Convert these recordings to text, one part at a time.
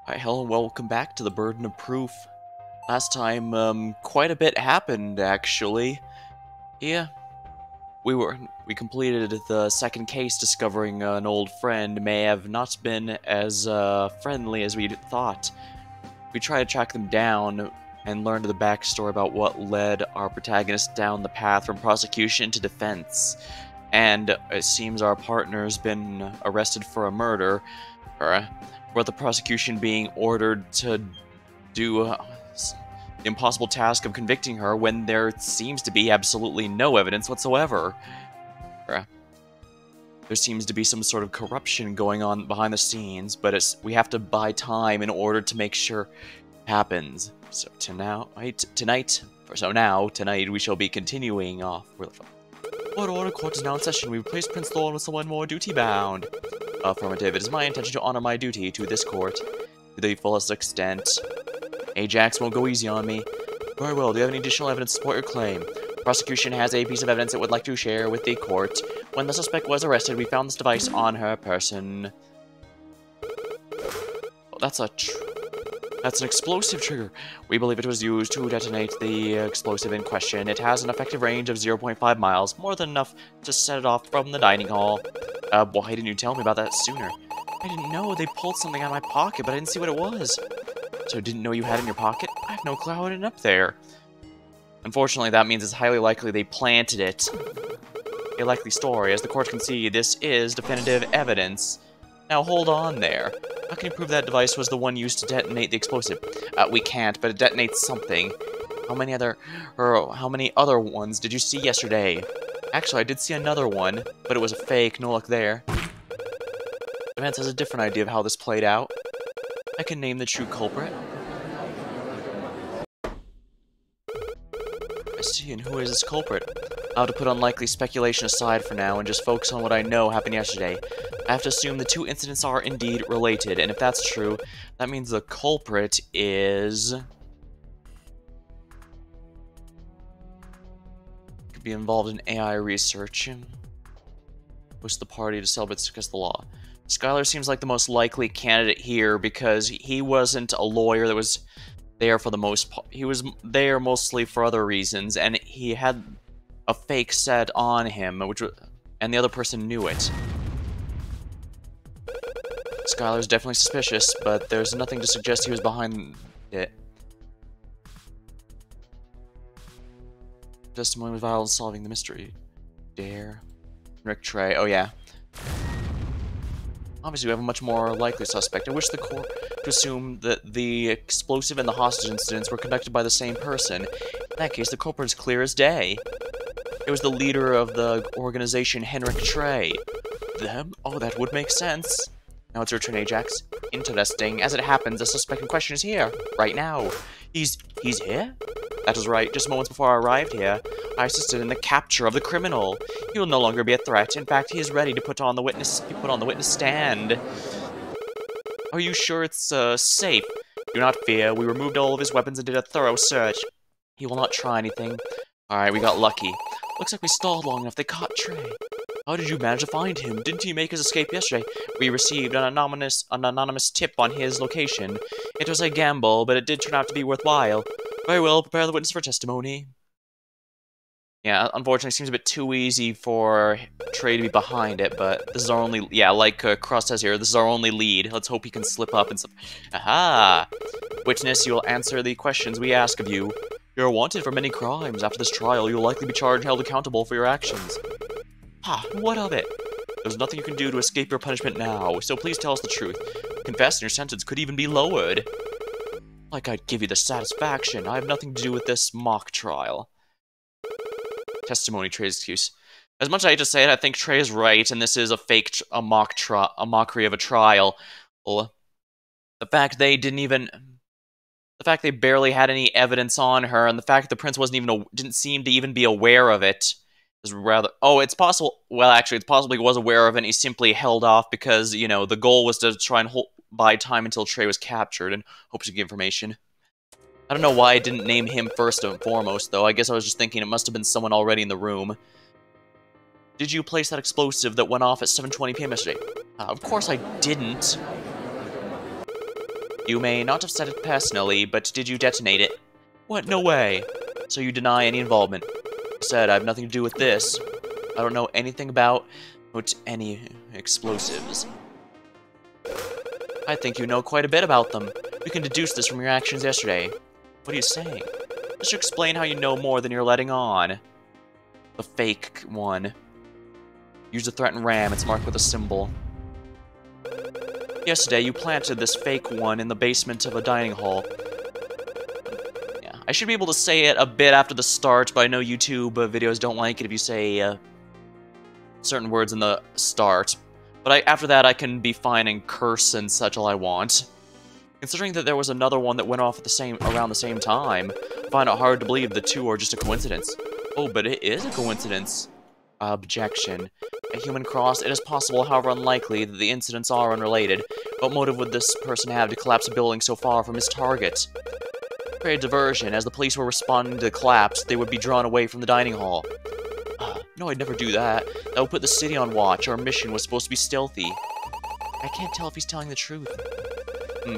Hi, hello, and welcome back to the Burden of Proof. Last time, quite a bit happened, actually. Yeah, we completed the second case, discovering an old friend may have not been as, friendly as we thought. We tried to track them down and learned the backstory about what led our protagonist down the path from prosecution to defense. And it seems our partner's been arrested for a murder, with the prosecution being ordered to do the impossible task of convicting her when there seems to be absolutely no evidence whatsoever. There seems to be some sort of corruption going on behind the scenes, but we have to buy time in order to make sure it happens. So tonight we shall be continuing off. Order, court is now in session. We replace Prince Thorn with someone more duty-bound. Affirmative. It is my intention to honor my duty to this court to the fullest extent. Ajax won't go easy on me. Very well. Do you have any additional evidence to support your claim? The prosecution has a piece of evidence it would like to share with the court. When the suspect was arrested, we found this device on her person. Oh, that's an explosive trigger. We believe it was used to detonate the explosive in question. It has an effective range of 0.5 miles, more than enough to set it off from the dining hall. Why didn't you tell me about that sooner? I didn't know. They pulled something out of my pocket, but I didn't see what it was. So didn't know you had it in your pocket? I have no clue how it ended up there. Unfortunately, that means it's highly likely they planted it. A likely story. As the court can see, this is definitive evidence. Now hold on there. How can you prove that device was the one used to detonate the explosive? We can't, but it detonates something. How many other ones did you see yesterday? Actually, I did see another one, but it was a fake. No luck there. Vance has a different idea of how this played out. I can name the true culprit. I see, and who is this culprit? I'll have to put unlikely speculation aside for now and just focus on what I know happened yesterday. I have to assume the two incidents are indeed related, and if that's true, that means the culprit is... could be involved in AI research. Host the party to celebrate against the law. Skylar seems like the most likely candidate here because he wasn't a lawyer that was there for the most part. He was there mostly for other reasons, and he had a fake set on him, and the other person knew it. Skylar's definitely suspicious, but there's nothing to suggest he was behind it. Testimony was vital in solving the mystery. Dare. Rick Trey. Oh, yeah. Obviously, we have a much more likely suspect. I wish the court to assume that the explosive and the hostage incidents were conducted by the same person. In that case, the culprit's clear as day. It was the leader of the organization, Henrik Trey. Them? Oh, that would make sense. Now it's your turn, Ajax. Interesting. As it happens, the suspect in question is here. Right now. He's here? That is right. Just moments before I arrived here, I assisted in the capture of the criminal. He will no longer be a threat. In fact, he is ready to be put on the witness stand. Are you sure it's, safe? Do not fear. We removed all of his weapons and did a thorough search. He will not try anything. Alright, we got lucky. Looks like we stalled long enough. They caught Trey. How did you manage to find him? Didn't he make his escape yesterday? We received an anonymous tip on his location. It was a gamble, but it did turn out to be worthwhile. Very well, prepare the witness for testimony. Yeah, unfortunately, it seems a bit too easy for Trey to be behind it, but this is our only... Yeah, like Cross says here, this is our only lead. Let's hope he can slip up and stuff. Aha! Witness, you will answer the questions we ask of you. You're wanted for many crimes. After this trial, you'll likely be charged and held accountable for your actions. Ha! What of it? There's nothing you can do to escape your punishment now, so please tell us the truth. Confess and your sentence could even be lowered. Like I'd give you the satisfaction. I have nothing to do with this mock trial. Testimony, Trey's excuse. As much as I hate to say it, I think Trey is right, and this is a mockery of a trial. Well, the fact they barely had any evidence on her, and the fact that the prince didn't seem to even be aware of it, is rather... Oh, it's possible... Well, actually, it's possible he was aware of it, and he simply held off because, you know, the goal was to try and buy time until Trey was captured and hopes to get information. I don't know why I didn't name him first and foremost, though. I guess I was just thinking it must have been someone already in the room. Did you place that explosive that went off at 7:20 p.m. yesterday? Of course I didn't. You may not have said it personally, but did you detonate it? What? No way! So you deny any involvement. I said I have nothing to do with this. I don't know anything about any explosives. I think you know quite a bit about them. We can deduce this from your actions yesterday. What are you saying? Just explain how you know more than you're letting on. The fake one. Use the threatened ram. It's marked with a symbol. Yesterday, you planted this fake one in the basement of a dining hall. Yeah, I should be able to say it a bit after the start, but I know YouTube videos don't like it if you say certain words in the start. But after that, I can be fine and curse and such all I want. Considering that there was another one that went off at around the same time, I find it hard to believe the two are just a coincidence. Oh, but it is a coincidence. Objection. A human cross, it is possible, however unlikely, that the incidents are unrelated. What motive would this person have to collapse a building so far from his target? Create a diversion. As the police were responding to the collapse, they would be drawn away from the dining hall. No, I'd never do that. That would put the city on watch. Our mission was supposed to be stealthy. I can't tell if he's telling the truth.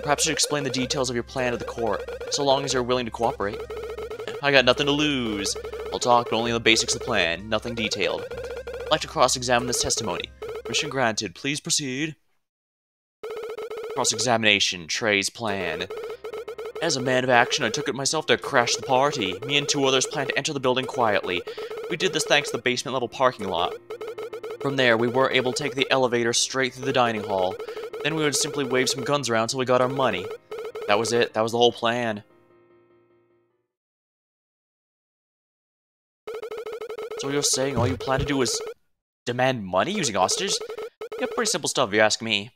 Perhaps you should explain the details of your plan to the court, so long as you're willing to cooperate. I got nothing to lose. I'll talk, but only the basics of the plan, nothing detailed. I'd like to cross-examine this testimony. Permission granted. Please proceed. Cross-examination. Trey's plan. As a man of action, I took it myself to crash the party. Me and two others planned to enter the building quietly. We did this thanks to the basement-level parking lot. From there, we were able to take the elevator straight through the dining hall. Then we would simply wave some guns around until we got our money. That was it. That was the whole plan. So you're saying all you plan to do is demand money using hostages? Yeah, pretty simple stuff if you ask me.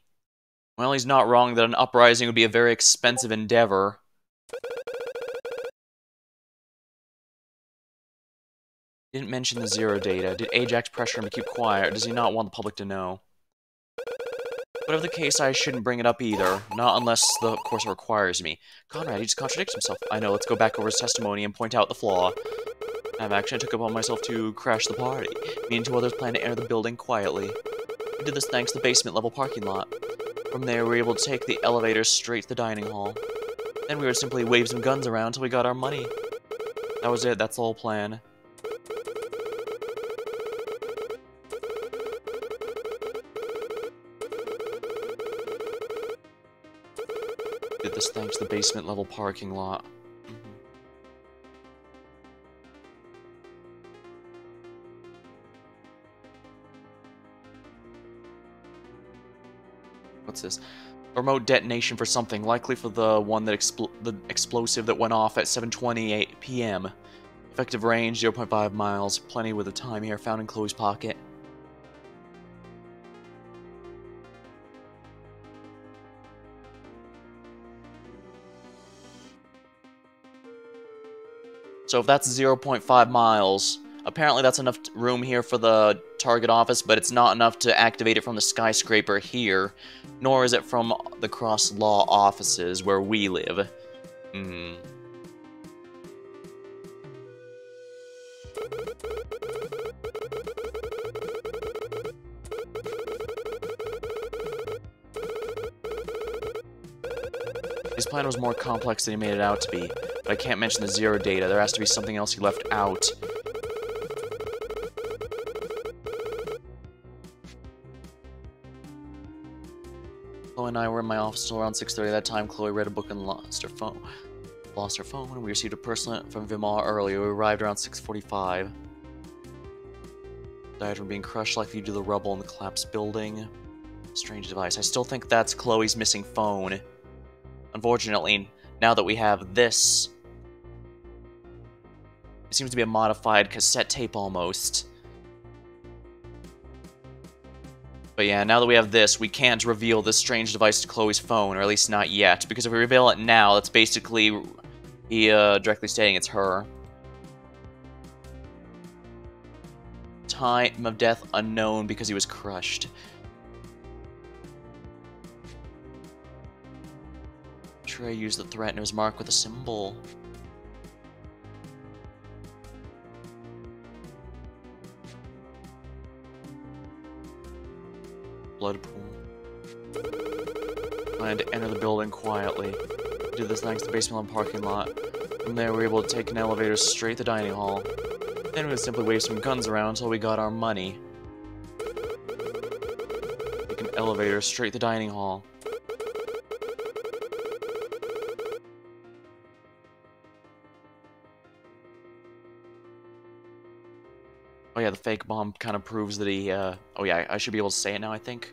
Well, he's not wrong that an uprising would be a very expensive endeavor. Didn't mention the zero data. Did Ajax pressure him to keep quiet, or does he not want the public to know? Whatever the case, I shouldn't bring it up either. Not unless the course requires me. Conrad, he just contradicts himself. I know, let's go back over his testimony and point out the flaw. I took upon myself to crash the party. Me and two others planned to enter the building quietly. We did this thanks to the basement-level parking lot. From there, we were able to take the elevator straight to the dining hall. Then we would simply wave some guns around until we got our money. That was it, that's the whole plan. Did this thanks to the basement-level parking lot. What's this? A remote detonation for something, likely for the one that the explosive that went off at 7:28 p.m. Effective range 0.5 miles. Plenty with the time here. Found in Chloe's pocket. So if that's 0.5 miles, apparently that's enough room here for the target office, but it's not enough to activate it from the skyscraper here, nor is it from the cross law offices where we live. His plan was more complex than he made it out to be, but I can't mention the zero data. There has to be something else he left out. Chloe and I were in my office until around 6:30. At that time, Chloe read a book and lost her phone. We received a parcel from Vimal earlier. We arrived around 6:45. Died from being crushed likely due to the rubble in the collapsed building. Strange device. I still think that's Chloe's missing phone. Unfortunately, now that we have this, it seems to be a modified cassette tape almost. But yeah, now that we have this, we can't reveal this strange device to Chloe's phone, or at least not yet, because if we reveal it now, that's basically directly stating it's her. Time of death unknown because he was crushed. Trey used the threat and it was marked with a symbol. Blood pool. Planned to enter the building quietly. We did this thanks to the basement parking lot. From there, we were able to take an elevator straight to the dining hall. Then we would simply wave some guns around until we got our money. Take an elevator straight to the dining hall. Oh yeah, the fake bomb kind of proves that he, oh yeah, I should be able to say it now, I think.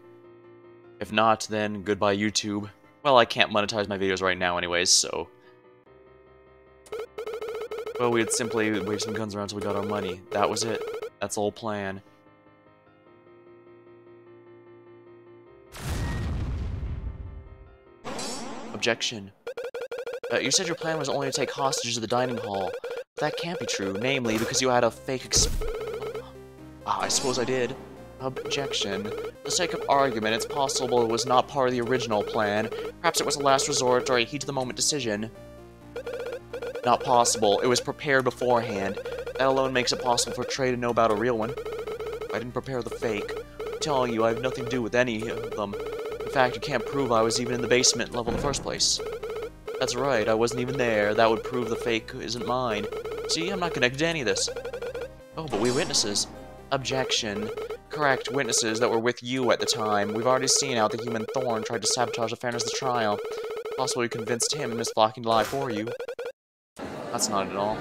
If not, then goodbye YouTube. Well, I can't monetize my videos right now anyways, so... Well, we'd simply wave some guns around until we got our money. That was it. That's the whole plan. Objection. You said your plan was only to take hostages to the dining hall. That can't be true, namely because you had a fake I suppose I did. Objection. For the sake of argument, it's possible it was not part of the original plan. Perhaps it was a last resort or a heat-of-the-moment decision. Not possible. It was prepared beforehand. That alone makes it possible for Trey to know about a real one. I didn't prepare the fake. I'm telling you, I have nothing to do with any of them. In fact, you can't prove I was even in the basement level in the first place. That's right, I wasn't even there. That would prove the fake isn't mine. See, I'm not connected to any of this. Oh, but we witnesses. Objection. Correct, witnesses that were with you at the time. We've already seen how the human Thorn tried to sabotage the fairness of the trial. Possibly convinced him and Miss Flocking to lie for you. That's not it at all.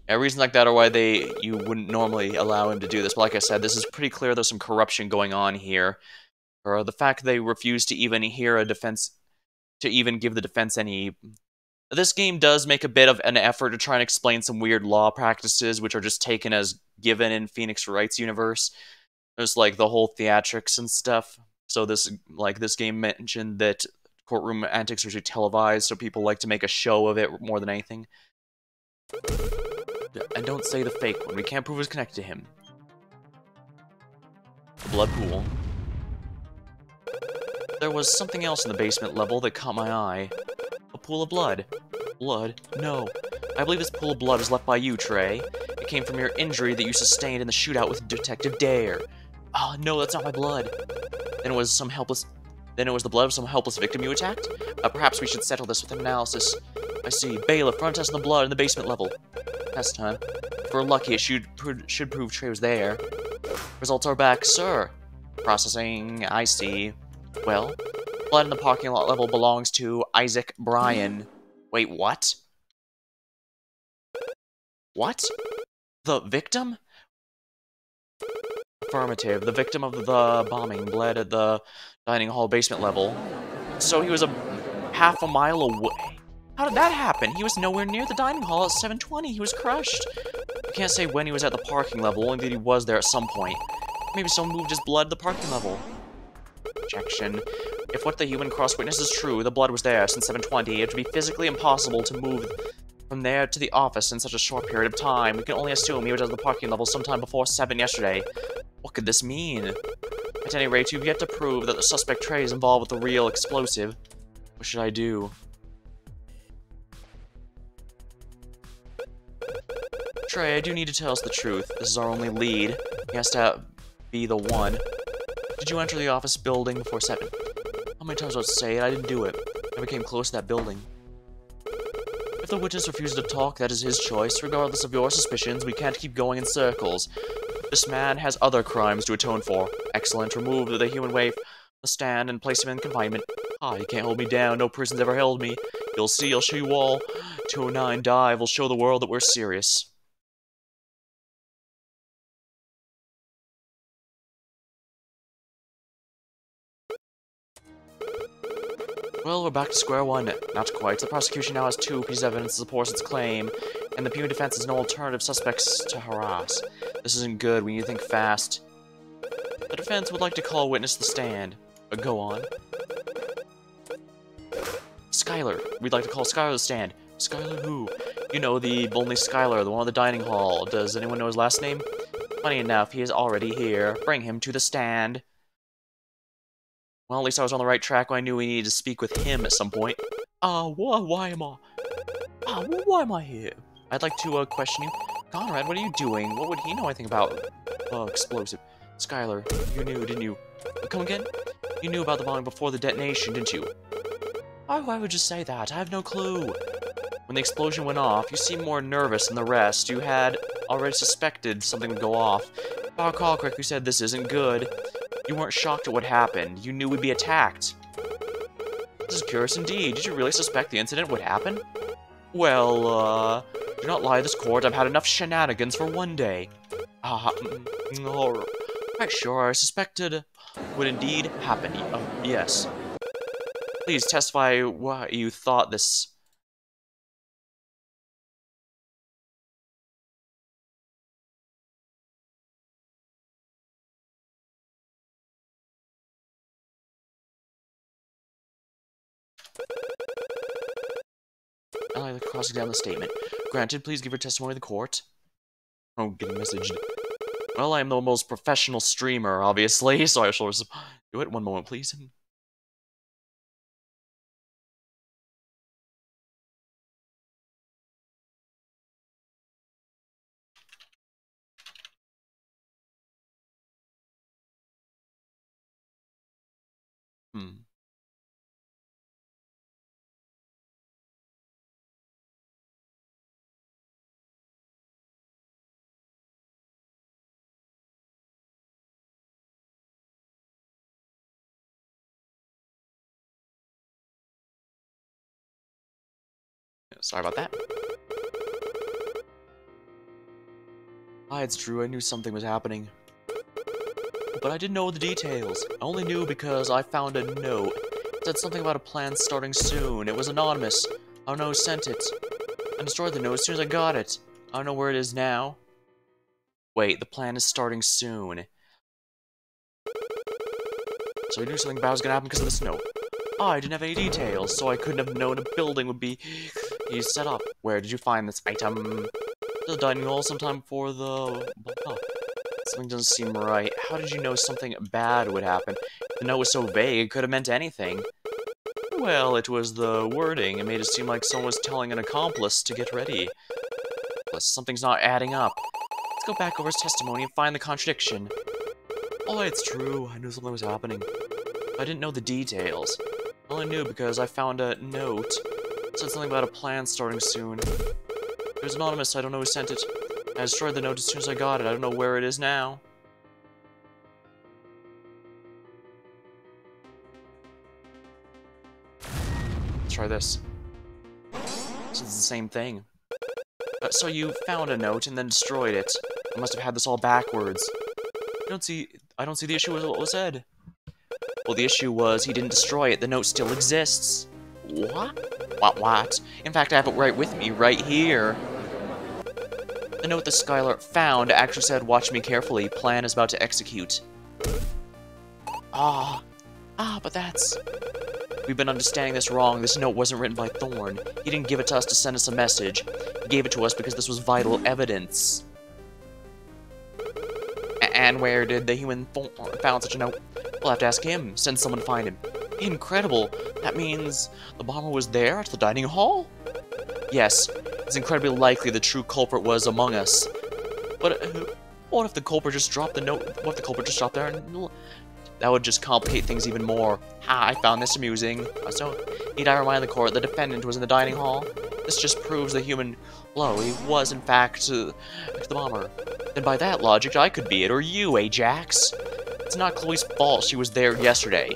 Yeah, reasons like that are why you wouldn't normally allow him to do this. But like I said, this is pretty clear there's some corruption going on here. Or the fact they refused to even hear a defense, to even give the defense any... This game does make a bit of an effort to try and explain some weird law practices, which are just taken as given in Phoenix Wright's universe. There's like the whole theatrics and stuff. So this game mentioned that courtroom antics are usually televised, so people like to make a show of it more than anything. And don't say the fake one. We can't prove it's connected to him. The blood pool. There was something else in the basement level that caught my eye. A pool of blood. Blood? No. I believe this pool of blood was left by you, Trey. It came from your injury that you sustained in the shootout with Detective Dare. Oh, no, that's not my blood. Then it was the blood of some helpless victim you attacked? Perhaps we should settle this with an analysis. I see. Bailiff, run test on the blood in the basement level. Test time. If we're lucky, it should prove Trey was there. Results are back, sir. Processing. I see. Well, blood in the parking lot level belongs to Isaac Bryan. Wait, what? What? The victim? Affirmative. The victim of the bombing bled at the dining hall basement level. So he was half a mile away. How did that happen? He was nowhere near the dining hall at 7:20. He was crushed. I can't say when he was at the parking level, only that he was there at some point. Maybe someone moved his blood to the parking level. Objection. If what the human cross-witness is true, the blood was there since 7:20. It would be physically impossible to move from there to the office in such a short period of time. We can only assume he was at the parking level sometime before 7 yesterday. What could this mean? At any rate, you've yet to prove that the suspect Trey is involved with the real explosive. What should I do? Trey, I do need to tell us the truth. This is our only lead. He has to be the one. Did you enter the office building before 7? How many times do I say it? I didn't do it. I never came close to that building. If the witness refuses to talk, that is his choice. Regardless of your suspicions, we can't keep going in circles. This man has other crimes to atone for. Excellent. Remove the human waif from the stand and place him in confinement. Ah, you can't hold me down. No prison's ever held me. You'll see. I'll show you all. 209 dive will show the world that we're serious. Well, we're back to square one. Not quite. The prosecution now has 2 pieces of evidence to support its claim, and the punitive defense has no alternative suspects to harass. This isn't good. We need to think fast. The defense would like to call a witness to the stand. But go on. Skylar. We'd like to call Skylar to the stand. Skylar who? You know, the only Skylar, the one at the dining hall. Does anyone know his last name? Funny enough, he is already here. Bring him to the stand. Well, at least I was on the right track when I knew we needed to speak with him at some point. Why am I here? I'd like to, question you. Conrad, what are you doing? What would he know anything about, explosive? Skylar, you knew, didn't you? Come again? You knew about the bombing before the detonation, didn't you? Oh, why would you say that? I have no clue. When the explosion went off, you seemed more nervous than the rest. You had already suspected something would go off. If I recall correctly, you said this isn't good. You weren't shocked at what happened. You knew we'd be attacked. This is curious indeed. Did you really suspect the incident would happen? Well, do not lie to this court. I've had enough shenanigans for one day. Quite sure. I suspected would indeed happen. Yes. Please testify why you thought this. I like to cross-examine the statement. Granted, please give your testimony to the court. Oh, getting messaged. Well, I am the most professional streamer, obviously, so I shall do it. One moment, please. Sorry about that. It's true, I knew something was happening. But I didn't know the details. I only knew because I found a note. It said something about a plan starting soon. It was anonymous. I don't know who sent it. I destroyed the note as soon as I got it. I don't know where it is now. Wait, the plan is starting soon. So you knew something bad was gonna happen because of this note. I didn't have any details, so I couldn't have known a building would be set up. Where did you find this item? The dining hall sometime before the... Something doesn't seem right. How did you know something bad would happen? The note was so vague, it could have meant anything. Well, it was the wording. It made it seem like someone was telling an accomplice to get ready. Plus, something's not adding up. Let's go back over his testimony and find the contradiction. Oh, it's true. I knew something was happening. I didn't know the details. I only knew because I found a note. It said something about a plan starting soon. It was anonymous. I don't know who sent it. I destroyed the note as soon as I got it. I don't know where it is now. Let's try this. This is the same thing. So you found a note and then destroyed it. I must have had this all backwards. I don't see the issue with what was said. Well, the issue was he didn't destroy it. The note still exists. What? What? In fact, I have it right with me, right here. The note that Skylar found actually said, "Watch me carefully. Plan is about to execute." But that's... We've been understanding this wrong. This note wasn't written by Thorn. He didn't give it to us to send us a message. He gave it to us because this was vital evidence. And where did the human Thorn found such a note? We'll have to ask him. Send someone to find him. Incredible. That means the bomber was there at the dining hall? Yes. It's incredibly likely the true culprit was among us. But what if the culprit just dropped the note? What if the culprit just dropped there? And that would just complicate things even more. I found this amusing. So, need I remind the court the defendant was in the dining hall? This just proves the human Chloe was, in fact, the bomber. Then by that logic, I could be it, or you, Ajax. It's not Chloe's fault she was there yesterday.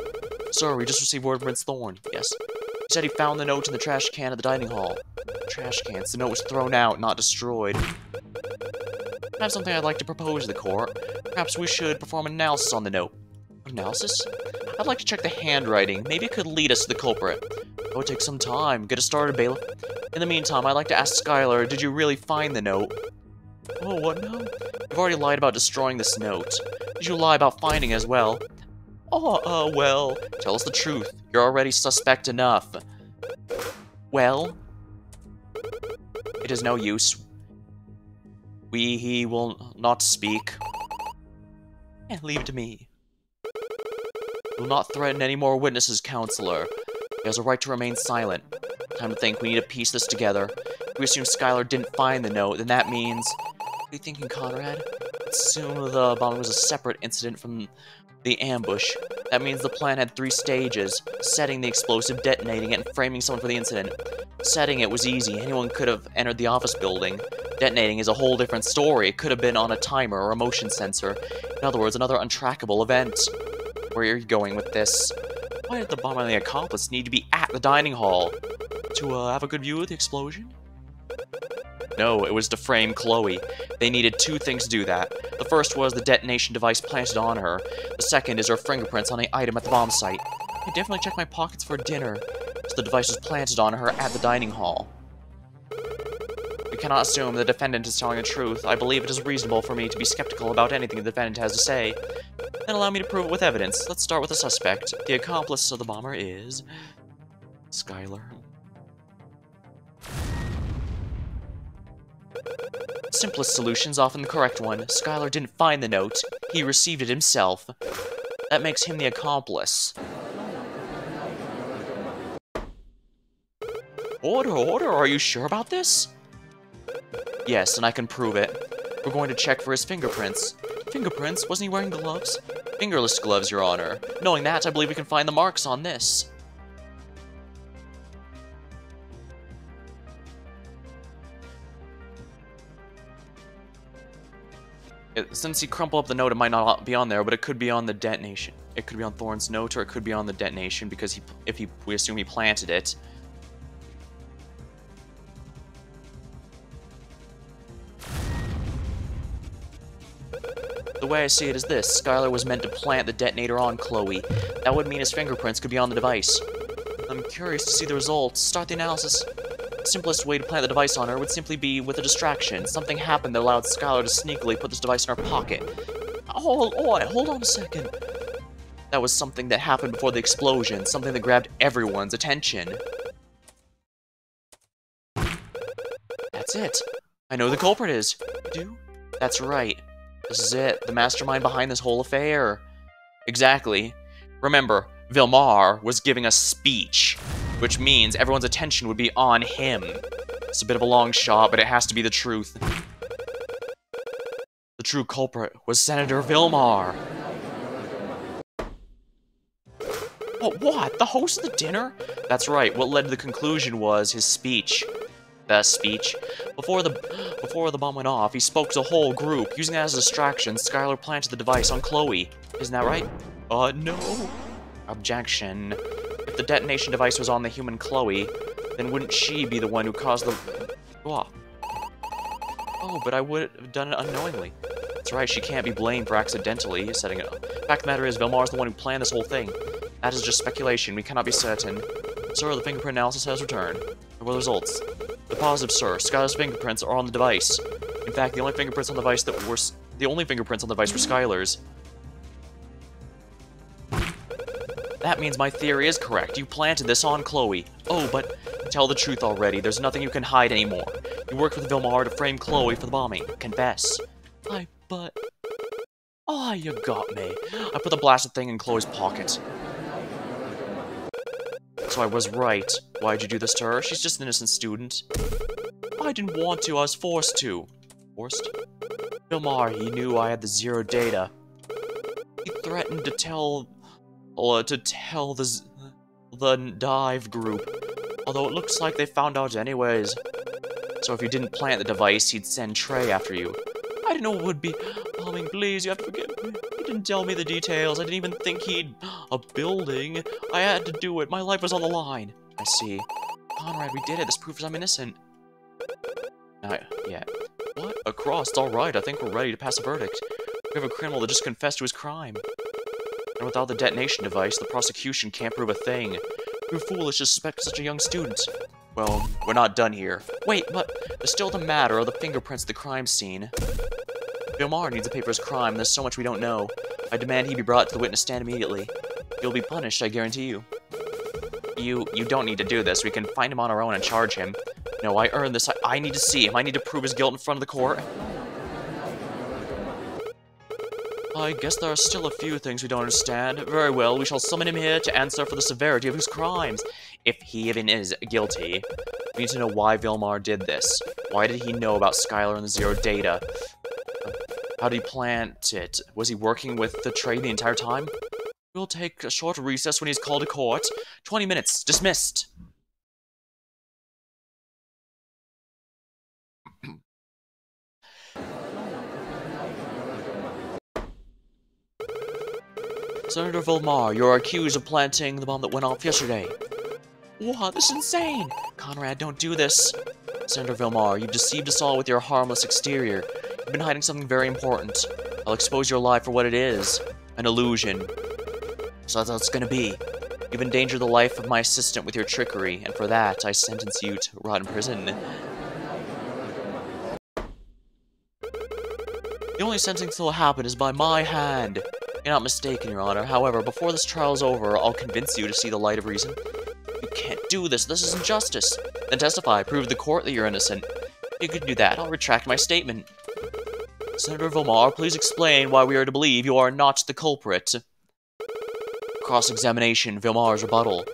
Sir, we just received word from Prince Thorn. Yes. He said he found the note in the trash can at the dining hall. Trash cans. The note was thrown out, not destroyed. I have something I'd like to propose to the court. Perhaps we should perform an analysis on the note. Analysis? I'd like to check the handwriting. Maybe it could lead us to the culprit. It would take some time. Get us started, bailiff. In the meantime, I'd like to ask Skylar, did you really find the note? Oh, what now? You've already lied about destroying this note. Did you lie about finding it as well? Well, tell us the truth. You're already suspect enough. Well, it is no use. He will not speak. Leave it to me. He will not threaten any more witnesses, Counselor. He has a right to remain silent. Time to think. We need to piece this together. If we assume Skylar didn't find the note, then that means... What are you thinking, Conrad? Assume the bombing was a separate incident from The ambush. That means the plan had 3 stages. Setting the explosive, detonating it, and framing someone for the incident. Setting it was easy. Anyone could have entered the office building. Detonating is a whole different story. It could have been on a timer or a motion sensor. In other words, another untrackable event. Where are you going with this? Why did the bomber and the accomplice need to be at the dining hall? To have a good view of the explosion? No, it was to frame Chloe. They needed 2 things to do that. The first was the detonation device planted on her. The second is her fingerprints on the item at the bomb site. I definitely checked my pockets for dinner, so the device was planted on her at the dining hall. We cannot assume the defendant is telling the truth. I believe it is reasonable for me to be skeptical about anything the defendant has to say. Then allow me to prove it with evidence. Let's start with the suspect. The accomplice of the bomber is... Skylar. Simplest solution's often the correct one. Skylar didn't find the note. He received it himself. That makes him the accomplice. Order, are you sure about this? Yes, and I can prove it. We're going to check for his fingerprints. Fingerprints? Wasn't he wearing gloves? Fingerless gloves, Your Honor. Knowing that, I believe we can find the marks on this. Since he crumpled up the note, it might not be on there, but it could be on the detonation. It could be on Thorne's note, or it could be on the detonation, because we assume he planted it. The way I see it is this. Skylar was meant to plant the detonator on Chloe. That would mean his fingerprints could be on the device. I'm curious to see the results. Start the analysis. The simplest way to plant the device on her would simply be with a distraction. Something happened that allowed Skylar to sneakily put this device in her pocket. Hold on a second. That was something that happened before the explosion. Something that grabbed everyone's attention. That's it. I know who the culprit is. You do? That's right. This is it. The mastermind behind this whole affair. Exactly. Remember, Vilmar was giving a speech, which means everyone's attention would be on him. It's a bit of a long shot, but it has to be the truth. The true culprit was Senator Vilmar. What? The host of the dinner? That's right. What led to the conclusion was his speech. That speech. Before the bomb went off, he spoke to the whole group. Using that as a distraction, Skylar planted the device on Chloe. Isn't that right? No. Objection. If the detonation device was on the human Chloe, then wouldn't she be the one who caused the... Oh, but I would have done it unknowingly. That's right, she can't be blamed for accidentally setting it up. The fact of the matter is, Vilmar's the one who planned this whole thing. That is just speculation. We cannot be certain. Sir, the fingerprint analysis has returned. Here are the results. The positive, sir. Skylar's fingerprints are on the device. In fact, the only fingerprints on the device were Skylar's. That means my theory is correct. You planted this on Chloe. Oh, but tell the truth already. There's nothing you can hide anymore. You worked with Vilmar to frame Chloe for the bombing. Confess. You got me. I put the blasted thing in Chloe's pocket. So I was right. Why'd you do this to her? She's just an innocent student. I didn't want to. I was forced to. Forced? Vilmar, he knew I had the zero data. He threatened to tell the dive group. Although it looks like they found out anyways. So if you didn't plant the device, he'd send Trey after you. I didn't know it would be bombing. Please, you have to forgive me. He didn't tell me the details. I didn't even think he'd... a building. I had to do it. My life was on the line. I see. Conrad, we did it. This proves I'm innocent. Not yet. What? Across. It's alright. I think we're ready to pass a verdict. We have a criminal that just confessed to his crime. And without the detonation device, the prosecution can't prove a thing. You're foolish to suspect such a young student. Well, we're not done here. Wait, but there's still the matter of the fingerprints at the crime scene. Vilmar needs to pay for his crime, and there's so much we don't know. I demand he be brought to the witness stand immediately. He'll be punished, I guarantee you. You don't need to do this. We can find him on our own and charge him. No, I earned this. I need to see him. I need to prove his guilt in front of the court. I guess there are still a few things we don't understand. Very well, we shall summon him here to answer for the severity of his crimes. If he even is guilty. We need to know why Vilmar did this. Why did he know about Skylar and the zero data? How did he plant it? Was he working with the tray the entire time? We'll take a short recess when he's called to court. 20 minutes. Dismissed. Senator Vilmar, you're accused of planting the bomb that went off yesterday. What? This is insane! Conrad, don't do this. Senator Vilmar, you've deceived us all with your harmless exterior. You've been hiding something very important. I'll expose your lie for what it is. An illusion. So that's how it's gonna be. You've endangered the life of my assistant with your trickery, and for that, I sentence you to rot in prison. The only sentencing that will happen is by my hand. You're not mistaken, Your Honor. However, before this trial is over, I'll convince you to see the light of reason. You can't do this. This is injustice. Then testify. Prove to the court that you're innocent. If you can do that, I'll retract my statement. Senator Vilmar, please explain why we are to believe you are not the culprit. Cross-examination, Vilmar's rebuttal.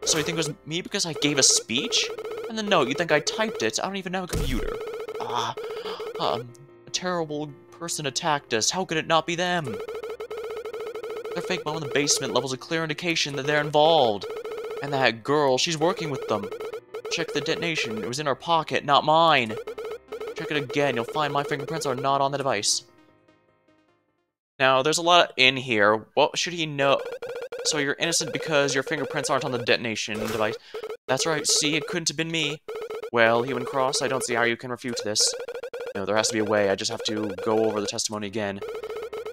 So you think it was me because I gave a speech? And then no, you think I typed it? I don't even have a computer. A terrible person attacked us. How could it not be them? Their fake bomb in the basement levels a clear indication that they're involved. And that girl, she's working with them. Check the detonation. It was in her pocket, not mine. Check it again. You'll find my fingerprints are not on the device. Now, there's a lot in here. What should he know? So you're innocent because your fingerprints aren't on the detonation device. That's right. See, it couldn't have been me. Well, human cross, I don't see how you can refute this. No, there has to be a way. I just have to go over the testimony again.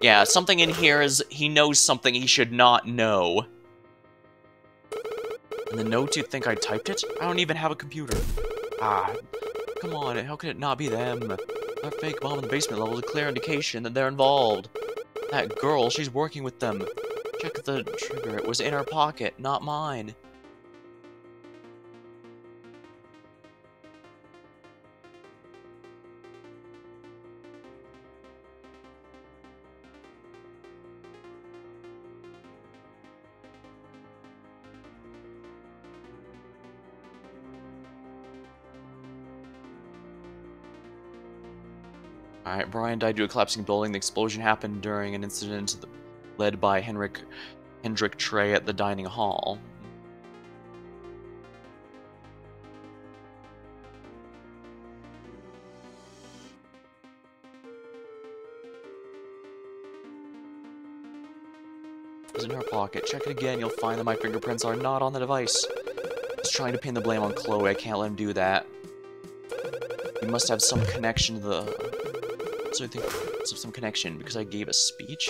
Yeah, something in here is he knows something he should not know. And the note, you think I typed it? I don't even have a computer. Come on, how could it not be them? That fake bomb in the basement level is a clear indication that they're involved. That girl, she's working with them. Check the trigger, it was in her pocket, not mine. Alright, Brian died due to a collapsing building. The explosion happened during an incident led by Hendrik Trey at the dining hall. It was in her pocket. Check it again, you'll find that my fingerprints are not on the device. He's trying to pin the blame on Chloe. I can't let him do that. He must have some connection to the... So I think it's some connection because I gave a speech.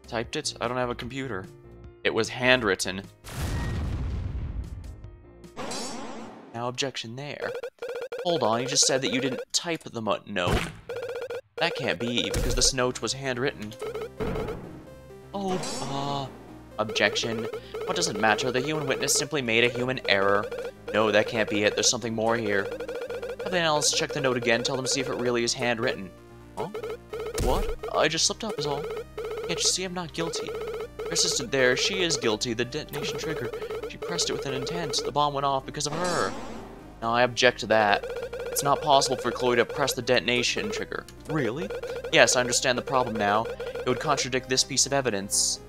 Typed it? I don't have a computer. It was handwritten. Now objection there. Hold on, you just said that you didn't type the note. That can't be, because this note was handwritten. Objection. What does it matter? The human witness simply made a human error. No, that can't be it. There's something more here. Have the analyst check the note again, tell them to see if it really is handwritten. Huh? What? I just slipped up is all. Can't you see I'm not guilty? Your assistant there, she is guilty. The detonation trigger. She pressed it with an intent. The bomb went off because of her. Now I object to that. It's not possible for Chloe to press the detonation trigger. Really? Yes, I understand the problem now. It would contradict this piece of evidence.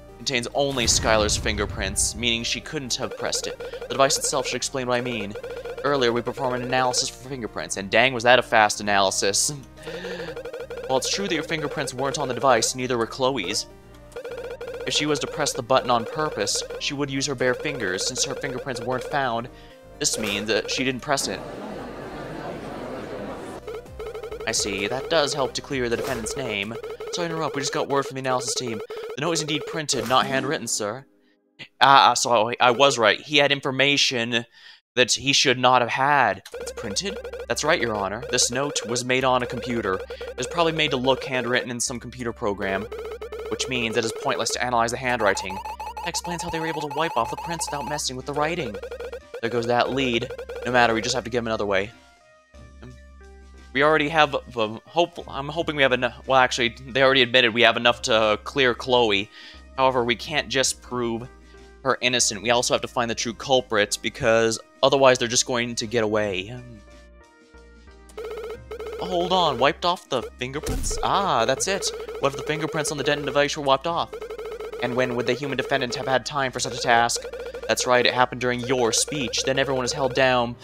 It contains only Skylar's fingerprints, meaning she couldn't have pressed it. The device itself should explain what I mean. Earlier, we performed an analysis for fingerprints, and dang, was that a fast analysis. While it's true that your fingerprints weren't on the device, neither were Chloe's. If she was to press the button on purpose, she would use her bare fingers. Since her fingerprints weren't found, this means that she didn't press it. I see. That does help to clear the defendant's name. So I interrupt. We just got word from the analysis team. The note is indeed printed, not handwritten, sir. So I was right. He had information that he should not have had. It's printed? That's right, Your Honor. This note was made on a computer. It was probably made to look handwritten in some computer program, which means it is pointless to analyze the handwriting. That explains how they were able to wipe off the prints without messing with the writing. There goes that lead. No matter, we just have to give him another way. We already have, I'm hoping we have enough, well actually, they already admitted we have enough to clear Chloe. However, we can't just prove her innocent, we also have to find the true culprit, because otherwise they're just going to get away. Hold on, wiped off the fingerprints? Ah, that's it. What if the fingerprints on the detonate device were wiped off? And when would the human defendant have had time for such a task? That's right, it happened during your speech. Then everyone is held down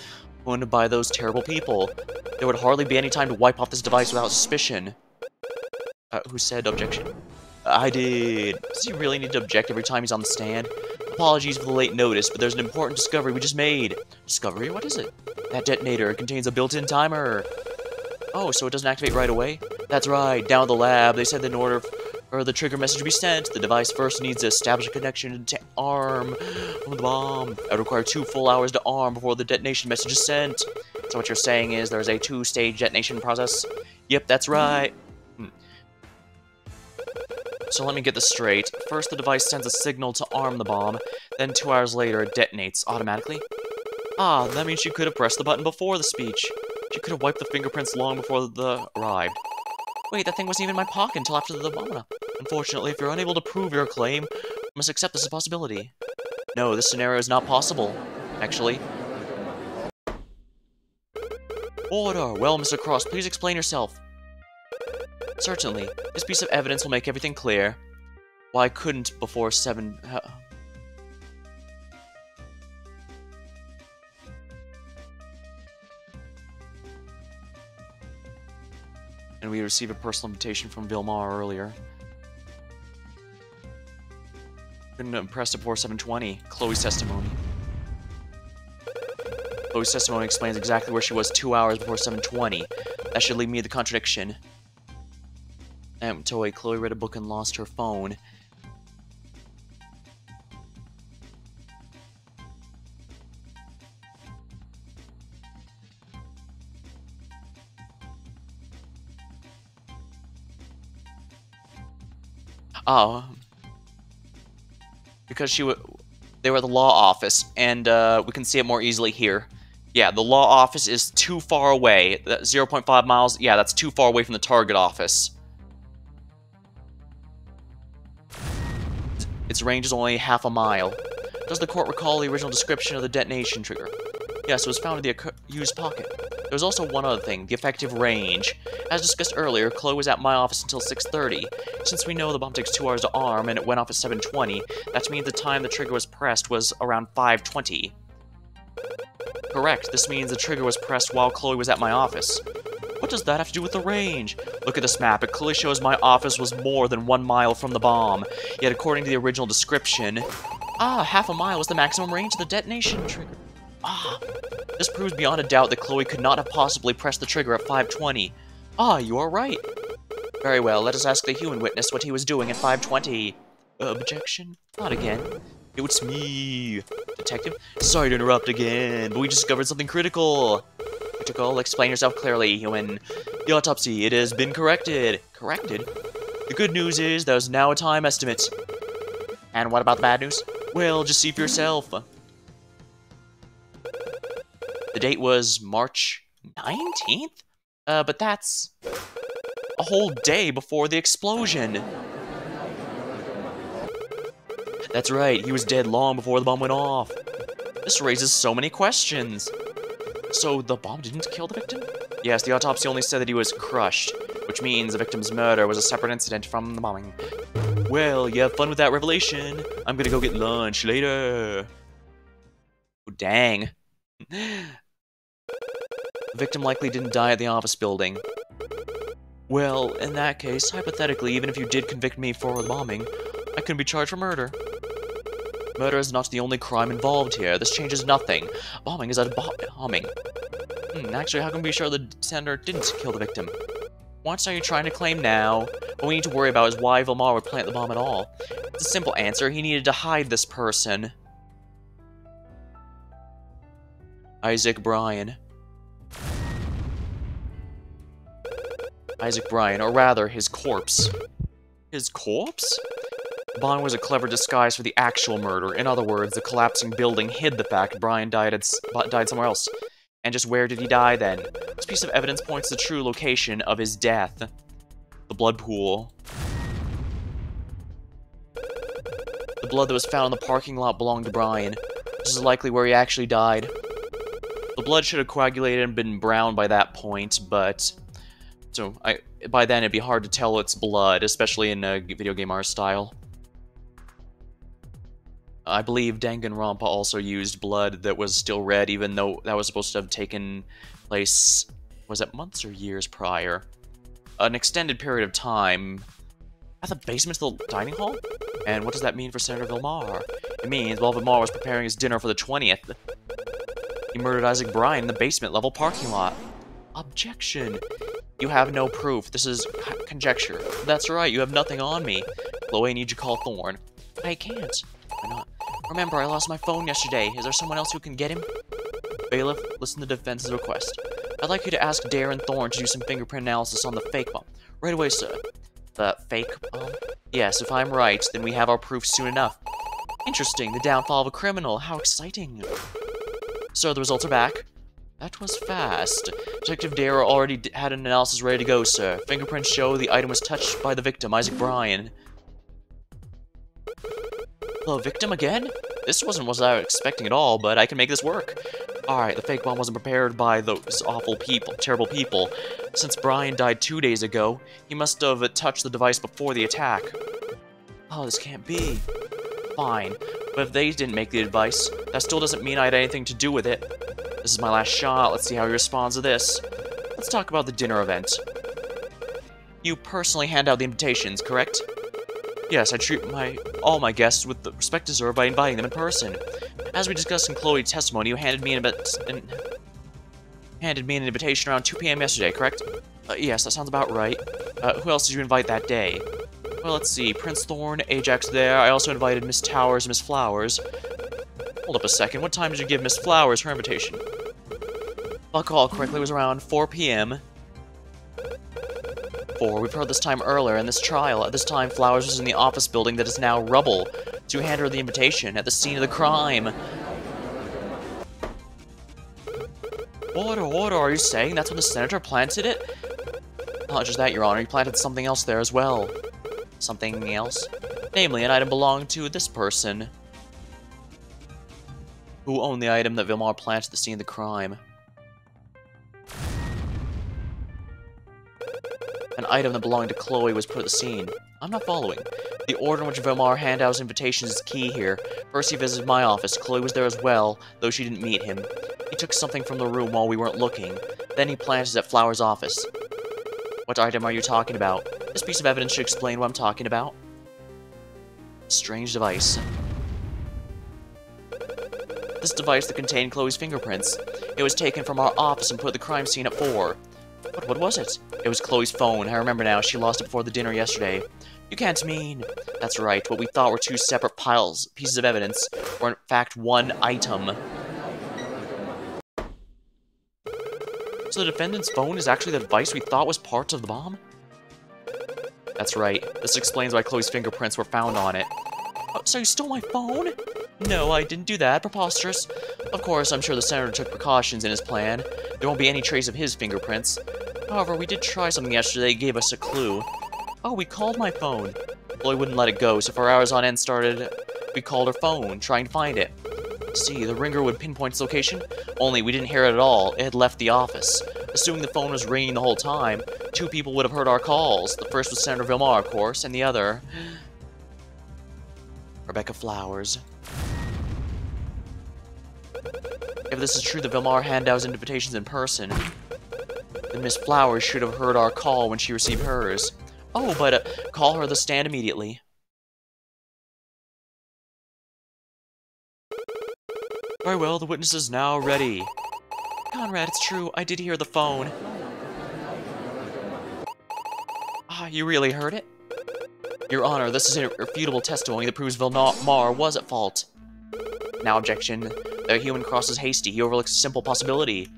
by those terrible people. There would hardly be any time to wipe off this device without suspicion. Who said objection? I did. Does he really need to object every time he's on the stand? Apologies for the late notice, but there's an important discovery we just made. Discovery? What is it? That detonator contains a built-in timer. Oh, so it doesn't activate right away? That's right, down at the lab, they said that in order for the trigger message to be sent, the device first needs to establish a connection to arm the bomb. It would require 2 full hours to arm before the detonation message is sent. So what you're saying is there's a 2-stage detonation process? Yep, that's right. So let me get this straight. First, the device sends a signal to arm the bomb, then 2 hours later, it detonates automatically. Ah, that means she could have pressed the button before the speech. She could have wiped the fingerprints long before the arrived. Wait, that thing wasn't even in my pocket until after the bomb went up. Unfortunately, if you're unable to prove your claim, you must accept this as a possibility. No, this scenario is not possible, actually. Order! Well, Mr. Cross, please explain yourself. Certainly. This piece of evidence will make everything clear. Why couldn't before 7... And we received a personal invitation from Vilmar earlier. Couldn't impress it before 7:20. Chloe's testimony. Chloe's testimony explains exactly where she was 2 hours before 7:20. That should lead me to the contradiction. Toy, Chloe read a book and lost her phone. Oh. Because they were at the law office, and we can see it more easily here. Yeah, the law office is too far away. 0.5 miles, yeah, that's too far away from the target office. Its range is only half a mile. Does the court recall the original description of the detonation trigger? Yes, it was found in the accused pocket. There was also one other thing, the effective range. As discussed earlier, Chloe was at my office until 6:30. Since we know the bomb takes 2 hours to arm and it went off at 7:20, that means the time the trigger was pressed was around 5:20. Correct, this means the trigger was pressed while Chloe was at my office. What does that have to do with the range? Look at this map, it clearly shows my office was more than 1 mile from the bomb. Yet according to the original description... Ah, half a mile was the maximum range of the detonation trigger. Ah, this proves beyond a doubt that Chloe could not have possibly pressed the trigger at 5:20. Ah, you are right. Very well, let us ask the human witness what he was doing at 5:20. Objection? Not again. It's me, detective. Sorry to interrupt again, but we discovered something critical. Critical? Explain yourself clearly, human. The autopsy, it has been corrected. Corrected? The good news is there's now a time estimate. And what about the bad news? Well, just see for yourself. The date was March 19th? But that's a whole day before the explosion. That's right, he was dead long before the bomb went off. This raises so many questions. So the bomb didn't kill the victim? Yes, the autopsy only said that he was crushed, which means the victim's murder was a separate incident from the bombing. Well, you have fun with that revelation. I'm gonna go get lunch later. Oh, dang. The victim likely didn't die at the office building. Well, in that case, hypothetically, even if you did convict me for the bombing, I couldn't be charged for murder. Murder is not the only crime involved here. This changes nothing. Bombing is a bombing. Actually, how can we be sure the sender didn't kill the victim? What are you trying to claim now? What we need to worry about is why Vilmar would plant the bomb at all. It's a simple answer. He needed to hide this person. Isaac Bryan. Isaac Bryan, or rather, his corpse. His corpse? The bomb was a clever disguise for the actual murder. In other words, the collapsing building hid the fact Bryan died somewhere else. And just where did he die then? This piece of evidence points to the true location of his death. The blood pool. The blood that was found in the parking lot belonged to Brian. This is likely where he actually died. The blood should have coagulated and been brown by that point, but... by then it'd be hard to tell it's blood, especially in a video game art style. I believe Danganronpa also used blood that was still red, even though that was supposed to have taken place, was it months or years prior? An extended period of time. At the basement of the dining hall? And what does that mean for Senator Vilmar? It means while Vilmar was preparing his dinner for the 20th, he murdered Isaac Bryan in the basement-level parking lot. Objection. You have no proof. This is conjecture. That's right, you have nothing on me. Chloe, I need you to call Thorne. I can't. Why not? Remember, I lost my phone yesterday. Is there someone else who can get him? Bailiff, listen to the defense's request. I'd like you to ask Darren Thorne to do some fingerprint analysis on the fake bomb. Right away, sir. The fake bomb? Yes, if I'm right, then we have our proof soon enough. Interesting, the downfall of a criminal. How exciting. Sir, the results are back. That was fast. Detective Dare already had an analysis ready to go, sir. Fingerprints show the item was touched by the victim, Isaac Bryan. The victim again? This wasn't what I was expecting at all, but I can make this work. Alright, the fake bomb wasn't prepared by those awful people, terrible people. Since Bryan died 2 days ago, he must have touched the device before the attack. Oh, this can't be. Fine, but if they didn't make the device, that still doesn't mean I had anything to do with it. This is my last shot, let's see how he responds to this. Let's talk about the dinner event. You personally hand out the invitations, correct? Yes, I treat all my guests with the respect deserved by inviting them in person. As we discussed in Chloe's testimony, you handed me an invitation around 2 p.m. yesterday, correct? Yes, that sounds about right. Who else did you invite that day? Well, let's see. Prince Thorne, Ajax there. I also invited Miss Towers and Miss Flowers. Hold up a second. What time did you give Miss Flowers her invitation? If I recall correctly, it was around 4 p.m. We've heard this time earlier in this trial. At this time, Flowers was in the office building that is now rubble. So you hand her the invitation at the scene of the crime. Order, are you saying that's when the senator planted it? Not just that, Your Honor, he planted something else there as well. Something else? Namely, an item belonged to this person. Who owned the item that Vilmar planted at the scene of the crime? An item that belonged to Chloe was put at the scene. I'm not following. The order in which Vilmar handed out his invitations is key here. First he visited my office. Chloe was there as well, though she didn't meet him. He took something from the room while we weren't looking. Then he planted it at Flower's office. What item are you talking about? This piece of evidence should explain what I'm talking about. Strange device. This device that contained Chloe's fingerprints. It was taken from our office and put at the crime scene at 4. But what was it? It was Chloe's phone. I remember now. She lost it before the dinner yesterday. You can't mean... That's right. What we thought were 2 separate pieces of evidence were in fact one item. So the defendant's phone is actually the device we thought was part of the bomb? That's right. This explains why Chloe's fingerprints were found on it. Oh, so you stole my phone? No, I didn't do that. Preposterous. Of course, I'm sure the senator took precautions in his plan. There won't be any trace of his fingerprints. However, we did try something yesterday that gave us a clue. Oh, we called my phone. Chloe wouldn't let it go, so for hours on end we called her phone, trying to find it. See, the ringer would pinpoint its location, only we didn't hear it at all. It had left the office. Assuming the phone was ringing the whole time, 2 people would have heard our calls. The first was Senator Vilmar, of course, and the other... Rebecca Flowers. If this is true that Vilmar handed out his invitations in person, then Miss Flowers should have heard our call when she received hers. Oh, but call her to the stand immediately. Very well, the witness is now ready. Conrad, it's true, I did hear the phone. Ah, you really heard it? Your Honor, this is irrefutable testimony that proves Vilmar was at fault. Now, objection. The human cross is hasty. He overlooks a simple possibility.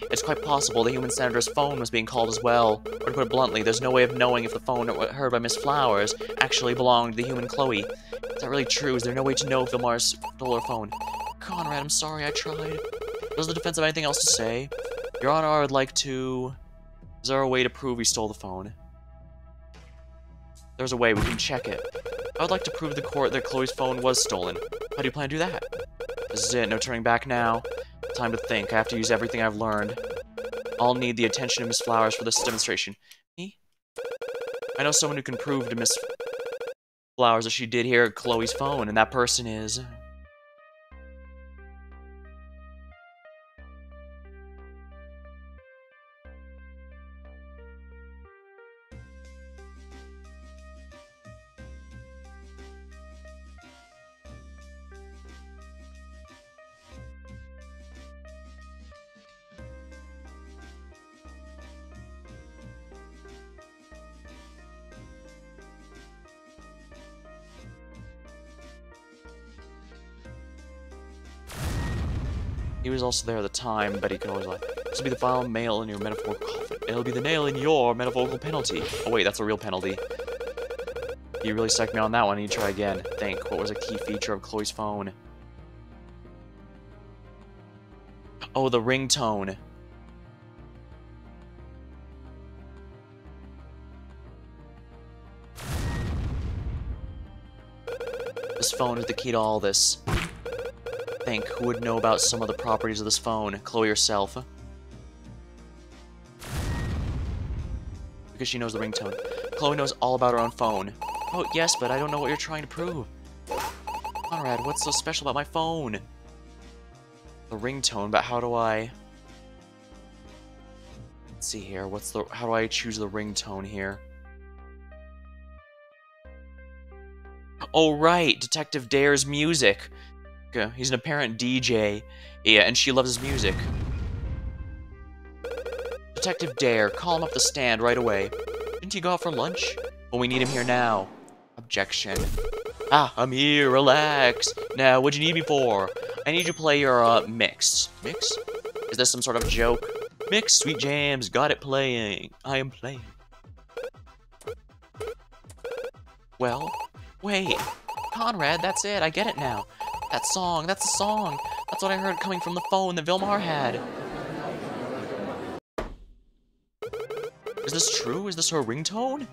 It's quite possible the human senator's phone was being called as well. Or to put it bluntly, there's no way of knowing if the phone heard by Miss Flowers actually belonged to the human Chloe. Is that really true? Is there no way to know if Vilmar stole her phone? Conrad, I'm sorry, I tried. Does the defense have anything else to say? Your Honor, I would like to... Is there a way to prove we stole the phone? There's a way, we can check it. I would like to prove to the court that Chloe's phone was stolen. How do you plan to do that? This is it, no turning back now. Time to think, I have to use everything I've learned. I'll need the attention of Miss Flowers for this demonstration. Me? I know someone who can prove to Miss Flowers that she did hear Chloe's phone, and that person is... He was also there at the time, but he could always this will be the final nail in your metaphorical coffin. It'll be the nail in your metaphorical penalty. Oh wait, that's a real penalty. You really stuck me on that one. You try again. Think, what was a key feature of Chloe's phone? Oh, the ringtone. This phone is the key to all this. Think, who would know about some of the properties of this phone? Chloe herself. Because she knows the ringtone. Chloe knows all about her own phone. Oh, yes, but I don't know what you're trying to prove. Conrad, what's so special about my phone? The ringtone, but how do I... Let's see here, how do I choose the ringtone here? Oh, right, Detective Dare's music. He's an apparent DJ. Yeah, and she loves his music. Detective Dare, call him up the stand right away. Didn't he go out for lunch? Well, we need him here now. Objection. Ah, I'm here, relax. Now, what'd you need me for? I need you to play your, mix. Mix? Is this some sort of joke? Mix, sweet jams, got it playing. I am playing. Well, wait. Conrad, that's it, I get it now. That song, that's the song. That's what I heard coming from the phone that Vilmar had. Is this true? Is this her ringtone?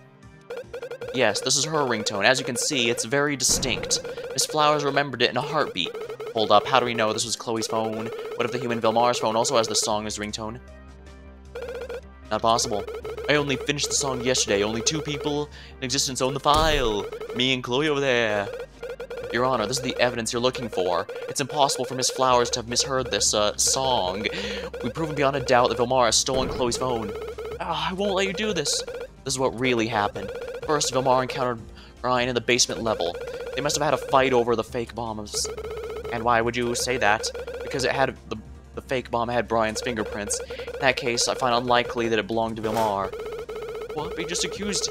Yes, this is her ringtone. As you can see, it's very distinct. Miss Flowers remembered it in a heartbeat. Hold up, how do we know this was Chloe's phone? What if the human Vilmar's phone also has this song as ringtone? Not possible. I only finished the song yesterday. Only 2 people in existence own the file. Me and Chloe over there. Your Honor, this is the evidence you're looking for. It's impossible for Miss Flowers to have misheard this, song. We've proven beyond a doubt that Vilmar has stolen Chloe's phone. I won't let you do this. This is what really happened. First, Vilmar encountered Brian in the basement level. They must have had a fight over the fake bombs. And why would you say that? Because it had the fake bomb had Brian's fingerprints. In that case, I find unlikely that it belonged to Vilmar. What? We just accused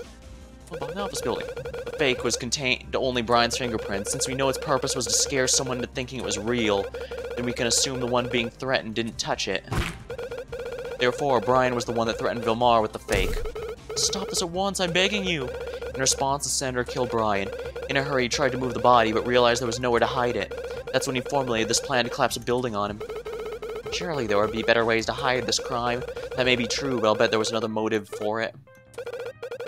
about the office building. The fake was contained to only Brian's fingerprints. Since we know its purpose was to scare someone into thinking it was real, then we can assume the one being threatened didn't touch it. Therefore, Brian was the one that threatened Vilmar with the fake. Stop this at once, I'm begging you! In response, the senator killed Brian. In a hurry, he tried to move the body, but realized there was nowhere to hide it. That's when he formulated this plan to collapse a building on him. Surely there would be better ways to hide this crime. That may be true, but I'll bet there was another motive for it.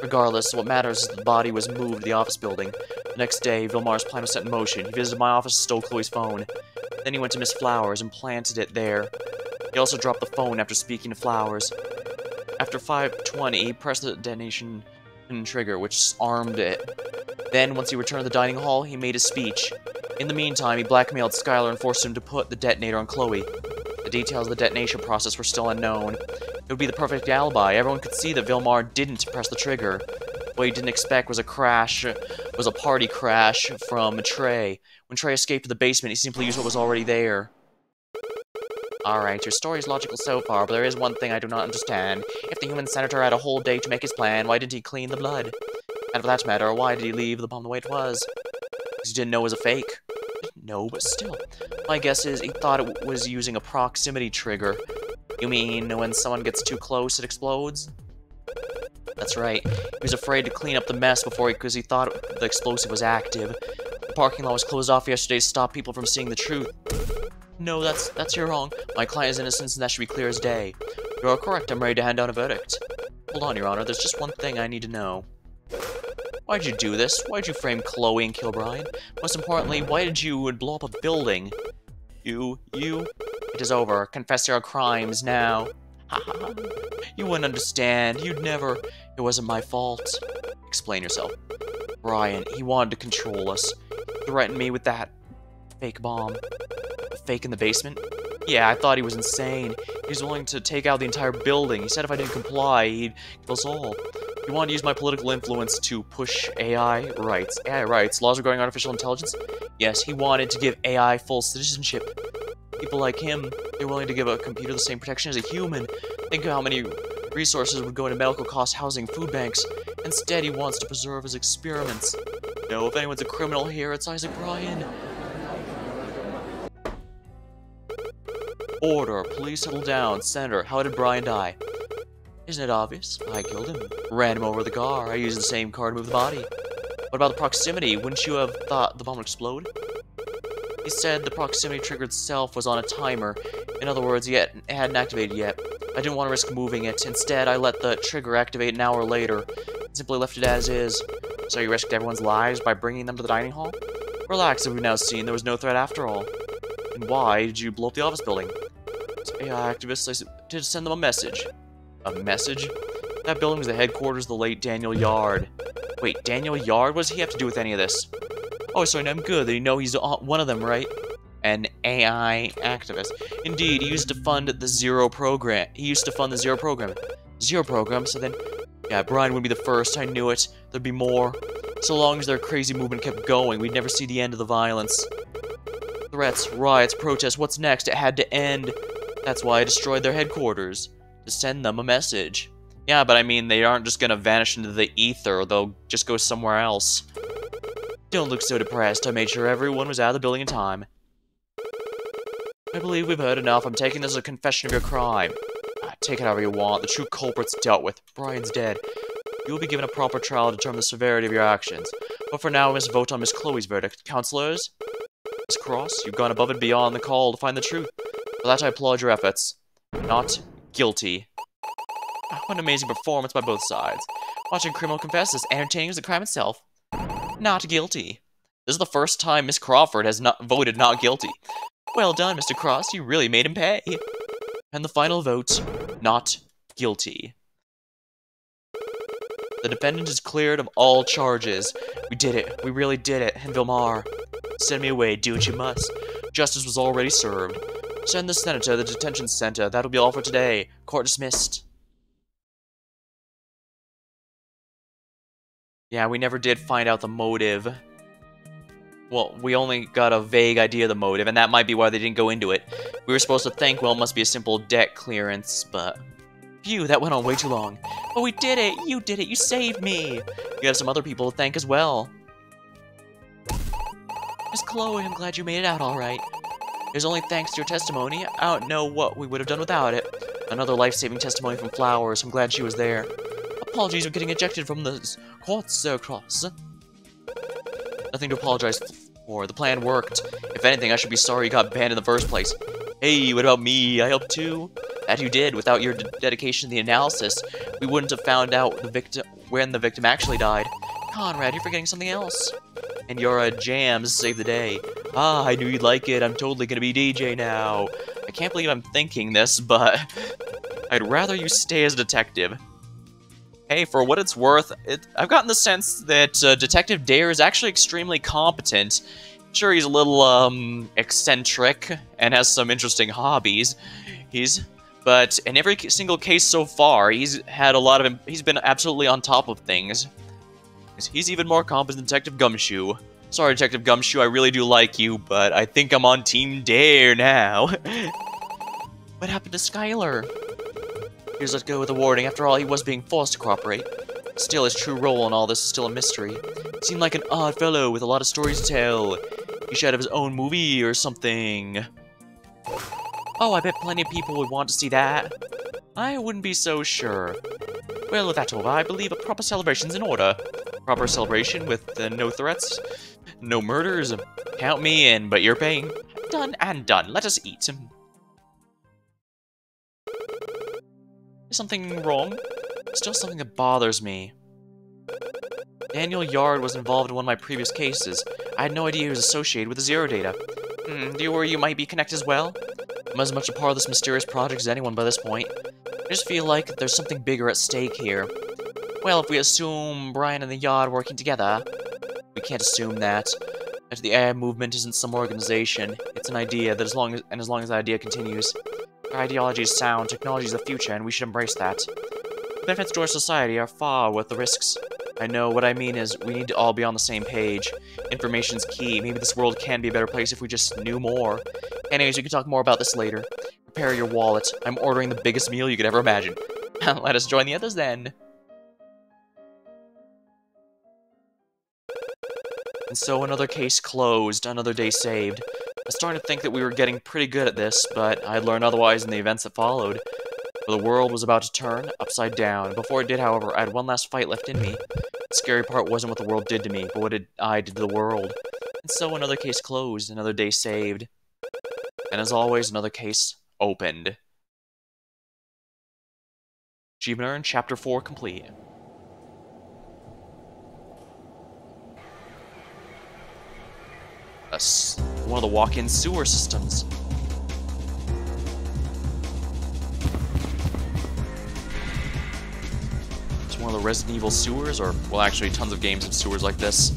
Regardless, what matters is that the body was moved to the office building. The next day, Vilmar's plan was set in motion. He visited my office and stole Chloe's phone. Then he went to Miss Flowers and planted it there. He also dropped the phone after speaking to Flowers. After 5:20, he pressed the detonation trigger, which armed it. Then, once he returned to the dining hall, he made his speech. In the meantime, he blackmailed Skylar and forced him to put the detonator on Chloe. The details of the detonation process were still unknown. It would be the perfect alibi. Everyone could see that Vilmar didn't press the trigger. What he didn't expect was a party crash from Trey. When Trey escaped to the basement, he simply used what was already there. Alright, your story is logical so far, but there is one thing I do not understand. If the human senator had a whole day to make his plan, why didn't he clean the blood? And for that matter, why did he leave the bomb the way it was? Because he didn't know it was a fake. No, but still. My guess is he thought it was using a proximity trigger. You mean when someone gets too close, it explodes? That's right. He was afraid to clean up the mess because he thought the explosive was active. The parking lot was closed off yesterday to stop people from seeing the truth. No, that's you're wrong. My client is innocent and that should be clear as day. You are correct, I'm ready to hand down a verdict. Hold on, Your Honor, there's just one thing I need to know. Why'd you do this? Why'd you frame Chloe and kill Brian? Most importantly, why did you blow up a building? You... It is over. Confess your crimes now. Haha. You wouldn't understand. You'd never... It wasn't my fault. Explain yourself. Brian, he wanted to control us. He threatened me with that fake bomb. A fake in the basement? Yeah, I thought he was insane. He was willing to take out the entire building. He said if I didn't comply, he'd kill us all. He wanted to use my political influence to push AI rights. AI rights? Laws regarding artificial intelligence? Yes, he wanted to give AI full citizenship. People like him, they're willing to give a computer the same protection as a human. Think of how many resources would go into medical costs, housing, food banks. Instead, he wants to preserve his experiments. No, if anyone's a criminal here, it's Isaac Bryan. Order. Please settle down. Senator, how did Brian die? Isn't it obvious? I killed him. Ran him over with the car. I used the same car to move the body. What about the proximity? Wouldn't you have thought the bomb would explode? He said the proximity trigger itself was on a timer. In other words, it hadn't activated yet. I didn't want to risk moving it. Instead, I let the trigger activate an hour later. And simply left it as is. So you risked everyone's lives by bringing them to the dining hall? Relax, as we've now seen, there was no threat after all. And why did you blow up the office building? As AI activists, I did send them a message. A message? That building was the headquarters of the late Daniel Yard. Wait, Daniel Yard? What does he have to do with any of this? Oh, sorry, I'm good. You know he's one of them, right? An AI activist. Indeed, he used to fund the Zero program. Zero program, so then... Yeah, Brian would be the first. I knew it. There'd be more. So long as their crazy movement kept going, we'd never see the end of the violence. Threats, riots, protests, what's next? It had to end. That's why I destroyed their headquarters. To send them a message. Yeah, but I mean, they aren't just gonna vanish into the ether. They'll just go somewhere else. Don't look so depressed. I made sure everyone was out of the building in time. I believe we've heard enough. I'm taking this as a confession of your crime. Take it however you want. The true culprit's dealt with. Brian's dead. You will be given a proper trial to determine the severity of your actions. But for now, we must vote on Miss Chloe's verdict. Counselors? Miss Cross, you've gone above and beyond the call to find the truth. For that, I applaud your efforts. Not guilty. What an amazing performance by both sides. Watching a criminal confess is entertaining as the crime itself. Not guilty. This is the first time Miss Crawford has not voted not guilty. Well done, Mr. Cross. You really made him pay. And the final vote, not guilty. The defendant is cleared of all charges. We did it. We really did it. And Vilmar, send me away. Do what you must. Justice was already served. Send the senator to the detention center. That'll be all for today. Court dismissed. Yeah, we never did find out the motive. Well, we only got a vague idea of the motive, and that might be why they didn't go into it. We were supposed to think, well, it must be a simple debt clearance, but... Phew, that went on way too long. But we did it! You did it! You saved me! You have some other people to thank as well. Miss Chloe, I'm glad you made it out alright. It was only thanks to your testimony. I don't know what we would have done without it. Another life-saving testimony from Flowers. I'm glad she was there. Apologies for getting ejected from the court, Sir Cross. Nothing to apologize for. The plan worked. If anything, I should be sorry you got banned in the first place. Hey, what about me? I helped too. That you did. Without your dedication to the analysis, we wouldn't have found out when the victim actually died. Conrad, you're forgetting something else. And your jams saved the day. Ah, I knew you'd like it. I'm totally gonna be DJ now. I can't believe I'm thinking this, but I'd rather you stay as a detective. Hey, for what it's worth, I've gotten the sense that Detective Dare is actually extremely competent. Sure, he's a little, eccentric, and has some interesting hobbies. But in every single case so far, he's been absolutely on top of things. He's even more competent than Detective Gumshoe. Sorry, Detective Gumshoe, I really do like you, but I think I'm on Team Dare now. What happened to Skylar? Here's let's go with the warning. After all, he was being forced to cooperate. Still, his true role in all this is still a mystery. He seemed like an odd fellow with a lot of stories to tell. He should have his own movie or something. Oh, I bet plenty of people would want to see that. I wouldn't be so sure. Well, with that over, I believe a proper celebration's in order. Proper celebration with no threats. No murders. Count me in, but you're paying. Done and done. Let us eat. Is something wrong? Still something that bothers me. Daniel Yard was involved in one of my previous cases. I had no idea he was associated with the Zero Data. Do you worry you might be connected as well? I'm as much a part of this mysterious project as anyone by this point. I just feel like there's something bigger at stake here. Well, if we assume Brian and the Yard are working together, we can't assume that. That the AI movement isn't some organization. It's an idea that as long as that idea continues, our ideology is sound, technology is the future, and we should embrace that. The benefits to our society are far worth the risks. I know what I mean is we need to all be on the same page. Information's key. Maybe this world can be a better place if we just knew more. Anyways, we can talk more about this later. Prepare your wallet. I'm ordering the biggest meal you could ever imagine. Let us join the others then. And so another case closed, another day saved. I was starting to think that we were getting pretty good at this, but I'd learned otherwise in the events that followed. For the world was about to turn upside down. Before it did, however, I had one last fight left in me. The scary part wasn't what the world did to me, but what I did to the world. And so another case closed, another day saved. And as always, another case opened. Achievement earned, Chapter 4 complete. That's one of the walk-in sewer systems. It's one of the Resident Evil sewers, or, well, actually, tons of games have sewers like this.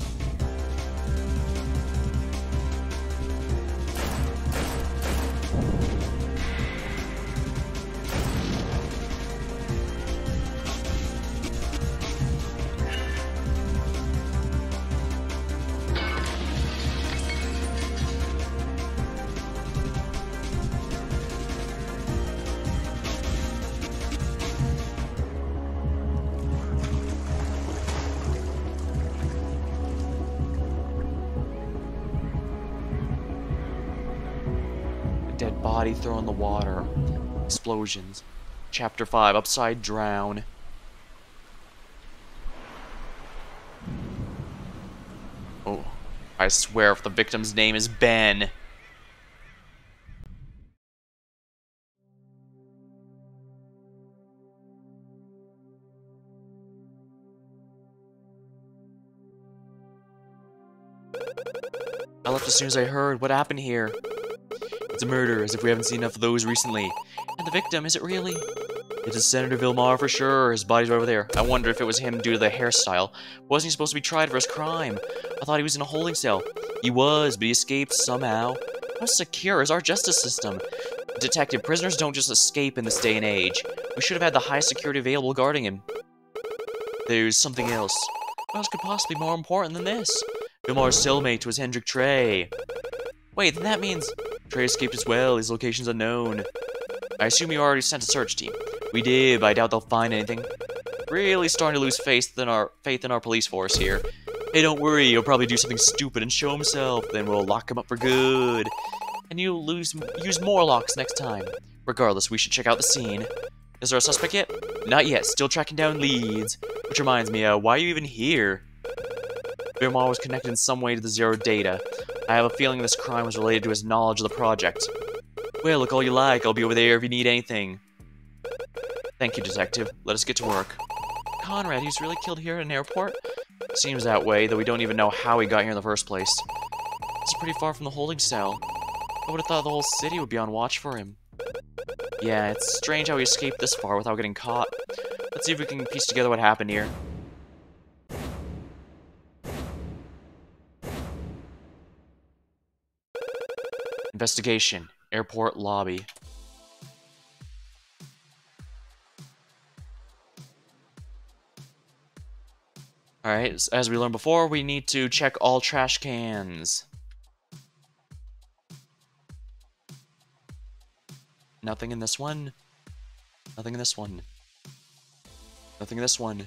Dead body thrown in the water. Explosions. Chapter 5, Upside Drown. Oh, I swear if the victim's name is Ben. I left as soon as I heard. What happened here? It's a murder, as if we haven't seen enough of those recently. And the victim, is it really? It is Senator Vilmar for sure. His body's right over there. I wonder if it was him due to the hairstyle. Wasn't he supposed to be tried for his crime? I thought he was in a holding cell. He was, but he escaped somehow. How secure is our justice system? Detective, prisoners don't just escape in this day and age. We should have had the highest security available guarding him. There's something else. What else could possibly be more important than this? Vilmar's cellmate was Hendrik Trey. Wait, then that means Trey escaped as well. His location's unknown. I assume you already sent a search team. We did, but I doubt they'll find anything. Really starting to lose faith in our police force here. Hey, don't worry. He'll probably do something stupid and show himself. Then we'll lock him up for good. And you'll use more locks next time. Regardless, we should check out the scene. Is there a suspect yet? Not yet. Still tracking down leads. Which reminds me, why are you even here? Vilmar was connected in some way to the Zero Data. I have a feeling this crime was related to his knowledge of the project. Well, look all you like. I'll be over there if you need anything. Thank you, Detective. Let us get to work. Conrad, he was really killed here at an airport? Seems that way, though we don't even know how he got here in the first place. It's pretty far from the holding cell. I would have thought the whole city would be on watch for him. Yeah, it's strange how he escaped this far without getting caught. Let's see if we can piece together what happened here. Investigation. Airport lobby. Alright, as we learned before, we need to check all trash cans. Nothing in this one. Nothing in this one. Nothing in this one.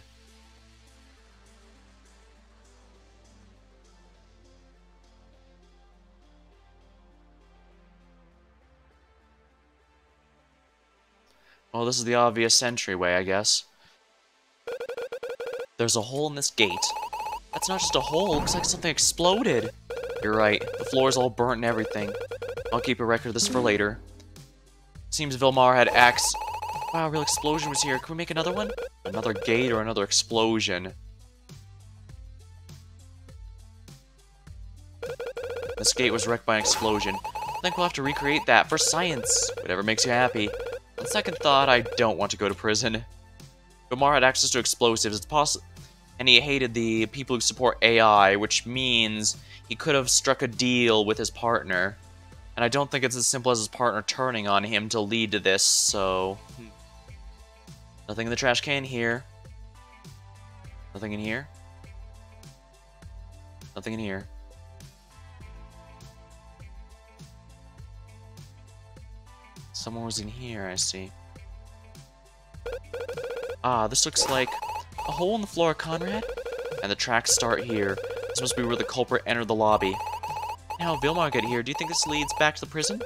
Well, this is the obvious entryway, I guess. There's a hole in this gate. That's not just a hole, it looks like something exploded. You're right. The floor's all burnt and everything. I'll keep a record of this for later. Seems Vilmar had axe. Wow, a real explosion was here. Can we make another one? Another gate or another explosion? This gate was wrecked by an explosion. I think we'll have to recreate that for science. Whatever makes you happy. On second thought, I don't want to go to prison. Vilmar had access to explosives. It's possible. And he hated the people who support AI, which means he could have struck a deal with his partner. And I don't think it's as simple as his partner turning on him to lead to this, so... Nothing in the trash can here. Nothing in here. Nothing in here. Someone was in here, I see. Ah, this looks like a hole in the floor, Conrad. And the tracks start here. This must be where the culprit entered the lobby. Now, Vilmar get here. Do you think this leads back to the prison?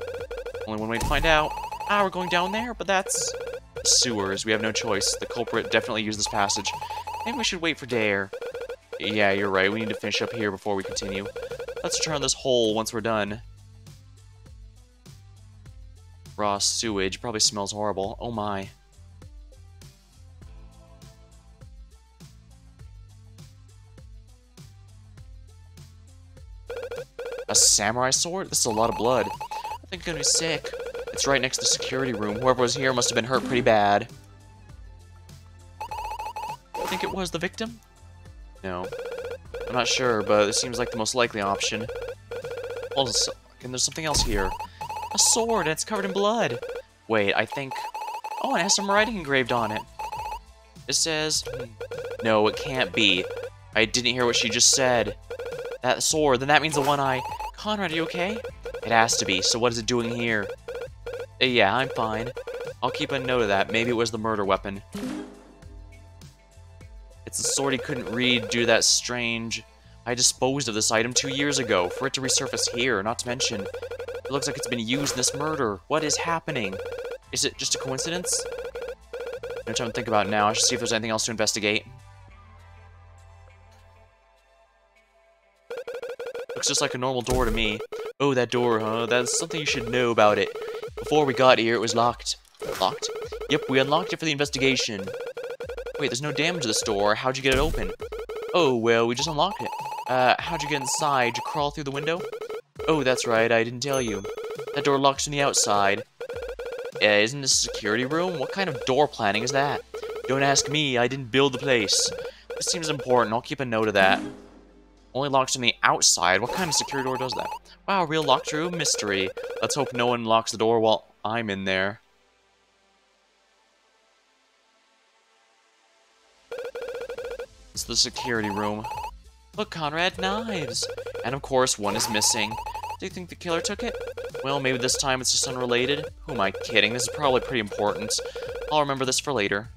Only one way to find out. Ah, we're going down there, but that's... sewers. We have no choice. The culprit definitely used this passage. Maybe we should wait for Dare. Yeah, you're right. We need to finish up here before we continue. Let's turn this hole once we're done. Raw sewage. Probably smells horrible. Oh my. A samurai sword? This is a lot of blood. I think I'm gonna be sick. It's right next to the security room. Whoever was here must have been hurt pretty bad. I think it was the victim? No. I'm not sure, but it seems like the most likely option. Also, and there's something else here. A sword, and it's covered in blood. Wait, I think... Oh, it has some writing engraved on it. It says... No, it can't be. I didn't hear what she just said. That sword, then that means the one eye. Conrad, are you okay? It has to be, so what is it doing here? Yeah, I'm fine. I'll keep a note of that. Maybe it was the murder weapon. It's a sword he couldn't read due to that strange... I disposed of this item 2 years ago. For it to resurface here, not to mention... It looks like it's been used in this murder. What is happening? Is it just a coincidence? I'm trying to think about it now. I should see if there's anything else to investigate. Looks just like a normal door to me. Oh, that door, huh? That's something you should know about it. Before we got here, it was locked. Locked? Yep, we unlocked it for the investigation. Wait, there's no damage to this door. How'd you get it open? Oh, well, we just unlocked it. How'd you get inside? Did you crawl through the window? Oh, that's right, I didn't tell you. That door locks from the outside. Isn't this a security room? What kind of door planning is that? Don't ask me, I didn't build the place. This seems important, I'll keep a note of that. Only locks from the outside? What kind of security door does that? Wow, real locked room? Mystery. Let's hope no one locks the door while I'm in there. It's the security room. Look, Conrad, knives! And of course, one is missing. Do you think the killer took it? Well, maybe this time it's just unrelated. Who am I kidding? This is probably pretty important. I'll remember this for later.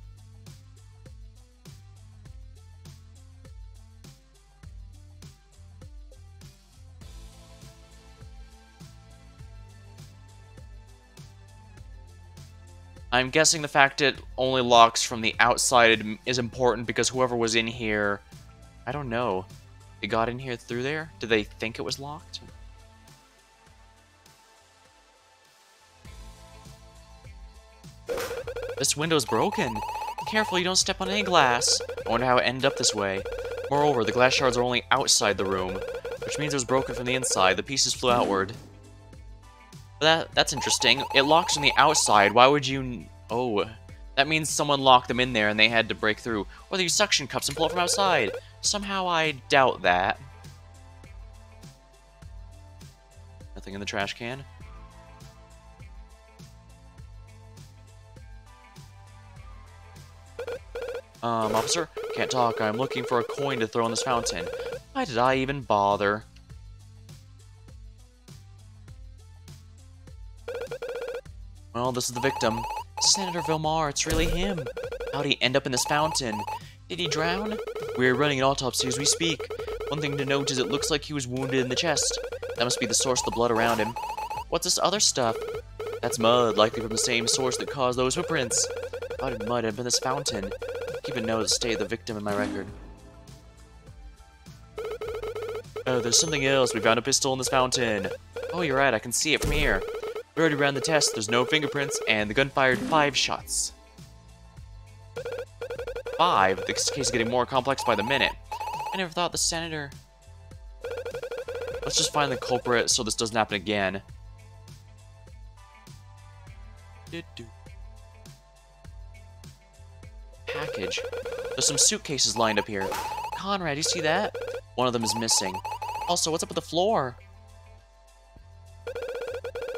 I'm guessing the fact it only locks from the outside is important because whoever was in here... I don't know. They got in here through there? Did they think it was locked? This window's broken. Be careful you don't step on any glass. I wonder how it ended up this way. Moreover, the glass shards are only outside the room, which means it was broken from the inside. The pieces flew outward. That's interesting. It locks from the outside. Why would you... Oh, that means someone locked them in there and they had to break through. Or they use suction cups and pull it from outside. Somehow I doubt that. Nothing in the trash can. Officer? Can't talk. I'm looking for a coin to throw in this fountain. Why did I even bother? Well, this is the victim. Senator Vilmar, it's really him. How'd he end up in this fountain? Did he drown? We're running an autopsy as we speak. One thing to note is it looks like he was wounded in the chest. That must be the source of the blood around him. What's this other stuff? That's mud, likely from the same source that caused those footprints. How did mud end up in this fountain? Keep a note of the state of the victim in my record. Oh, there's something else. We found a pistol in this fountain. Oh, you're right. I can see it from here. We already ran the test. There's no fingerprints, and the gun fired 5 shots. 5? This case is getting more complex by the minute. I never thought the senator... Let's just find the culprit so this doesn't happen again. Package. There's some suitcases lined up here. Conrad, you see that? One of them is missing. Also, what's up with the floor?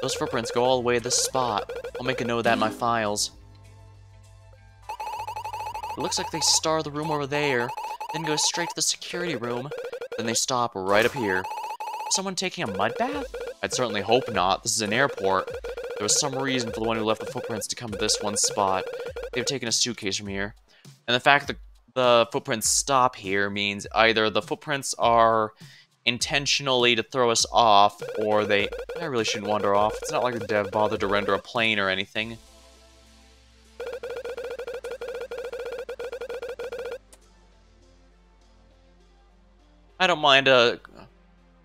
Those footprints go all the way to this spot. I'll make a note of that in my files. It looks like they start the room over there, then go straight to the security room, then they stop right up here. Someone taking a mud bath? I'd certainly hope not. This is an airport. There was some reason for the one who left the footprints to come to this one spot. They've taken a suitcase from here. And the fact that the footprints stop here means either the footprints are intentionally to throw us off, or they... I really shouldn't wander off. It's not like the dev bothered to render a plane or anything. I don't mind a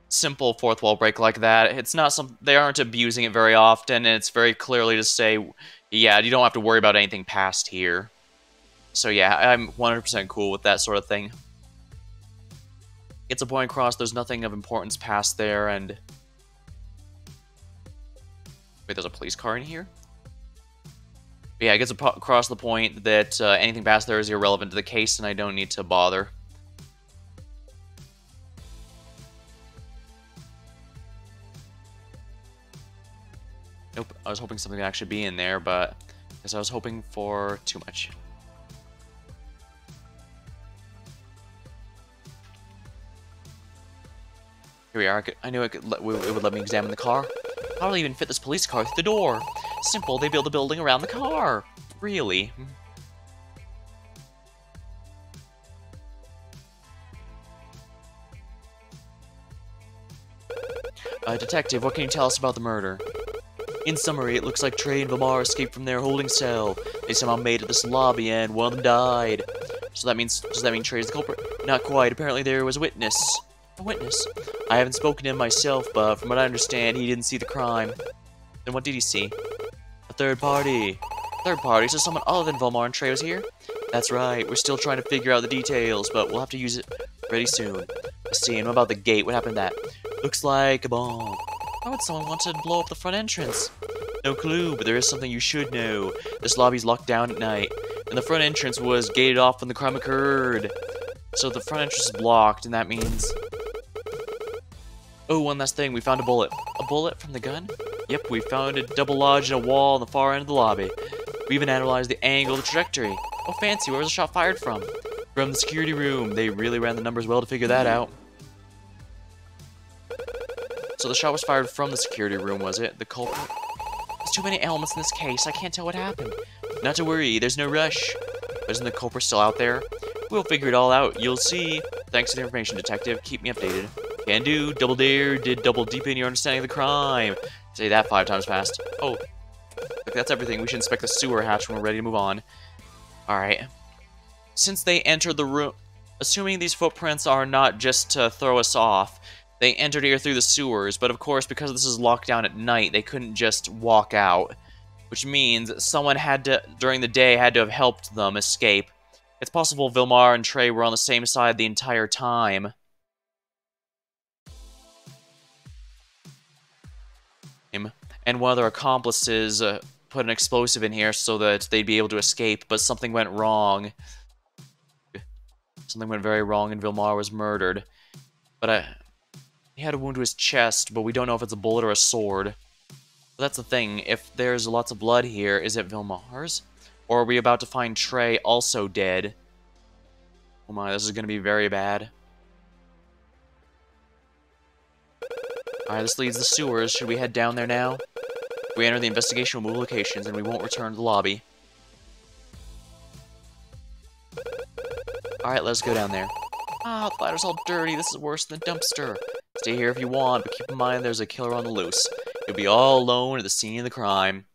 simple fourth wall break like that. It's not some... They aren't abusing it very often, and it's very clearly to say, yeah, you don't have to worry about anything past here. So yeah, I'm 100% cool with that sort of thing. Gets a point across, there's nothing of importance past there, and... Wait, there's a police car in here? But yeah, it gets across the point that anything past there is irrelevant to the case, and I don't need to bother. Nope, I was hoping something would actually be in there, but I guess I was hoping for too much. Here we are. I knew it would let me examine the car. How do they even fit this police car through the door? Simple, they build a building around the car. Really? Detective, what can you tell us about the murder? In summary, it looks like Trey and Vilmar escaped from their holding cell. They somehow made it to this lobby and one of them died. So that means, does that mean Trey's the culprit? Not quite. Apparently there was a witness. A witness? I haven't spoken to him myself, but from what I understand, he didn't see the crime. Then what did he see? A third party. Third party? So someone other than Vilmar and Trey was here? That's right. We're still trying to figure out the details, but we'll have to use it pretty soon. I see. And what about the gate? What happened to that? Looks like a bomb. Why would someone want to blow up the front entrance? No clue, but there is something you should know. This lobby's locked down at night, and the front entrance was gated off when the crime occurred. So the front entrance is blocked, and that means... Oh, one last thing, we found a bullet. A bullet from the gun? Yep, we found it double lodged in a wall on the far end of the lobby. We even analyzed the angle of the trajectory. Oh, fancy, where was the shot fired from? From the security room. They really ran the numbers well to figure that out. So the shot was fired from the security room, was it? The culprit? There's too many elements in this case, I can't tell what happened. Not to worry, there's no rush. But isn't the culprit still out there? We'll figure it all out, you'll see. Thanks for the information, detective. Keep me updated. Can do, double dare, did double deepen your understanding of the crime. Say that 5 times fast. Oh, look, that's everything. We should inspect the sewer hatch when we're ready to move on. Alright. Since they entered the room... Assuming these footprints are not just to throw us off, they entered here through the sewers, but of course, because this is locked down at night, they couldn't just walk out. Which means someone had to, during the day, had to have helped them escape. It's possible Vilmar and Trey were on the same side the entire time. And one of their accomplices put an explosive in here so that they'd be able to escape, but something went wrong. Something went very wrong and Vilmar was murdered. But he had a wound to his chest, but we don't know if it's a bullet or a sword. But that's the thing, if there's lots of blood here, is it Vilmar's? Or are we about to find Trey also dead? Oh my, this is going to be very bad. Alright, this leads the sewers. Should we head down there now? If we enter the investigation, we'll move locations, and we won't return to the lobby. Alright, let's go down there. Ah, the ladder's all dirty. This is worse than the dumpster. Stay here if you want, but keep in mind there's a killer on the loose. You'll be all alone at the scene of the crime.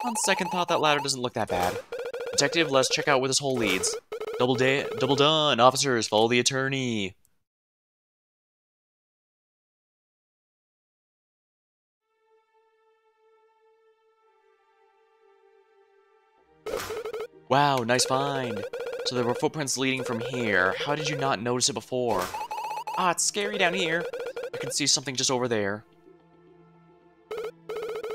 On second thought, that ladder doesn't look that bad. Detective, let's check out where this hole leads. Double done. Officers, follow the attorney. Wow, nice find. So there were footprints leading from here. How did you not notice it before? Ah, it's scary down here. I can see something just over there.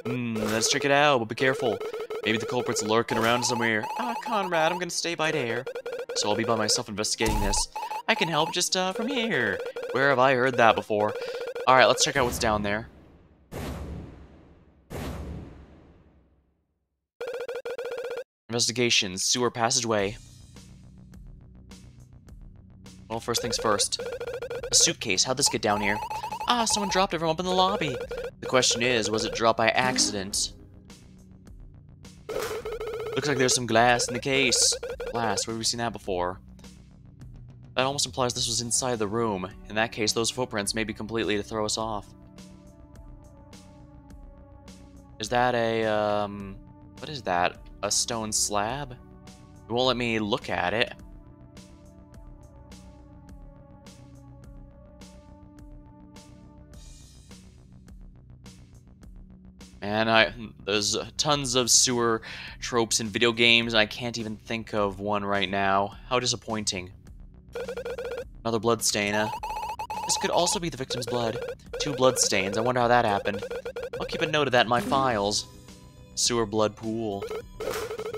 Let's check it out, but be careful. Maybe the culprit's lurking around somewhere. Ah, Conrad, I'm gonna stay by there. So I'll be by myself investigating this. I can help just, from here. Where have I heard that before? Alright, let's check out what's down there. Investigation, sewer passageway. Well, first things first. A suitcase, how'd this get down here? Ah, someone dropped it from up in the lobby. The question is, was it dropped by accident? Looks like there's some glass in the case. Glass, where have we seen that before? That almost implies this was inside the room. In that case, those footprints may be completely to throw us off. Is that a, what is that? A stone slab? It won't let me look at it. And there's tons of sewer tropes in video games, and I can't even think of one right now. How disappointing. Another blood stain, huh? This could also be the victim's blood. 2 blood stains. I wonder how that happened. I'll keep a note of that in my files. Sewer blood pool.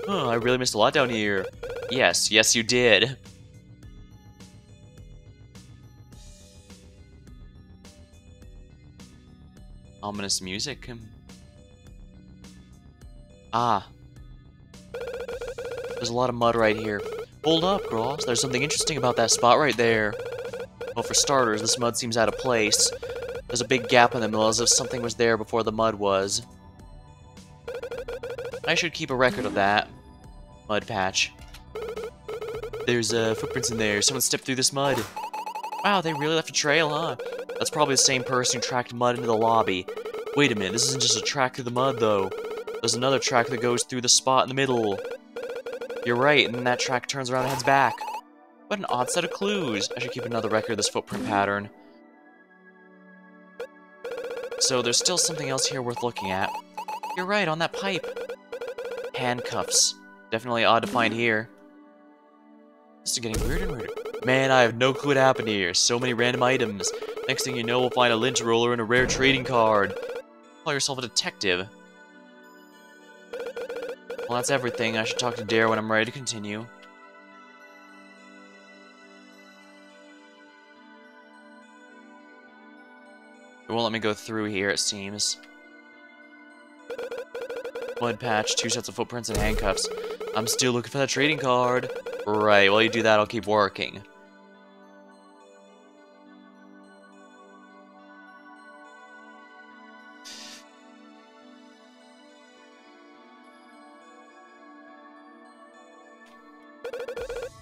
Oh, I really missed a lot down here. Yes, yes you did. Ominous music. Ah. There's a lot of mud right here. Hold up, Gross. There's something interesting about that spot right there. Well, for starters, this mud seems out of place. There's a big gap in the middle as if something was there before the mud was. I should keep a record of that. Mud patch. There's footprints in there. Someone stepped through this mud. Wow, they really left a trail, huh? That's probably the same person who tracked mud into the lobby. Wait a minute, this isn't just a track through the mud, though. There's another track that goes through the spot in the middle. You're right, and then that track turns around and heads back. What an odd set of clues. I should keep another record of this footprint pattern. So there's still something else here worth looking at. You're right, on that pipe. Handcuffs. Definitely odd to find here. This is getting weirder and weirder. Man, I have no clue what happened here. So many random items. Next thing you know, we'll find a lint roller and a rare trading card. Call yourself a detective. Well, that's everything. I should talk to Dare when I'm ready to continue. It won't let me go through here, it seems. Mud patch, 2 sets of footprints, and handcuffs. I'm still looking for that trading card. Right, while you do that, I'll keep working.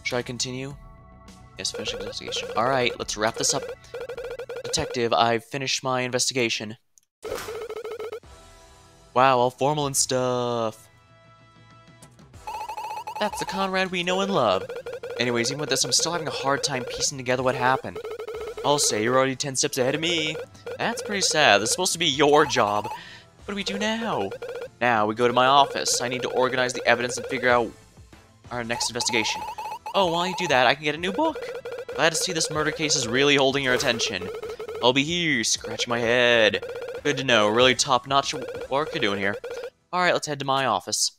Should I continue? Yes, finish investigation. Alright, let's wrap this up. Detective, I've finished my investigation. Wow, all formal and stuff. That's the Conrad we know and love. Anyways, even with this, I'm still having a hard time piecing together what happened. I'll say you're already 10 steps ahead of me. That's pretty sad. This is supposed to be your job. What do we do now? Now, we go to my office. I need to organize the evidence and figure out our next investigation. Oh, while you do that, I can get a new book. Glad to see this murder case is really holding your attention. I'll be here, scratching my head. Good to know, really top-notch work you're doing here. Alright, let's head to my office.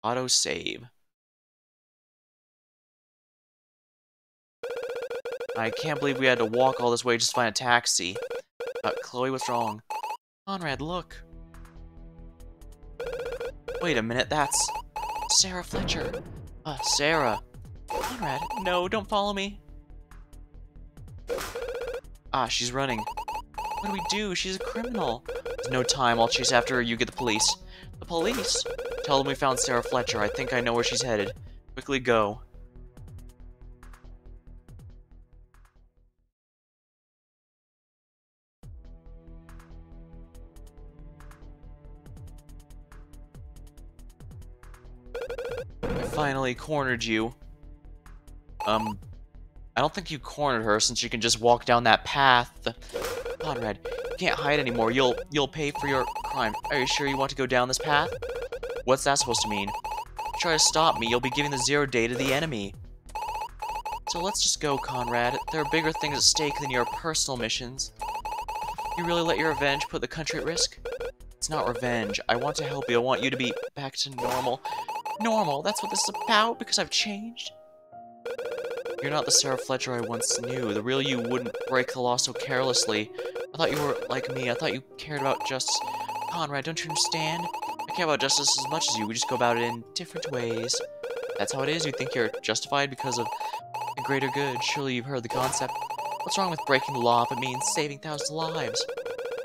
Auto-save. I can't believe we had to walk all this way just to find a taxi. Chloe, what's wrong? Conrad, look. Wait a minute, that's Sarah Fletcher. Sarah. Conrad, no, don't follow me. Ah, she's running. What do we do? She's a criminal. There's no time. I'll chase after her. You get the police. The police? Tell them we found Sarah Fletcher. I think I know where she's headed. Quickly go. I finally cornered you. I don't think you cornered her since you can just walk down that path. Conrad, you can't hide anymore. You'll pay for your crime. Are you sure you want to go down this path? What's that supposed to mean? If you try to stop me, you'll be giving the zero day to the enemy. So let's just go, Conrad. There are bigger things at stake than your personal missions. You really let your revenge put the country at risk? It's not revenge. I want to help you. I want you to be back to normal. Normal? That's what this is about? Because I've changed? You're not the Sarah Fletcher I once knew. The real you wouldn't break the law so carelessly. I thought you were like me. I thought you cared about justice. Conrad, don't you understand? I care about justice as much as you. We just go about it in different ways. That's how it is? You think you're justified because of the greater good? Surely you've heard the concept. What's wrong with breaking the law if it means saving thousands of lives?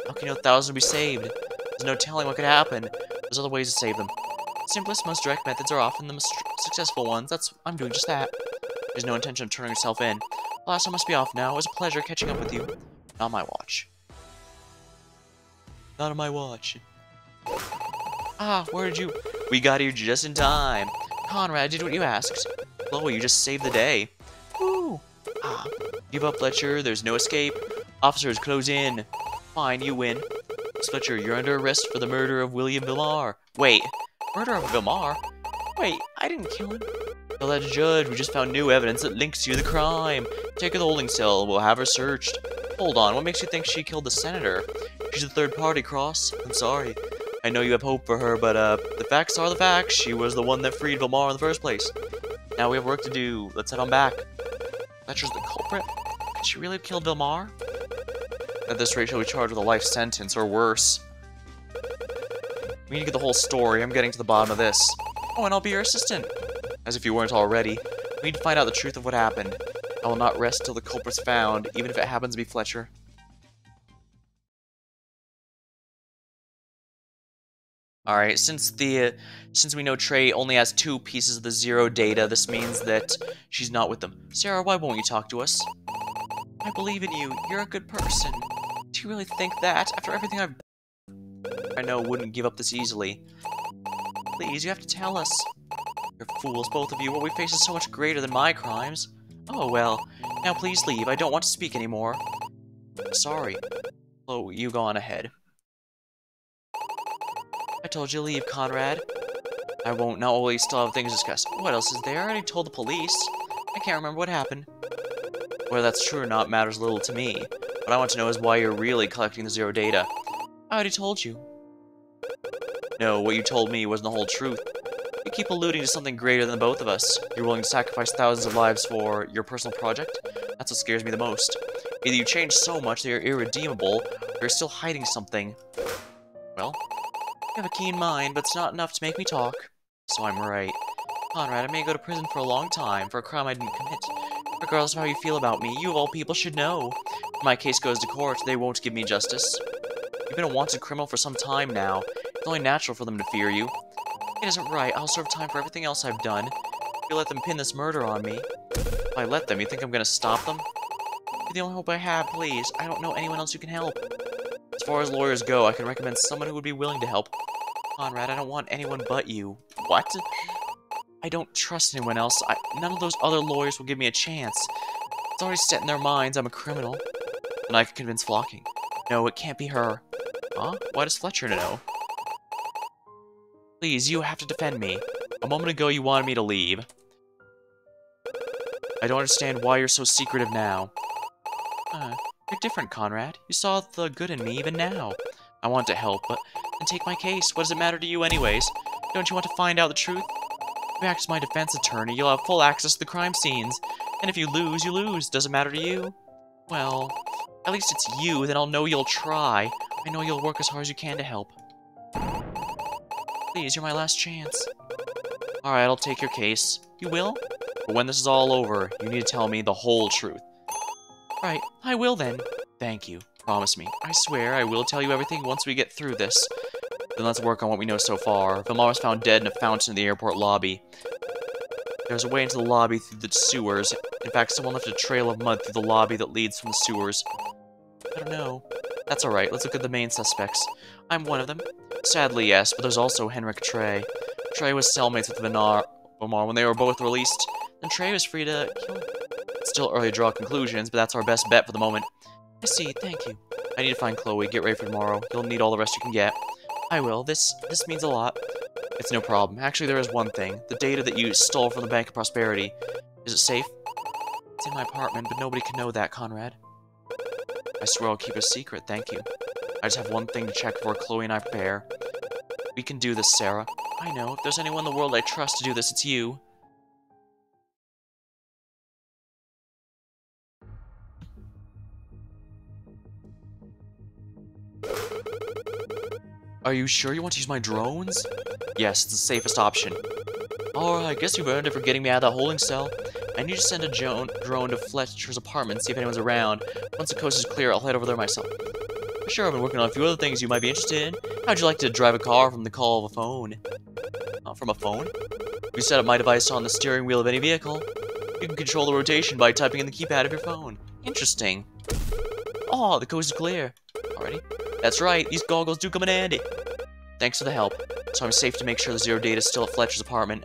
How can you know thousands will be saved? There's no telling what could happen. There's other ways to save them. The simplest, most direct methods are often the most successful ones. I'm doing just that. There's no intention of turning yourself in. Alas, I must be off now. It was a pleasure catching up with you. Not on my watch. Not on my watch. Ah, where did you... We got here just in time. Conrad did what you asked. Chloe, you just saved the day. Woo! Ah, give up, Fletcher. There's no escape. Officers, close in. Fine, you win. Miss Fletcher, you're under arrest for the murder of William Vilmar. Wait, murder of Vilmar? Wait, I didn't kill him. Tell that judge, we just found new evidence that links you to the crime. Take her to the holding cell, we'll have her searched. Hold on, what makes you think she killed the senator? She's a third party, Cross. I'm sorry. I know you have hope for her, but the facts are the facts. She was the one that freed Vilmar in the first place. Now we have work to do. Let's head on back. Fletcher's the culprit? Could she really have killed Vilmar? At this rate, she'll be charged with a life sentence, or worse. We need to get the whole story. I'm getting to the bottom of this. Oh, and I'll be your assistant. As if you weren't already. We need to find out the truth of what happened. I will not rest till the culprit's found, even if it happens to be Fletcher. Alright, since we know Trey only has 2 pieces of the zero data, this means that she's not with them. Sarah, why won't you talk to us? I believe in you. You're a good person. Do you really think that? After everything I've done, I know wouldn't give up this easily. Please, you have to tell us. You're fools, both of you. What we face is so much greater than my crimes. Oh, well. Now please leave. I don't want to speak anymore. Sorry. Oh, you go on ahead. I told you to leave, Conrad. I won't. Now we still have things to discuss. What else is there? I already told the police. I can't remember what happened. Whether that's true or not matters little to me. What I want to know is why you're really collecting the zero data. I already told you. No, what you told me wasn't the whole truth. You keep alluding to something greater than both of us. You're willing to sacrifice thousands of lives for your personal project? That's what scares me the most. Either you changed so much that you're irredeemable, or you're still hiding something. Well, you have a keen mind, but it's not enough to make me talk. So I'm right. Conrad, I may go to prison for a long time for a crime I didn't commit. Regardless of how you feel about me, you of all people should know. If my case goes to court, they won't give me justice. You've been a wanted criminal for some time now. It's only natural for them to fear you. It isn't right. I'll serve time for everything else I've done. If you let them pin this murder on me. If I let them, you think I'm gonna stop them? You're the only hope I have, please. I don't know anyone else who can help. As far as lawyers go, I can recommend someone who would be willing to help. Conrad, I don't want anyone but you. What? I don't trust anyone else. None of those other lawyers will give me a chance. It's already set in their minds I'm a criminal. And I can convince Flocking. No, it can't be her. Huh? Why does Fletcher know? Please, you have to defend me. A moment ago you wanted me to leave. I don't understand why you're so secretive now. You're different, Conrad. You saw the good in me even now. I want to help, but then take my case. What does it matter to you anyways? Don't you want to find out the truth? If you act as my defense attorney, you'll have full access to the crime scenes. And if you lose, you lose. Does it matter to you? Well, at least it's you, then I'll know you'll try. I know you'll work as hard as you can to help. Please, you're my last chance. Alright, I'll take your case. You will? But when this is all over, you need to tell me the whole truth. Right, I will then. Thank you. Promise me. I swear I will tell you everything once we get through this. Then let's work on what we know so far. Vilmar was found dead in a fountain in the airport lobby. There's a way into the lobby through the sewers. In fact, someone left a trail of mud through the lobby that leads from the sewers. I don't know. That's alright, let's look at the main suspects. I'm one of them. Sadly, yes, but there's also Henrik Trey. Trey was cellmates with Vilmar when they were both released. Then Trey was free to kill him. It's still early to draw conclusions, but that's our best bet for the moment. I see, thank you. I need to find Chloe. Get ready for tomorrow. You'll need all the rest you can get. I will. This means a lot. It's no problem. Actually, there is one thing. The data that you stole from the Bank of Prosperity. Is it safe? It's in my apartment, but nobody can know that, Conrad. I swear I'll keep it a secret, thank you. I just have one thing to check before Chloe and I prepare. We can do this, Sarah. I know. If there's anyone in the world I trust to do this, it's you. Are you sure you want to use my drones? Yes, it's the safest option. Alright, I guess you've earned it for getting me out of that holding cell. I need to send a drone to Fletcher's apartment, see if anyone's around. Once the coast is clear, I'll head over there myself. Sure, I've been working on a few other things you might be interested in. How'd you like to drive a car from the call of a phone? From a phone? We set up my device on the steering wheel of any vehicle. You can control the rotation by typing in the keypad of your phone. Interesting. Oh, the coast is clear. Alrighty. That's right, these goggles do come in handy. Thanks for the help. So I'm safe to make sure the zero data is still at Fletcher's apartment.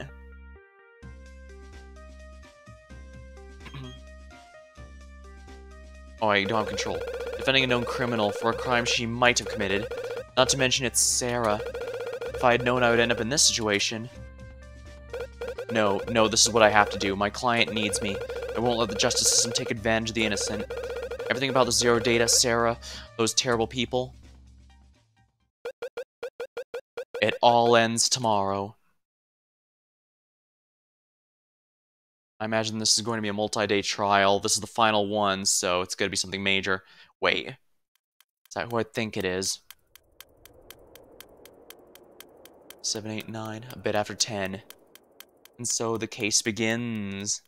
Oh, you don't have control. Defending a known criminal for a crime she might have committed. Not to mention it's Sarah. If I had known I would end up in this situation... No, this is what I have to do. My client needs me. I won't let the justice system take advantage of the innocent. Everything about the zero data, Sarah, those terrible people... It all ends tomorrow. I imagine this is going to be a multi-day trial. This is the final one, so it's going to be something major. Wait. Is that who I think it is? 7, 8, 9. A bit after 10. And so the case begins.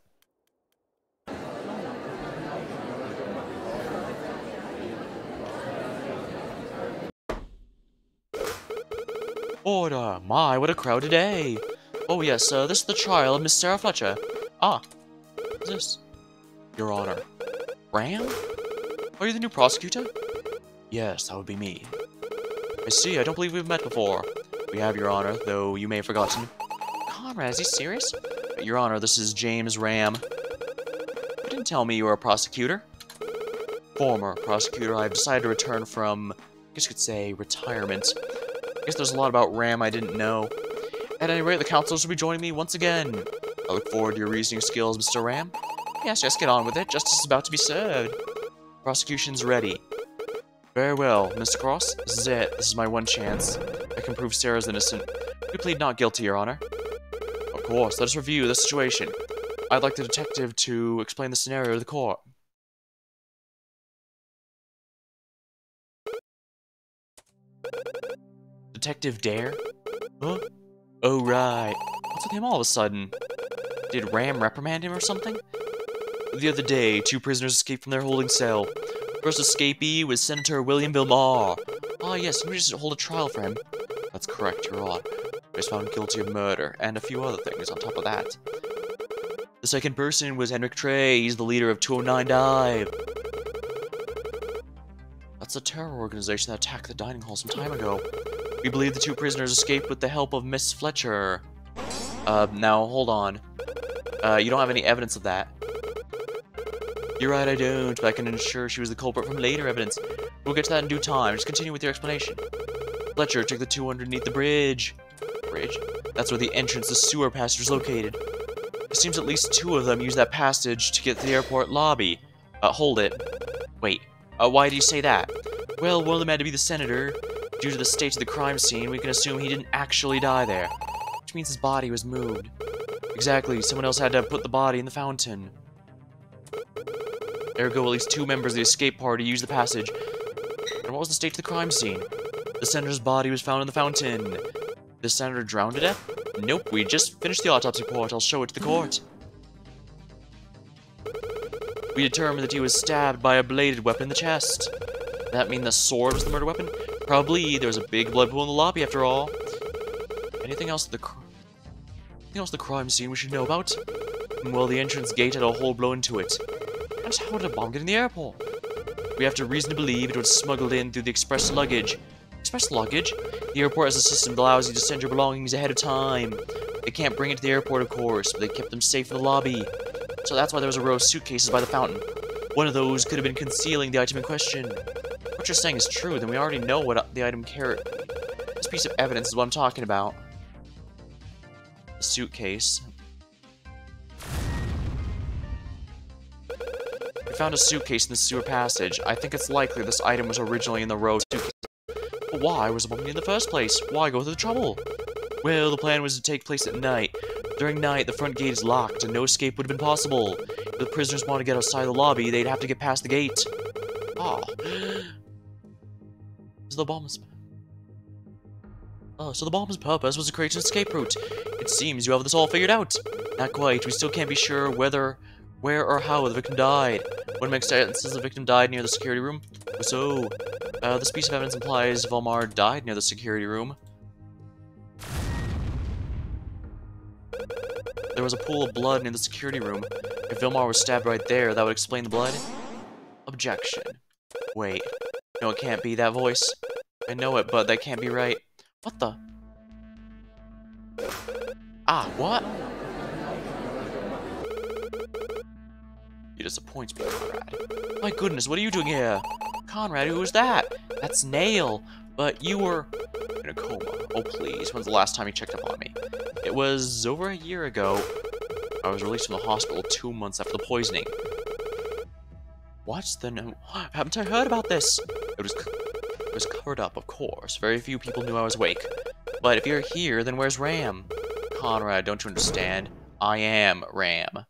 Order! My, what a crowd today! Oh yes, this is the trial of Miss Sarah Fletcher. Ah, what's this? Your Honor. Ram? Are you the new prosecutor? Yes, that would be me. I see, I don't believe we've met before. We have, Your Honor, though you may have forgotten. Conrad, is he serious? Your Honor, this is James Ram. You didn't tell me you were a prosecutor. Former prosecutor, I've decided to return from, I guess you could say, retirement. I guess there's a lot about Ram I didn't know. At any rate, the counselors will be joining me once again. I look forward to your reasoning skills, Mr. Ram. Yes, get on with it. Justice is about to be served. Prosecution's ready. Very well, Mr. Cross. This is it. This is my one chance. I can prove Sarah's innocent. We plead not guilty, Your Honor. Of course, let us review the situation. I'd like the detective to explain the scenario to the court. Detective Dare? Huh? Oh, right. What's with him all of a sudden? Did Ram reprimand him or something? The other day, 2 prisoners escaped from their holding cell. First escapee was Senator William Vilmar. Ah, yes, we just hold a trial for him. That's correct, Your Honor. He was found guilty of murder, and a few other things on top of that. The second person was Henrik Trey. He's the leader of 209 Dive. That's a terror organization that attacked the dining hall some time ago. We believe the 2 prisoners escaped with the help of Miss Fletcher. Now, hold on. You don't have any evidence of that. You're right, I don't, but I can ensure she was the culprit from later evidence. We'll get to that in due time. Just continue with your explanation. Fletcher took the 2 underneath the bridge. Bridge? That's where the entrance to the sewer passage is located. It seems at least 2 of them used that passage to get to the airport lobby. Hold it. Wait. Why do you say that? Well, one of them had to be the senator. Due to the state of the crime scene, we can assume he didn't actually die there. Which means his body was moved. Exactly, someone else had to have put the body in the fountain. Ergo, at least 2 members of the escape party used the passage. And what was the state of the crime scene? The senator's body was found in the fountain. The senator drowned to death? Nope, we just finished the autopsy report. I'll show it to the court. We determined that he was stabbed by a bladed weapon in the chest. Does that mean the sword was the murder weapon? Probably. There was a big blood pool in the lobby after all. Anything else at the crime scene we should know about? Well, the entrance gate had a hole blown into it. And how did a bomb get in the airport? We have to reason to believe it was smuggled in through the express luggage. Express luggage? The airport has a system that allows you to send your belongings ahead of time. They can't bring it to the airport, of course, but they kept them safe in the lobby. So that's why there was a row of suitcases by the fountain. One of those could have been concealing the item in question. What you're saying is true, then we already know what the item carried. This piece of evidence is what I'm talking about. The suitcase. We found a suitcase in the sewer passage. I think it's likely this item was originally in the row suitcase. But why was the bomb in the first place? Why go through the trouble? Well, the plan was to take place at night. During night, the front gate is locked, and no escape would have been possible. If the prisoners want to get outside the lobby, they'd have to get past the gate. Ah. So the bomb's purpose was to create an escape route. It seems you have this all figured out. Not quite. We still can't be sure where or how the victim died. What makes sense is the victim died near the security room. So, this piece of evidence implies Vilmar died near the security room. There was a pool of blood near the security room. If Vilmar was stabbed right there, that would explain the blood. Objection. Wait. No, it can't be that voice. I know it, but that can't be right. What the? Ah, what? You disappoint me, Conrad. My goodness, what are you doing here? Conrad, who was that? That's Nail. But you were in a coma. Oh, please. When's the last time you checked up on me? It was over a year ago. I was released from the hospital 2 months after the poisoning. What? Then haven't I heard about this? It was covered up, of course. Very few people knew I was awake. But if you're here, then where's Ram? Conrad, don't you understand? I am Ram.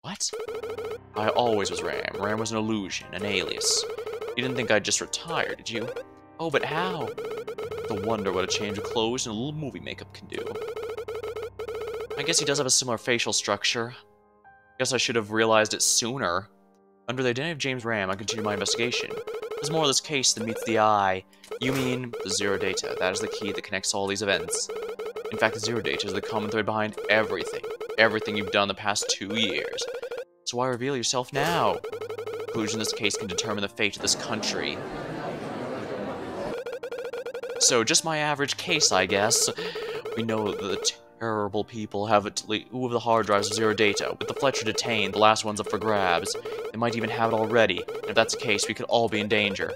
What? I always was Ram. Ram was an illusion, an alias. You didn't think I'd just retire, did you? Oh, but how? To wonder what a change of clothes and a little movie makeup can do. I guess he does have a similar facial structure. Guess I should have realized it sooner. Under the identity of James Ram, I continue my investigation. There's more of this case than meets the eye. You mean the zero data. That is the key that connects all these events. In fact, the zero data is the common thread behind everything. Everything you've done the past 2 years. So why reveal yourself now? Conclusion, this case can determine the fate of this country. So, just my average case, I guess. We know that the terrible people have two of the hard drives of zero data. With the Fletcher detained, the last one's up for grabs. They might even have it already. And if that's the case, we could all be in danger.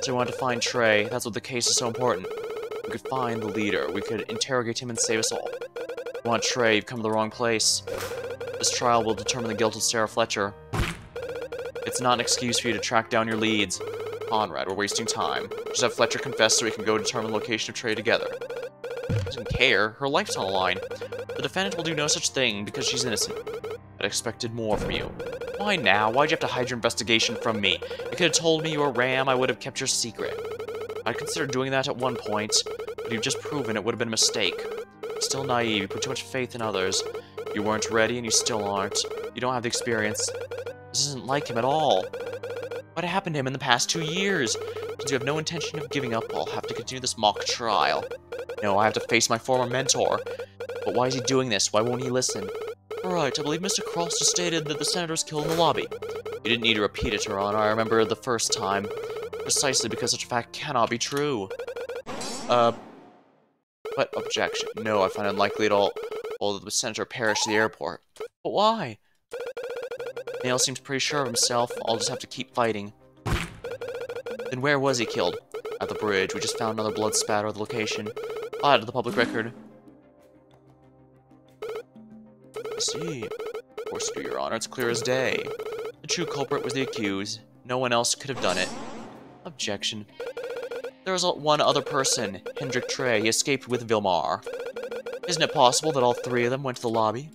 So we wanted to find Trey. That's what the case is so important. We could find the leader. We could interrogate him and save us all. If you want Trey, you've come to the wrong place. This trial will determine the guilt of Sarah Fletcher. It's not an excuse for you to track down your leads. Conrad, we're wasting time. Just have Fletcher confess so we can go determine the location of Trey together. She doesn't care. Her life's on the line. The defendant will do no such thing because she's innocent. I'd expected more from you. Why now? Why'd you have to hide your investigation from me? You could have told me you were Ram, I would have kept your secret. I'd considered doing that at one point, but you've just proven it would have been a mistake. You're still naive, you put too much faith in others. You weren't ready and you still aren't. You don't have the experience. This isn't like him at all. What happened to him in the past 2 years? Since you have no intention of giving up, I'll have to continue this mock trial. No, I have to face my former mentor. But why is he doing this? Why won't he listen? Alright, I believe Mr. Cross just stated that the senator was killed in the lobby. You didn't need to repeat it, Your Honor. I remember the first time. Precisely because such a fact cannot be true. But objection. No, I find it unlikely at all. Although the senator perished at the airport. But why? Nail seems pretty sure of himself. I'll just have to keep fighting. Then where was he killed? At the bridge. We just found another blood spatter at the location. I'll add to the public record. I see. Of course you do, Your Honor. It's clear as day. The true culprit was the accused. No one else could have done it. Objection. There was one other person, Hendrik Trey. He escaped with Vilmar. Isn't it possible that all 3 of them went to the lobby?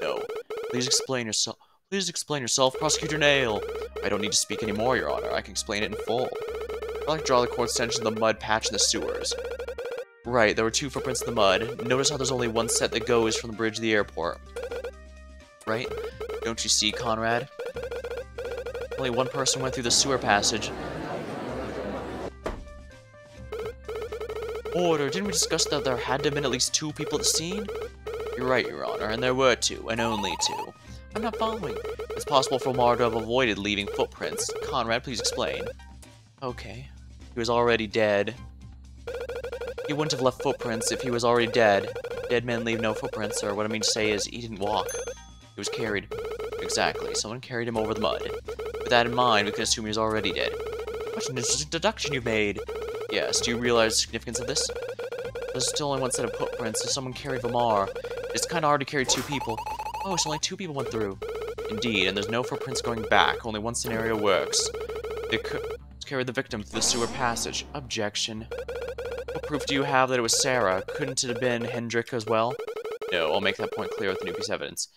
No. Please explain yourself. Please explain yourself, Prosecutor Nail. I don't need to speak anymore, Your Honor. I can explain it in full. I'd like to draw the court's attention to the mud patch in the sewers. Right, there were 2 footprints in the mud. Notice how there's only one set that goes from the bridge to the airport. Right? Don't you see, Conrad? Only one person went through the sewer passage. Order, didn't we discuss that there had to have been at least 2 people at the scene? You're right, Your Honor, and there were 2, and only 2. I'm not following. It's possible for Vilmar to have avoided leaving footprints. Conrad, please explain. Okay. He was already dead. He wouldn't have left footprints if he was already dead. Dead men leave no footprints, or what I mean to say is, he didn't walk. He was carried. Exactly, someone carried him over the mud. With that in mind, we can assume he was already dead. What an interesting deduction you've made. Yes, do you realize the significance of this? There's still only one set of footprints, so someone carried Vamar. It's kinda hard to carry two people. Oh, so only two people went through. Indeed, and there's no footprints going back, only one scenario works. They carried the victim through the sewer passage. Objection. What proof do you have that it was Sarah? Couldn't it have been Hendrik as well? No, I'll make that point clear with a new piece of evidence.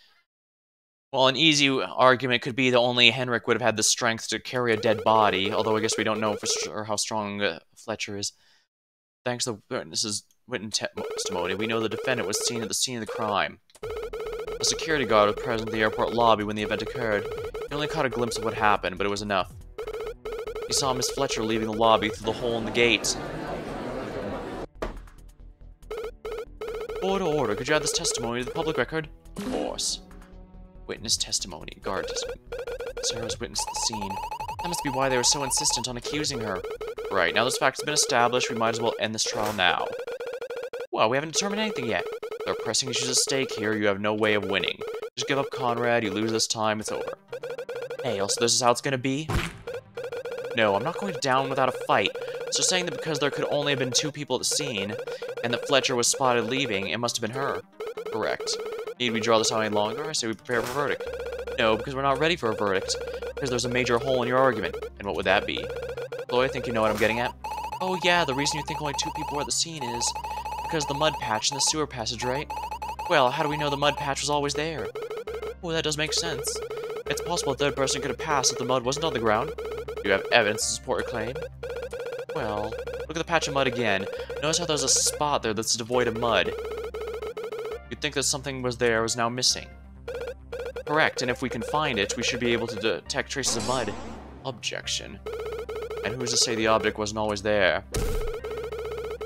Well, an easy argument could be that only Henrik would have had the strength to carry a dead body, although I guess we don't know for sure how strong Fletcher is. Thanks to the witness's written testimony, we know the defendant was seen at the scene of the crime. A security guard was present at the airport lobby when the event occurred. He only caught a glimpse of what happened, but it was enough. He saw Miss Fletcher leaving the lobby through the hole in the gate. Order. Could you add this testimony to the public record? Of course. Witness testimony. Guard testimony. Sarah's witnessed the scene. That must be why they were so insistent on accusing her. Right, now this fact has been established, we might as well end this trial now. Well, we haven't determined anything yet. There are pressing issues at stake here, you have no way of winning. Just give up, Conrad, you lose this time, it's over. Hey, also this is how it's gonna be? No, I'm not going down without a fight. So saying that because there could only have been two people at the scene, and that Fletcher was spotted leaving, it must have been her. Correct. Need we draw this out any longer? I say we prepare for a verdict. No, because we're not ready for a verdict. Because there's a major hole in your argument. And what would that be? Chloe, I think you know what I'm getting at. Oh yeah, the reason you think only two people were at the scene is because of the mud patch in the sewer passage, right? Well, how do we know the mud patch was always there? Oh, that does make sense. It's possible a third person could have passed if the mud wasn't on the ground. Do you have evidence to support your claim? Well, look at the patch of mud again. Notice how there's a spot there that's devoid of mud. You'd think that something was now missing. Correct, and if we can find it, we should be able to detect traces of mud. Objection. And who's to say the object wasn't always there?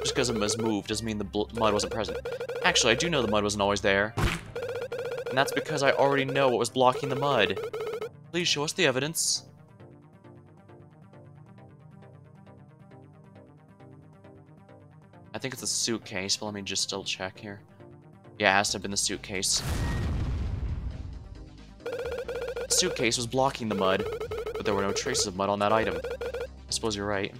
Just because it was moved doesn't mean the mud wasn't present. Actually, I do know the mud wasn't always there. And that's because I already know what was blocking the mud. Please show us the evidence. I think it's a suitcase, but let me just still check here. Yeah, it has to have been the suitcase. The suitcase was blocking the mud, but there were no traces of mud on that item. I suppose you're right.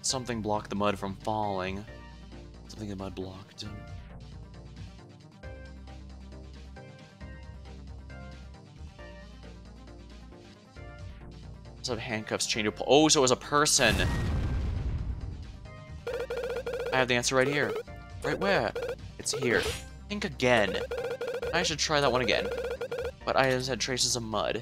Something blocked the mud from falling. Something the mud blocked. So handcuffs, chain to pull. Oh, so it was a person. I have the answer right here. Right where? It's here. Think again. I should try that one again. But I just had traces of mud.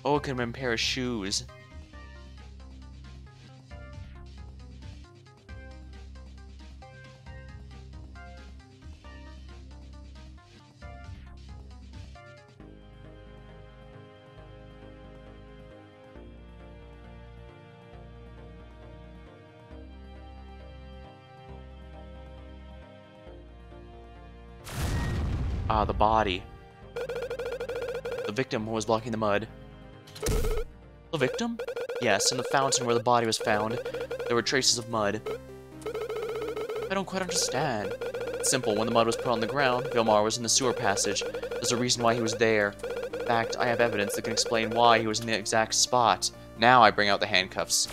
Oh, it could have been a pair of shoes. Ah, the body. The victim was blocking the mud. The victim? Yes, in the fountain where the body was found, there were traces of mud. I don't quite understand. It's simple, when the mud was put on the ground, Vilmar was in the sewer passage. There's a reason why he was there. In fact, I have evidence that can explain why he was in the exact spot. Now I bring out the handcuffs.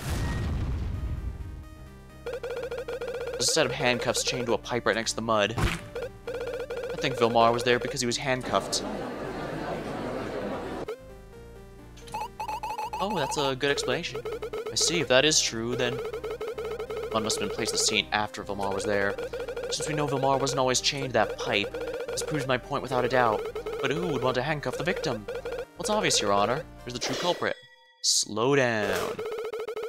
There's a set of handcuffs chained to a pipe right next to the mud. I think Vilmar was there because he was handcuffed. Oh, that's a good explanation. I see, if that is true, then mud must have been placed at the scene after Vilmar was there. Since we know Vilmar wasn't always chained to that pipe, this proves my point without a doubt. But who would want to handcuff the victim? Well, it's obvious, Your Honor. There's the true culprit. Slow down.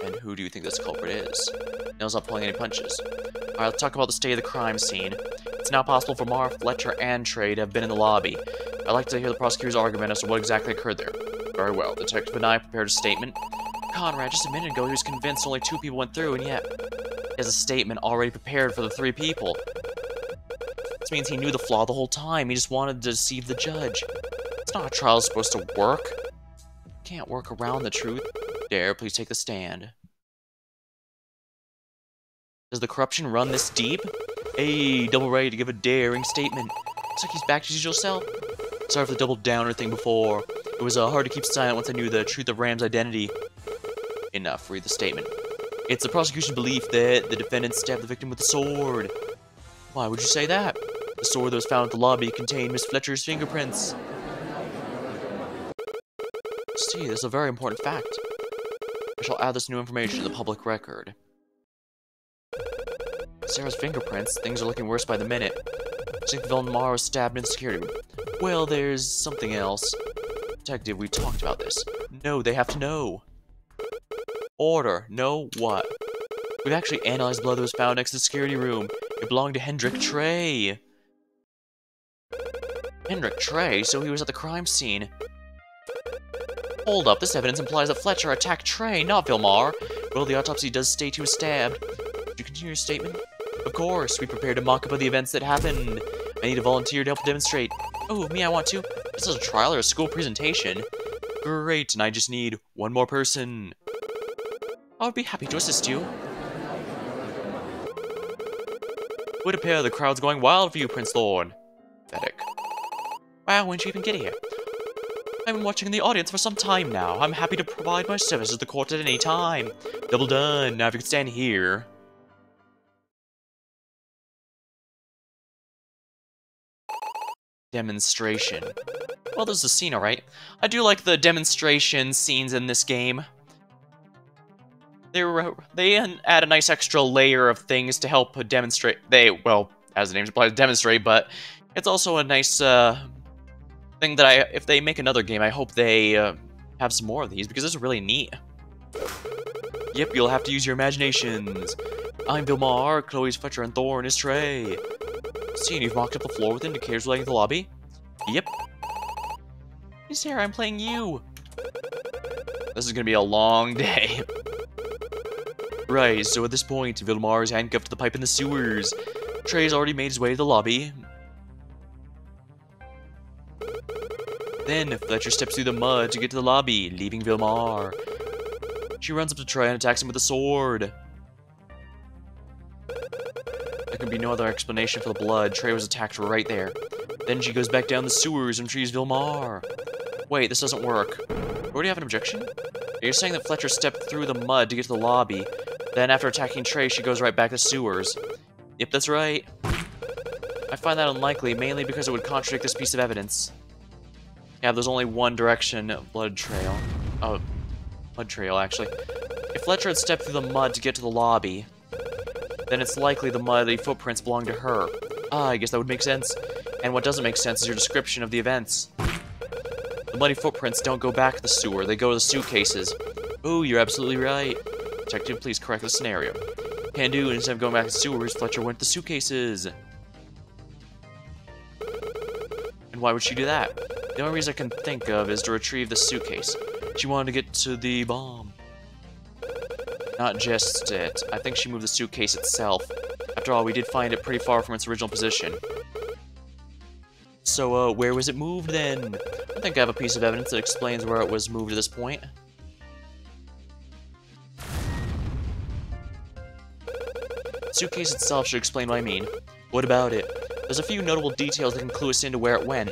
And who do you think this culprit is? Nail's not pulling any punches. Alright, let's talk about the state of the crime scene. It's now possible for Mar, Fletcher, and Trey to have been in the lobby. I'd like to hear the prosecutor's argument as to what exactly occurred there. Very well. Detective and I prepared a statement. Conrad, just a minute ago he was convinced only 2 people went through, and yet he has a statement already prepared for the 3 people. This means he knew the flaw the whole time. He just wanted to deceive the judge. It's not how trial is supposed to work. You can't work around the truth. Dare, please take the stand. Does the corruption run this deep? Hey, double ready to give a daring statement. Looks like he's back to his usual self. Sorry for the double downer thing before. It was hard to keep silent once I knew the truth of Ram's identity. Enough, read the statement. It's the prosecution's belief that the defendant stabbed the victim with a sword. Why would you say that? The sword that was found at the lobby contained Miss Fletcher's fingerprints. See, this is a very important fact. I shall add this new information to the public record. Sarah's fingerprints. Things are looking worse by the minute. I think Vilmar was stabbed in the security room. Well, there's something else. Detective, we talked about this. No, they have to know. Order. No, what? We've actually analyzed the blood that was found next to the security room. It belonged to Hendrik Trey. Hendrik Trey? So he was at the crime scene. Hold up, this evidence implies that Fletcher attacked Trey, not Vilmar. Well, the autopsy does state he was stabbed. Did you continue your statement? Of course, we prepared a mock-up of the events that happened. I need a volunteer to help demonstrate. Oh, me, I want to. This is a trial or a school presentation. Great, and I just need one more person. I would be happy to assist you. It would appear the crowd's going wild for you, Prince Thorn. Pathetic. Wow, when did you even get here? I've been watching in the audience for some time now. I'm happy to provide my services to the court at any time. Double done. Now if you could stand here. Demonstration. Well, there's a scene, alright. I do like the demonstration scenes in this game. They add a nice extra layer of things to help demonstrate. Well, as the name implies, demonstrate, but it's also a nice thing that if they make another game, I hope they have some more of these, because this is really neat. Yep, you'll have to use your imaginations. I'm Vilmar, Chloe's Fletcher, and Thorn is Trey. See, and you've mocked up the floor with indicators relating to the lobby? Yep. Hey Sarah, I'm playing you. This is gonna be a long day. Right, so at this point, Vilmar is handcuffed to the pipe in the sewers. Trey's already made his way to the lobby. Then, Fletcher steps through the mud to get to the lobby, leaving Vilmar. She runs up to Trey and attacks him with a sword. There can be no other explanation for the blood. Trey was attacked right there. Then she goes back down the sewers and trees Vilmar. Wait, this doesn't work. Or do you have an objection? You're saying that Fletcher stepped through the mud to get to the lobby. Then after attacking Trey, she goes right back to the sewers. Yep, that's right. I find that unlikely, mainly because it would contradict this piece of evidence. Yeah, there's only one direction blood trail. Oh, mud trail, actually. If Fletcher had stepped through the mud to get to the lobby, then it's likely the muddy footprints belong to her. Ah, I guess that would make sense. And what doesn't make sense is your description of the events. The muddy footprints don't go back to the sewer, they go to the suitcases. Ooh, you're absolutely right. Detective, please correct the scenario. Can do, instead of going back to the sewers, Fletcher went to the suitcases. And why would she do that? The only reason I can think of is to retrieve the suitcase. She wanted to get to the bomb. Not just it. I think she moved the suitcase itself. After all, we did find it pretty far from its original position. So, where was it moved then? I think I have a piece of evidence that explains where it was moved to this point. The suitcase itself should explain what I mean. What about it? There's a few notable details that can clue us into where it went.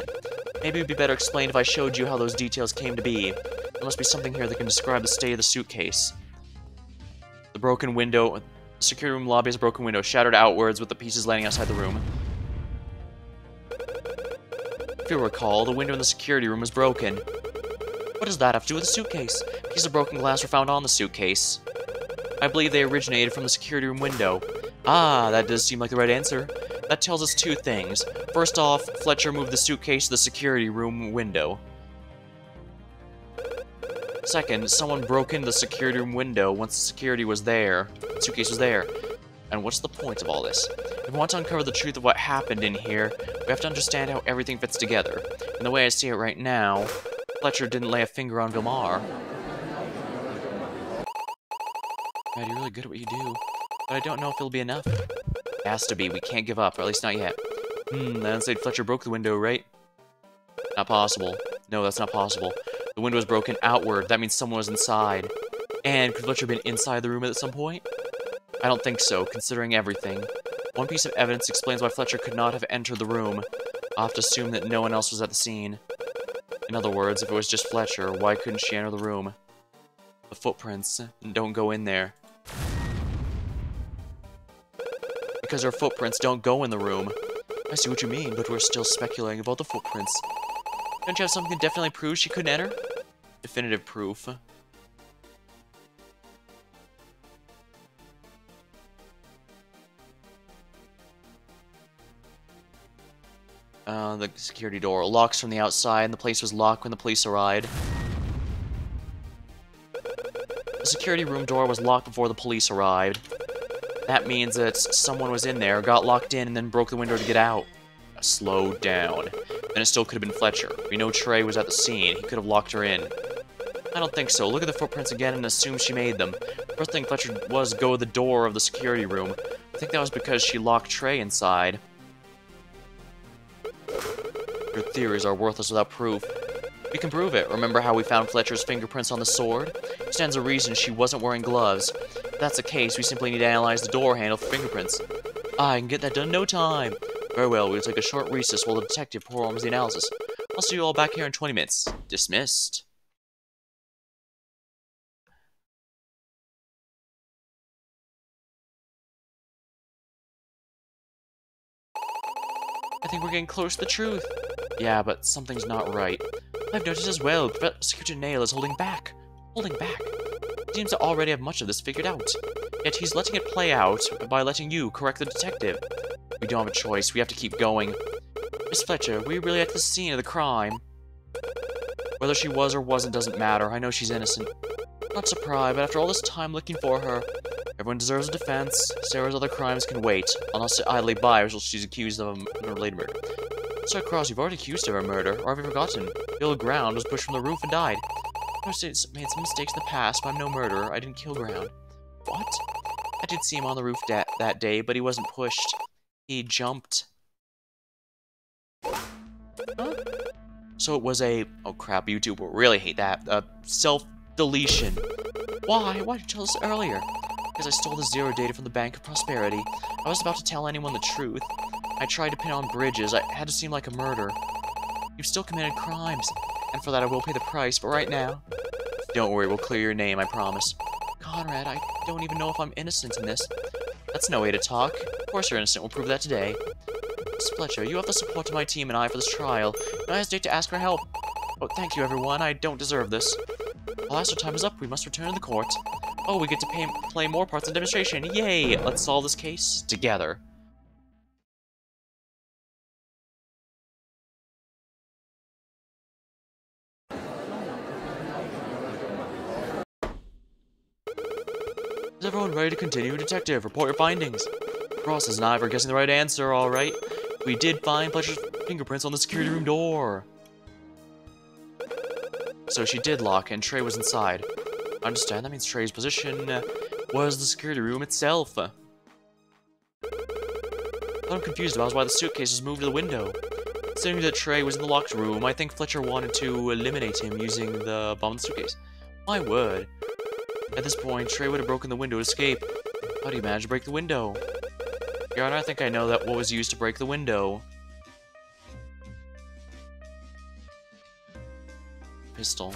Maybe it would be better explained if I showed you how those details came to be. There must be something here that can describe the state of the suitcase. The broken window. The security room lobby has a broken window, shattered outwards with the pieces landing outside the room. If you recall, the window in the security room was broken. What does that have to do with the suitcase? Pieces of broken glass were found on the suitcase. I believe they originated from the security room window. Ah, that does seem like the right answer. That tells us two things. First off, Fletcher moved the suitcase to the security room window. Second, someone broke into the security room window once the security was there. The suitcase was there. And what's the point of all this? If we want to uncover the truth of what happened in here, we have to understand how everything fits together. And the way I see it right now, Fletcher didn't lay a finger on Vilmar. God, you're really good at what you do. But I don't know if it'll be enough. It has to be. We can't give up, or at least not yet. That said Fletcher broke the window, right? Not possible. No, that's not possible. The window was broken outward. That means someone was inside. And could Fletcher have been inside the room at some point? I don't think so, considering everything. One piece of evidence explains why Fletcher could not have entered the room. I'll have to assume that no one else was at the scene. In other words, if it was just Fletcher, why couldn't she enter the room? The footprints don't go in there. Because her footprints don't go in the room. I see what you mean, but we're still speculating about the footprints. Don't you have something that definitely proves she couldn't enter? Definitive proof. The security door locks from the outside, and the place was locked when the police arrived. The security room door was locked before the police arrived. That means that someone was in there, got locked in, and then broke the window to get out. Slow down. Then it still could have been Fletcher. We know Trey was at the scene. He could have locked her in. I don't think so. Look at the footprints again and assume she made them. First thing Fletcher was go to the door of the security room. I think that was because she locked Trey inside. Your theories are worthless without proof. We can prove it. Remember how we found Fletcher's fingerprints on the sword? It stands a reason she wasn't wearing gloves. If that's the case, we simply need to analyze the door handle for fingerprints. I can get that done in no time. Very well, we'll take a short recess while the detective performs the analysis. I'll see you all back here in 20 minutes. Dismissed. I think we're getting close to the truth. Yeah, but something's not right. I've noticed as well, Prosecutor Nail is holding back. Holding back. He seems to already have much of this figured out. Yet he's letting it play out by letting you correct the detective. We don't have a choice. We have to keep going. Miss Fletcher, were you really at the scene of the crime? Whether she was or wasn't doesn't matter. I know she's innocent. Not surprised, but after all this time looking for her, everyone deserves a defense. Sarah's other crimes can wait. I'll not sit idly by until she's accused of a related murder. Sir Cross, you've already accused her of a murder, or have you forgotten? Bill Ground was pushed from the roof and died. I made some mistakes in the past, but I'm no murderer. I didn't kill Ground. What? I did see him on the roof that day, but he wasn't pushed. He jumped. Huh? So it was a... Oh crap, YouTube will really hate that. Self-deletion. Why? Why did you tell us earlier? Because I stole the zero data from the Bank of Prosperity. I was about to tell anyone the truth. I tried to pin on bridges. I had to seem like a murder. You've still committed crimes, and for that I will pay the price, but right now... Don't worry, we'll clear your name, I promise. Conrad, I don't even know if I'm innocent in this. That's no way to talk. Of course you're innocent, we'll prove that today. Miss Fletcher, you have the support of my team and I for this trial, and I hesitate to ask for help. Oh, thank you everyone, I don't deserve this. Alas, our time is up, we must return to the court. Oh, we get to play more parts in the demonstration, yay! Let's solve this case together. Is everyone ready to continue? Detective, report your findings. Ross is not ever guessing the right answer, alright. We did find Fletcher's fingerprints on the security room door. So she did lock, and Trey was inside. I understand, that means Trey's position was the security room itself. What I'm confused about is why the suitcase was moved to the window. Considering that Trey was in the locked room, I think Fletcher wanted to eliminate him using the bomb in the suitcase. My word. At this point, Trey would have broken the window to escape. How do you manage to break the window? Your Honor, I think I know that what was used to break the window. Pistol.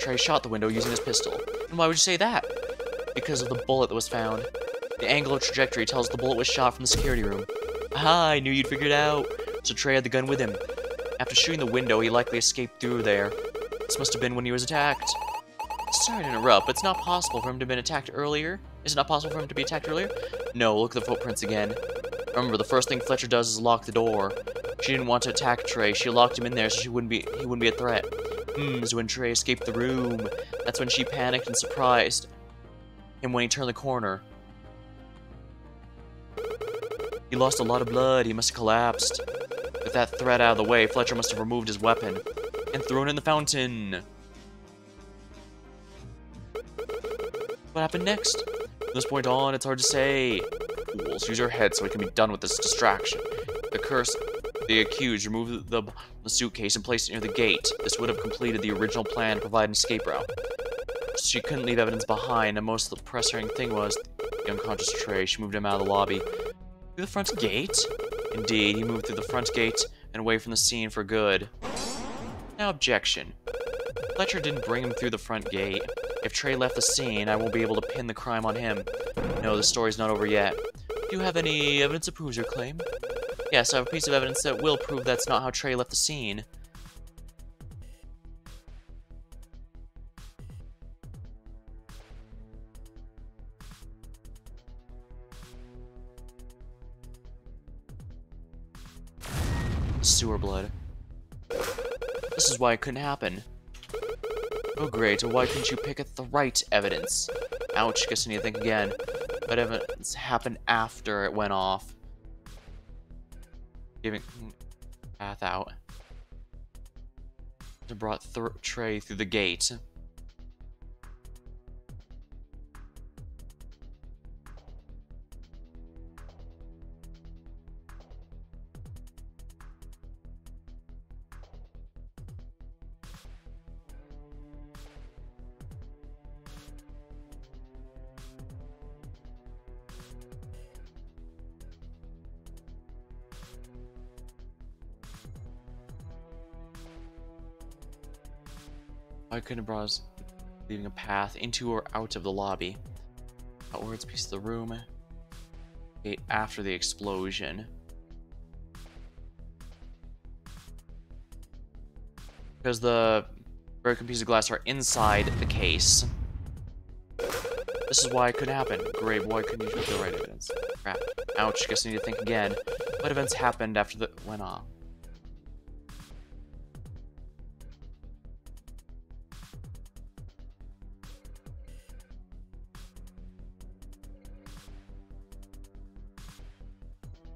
Trey shot the window using his pistol. And why would you say that? Because of the bullet that was found. The angular trajectory tells the bullet was shot from the security room. Aha, I knew you'd figure it out. So Trey had the gun with him. After shooting the window, he likely escaped through there. This must have been when he was attacked. Sorry to interrupt, but it's not possible for him to have been attacked earlier. Is it not possible for him to be attacked earlier? No, look at the footprints again. Remember, the first thing Fletcher does is lock the door. She didn't want to attack Trey. She locked him in there so he wouldn't be a threat. So when Trey escaped the room, that's when she panicked and surprised him when he turned the corner. He lost a lot of blood. He must have collapsed. With that threat out of the way, Fletcher must have removed his weapon and thrown it in the fountain. What happened next? From this point on, it's hard to say. fools. Use your head so we can be done with this distraction. The accused removed the suitcase and placed it near the gate. This would have completed the original plan to provide an escape route. She couldn't leave evidence behind, and most of the pressing thing was the unconscious Trey. She moved him out of the lobby. Through the front gate? Indeed, he moved through the front gate and away from the scene for good. Now, objection. Fletcher didn't bring him through the front gate. If Trey left the scene, I won't be able to pin the crime on him. No, the story's not over yet. Do you have any evidence that proves your claim? Yes, I have a piece of evidence that will prove that's not how Trey left the scene. Sewer blood. This is why it couldn't happen. Oh great, why couldn't you pick at the right evidence? Ouch, guess I need to think again. What evidence happened after it went off? Giving path out. It brought Trey through the gate. Why couldn't Bros leaving a path into or out of the lobby? Outwards piece of the room. Gate after the explosion. Because the broken piece of glass are inside the case. This is why it couldn't happen. Great, why couldn't you pick the right evidence? Crap. Ouch, guess I need to think again. What events happened after the went off?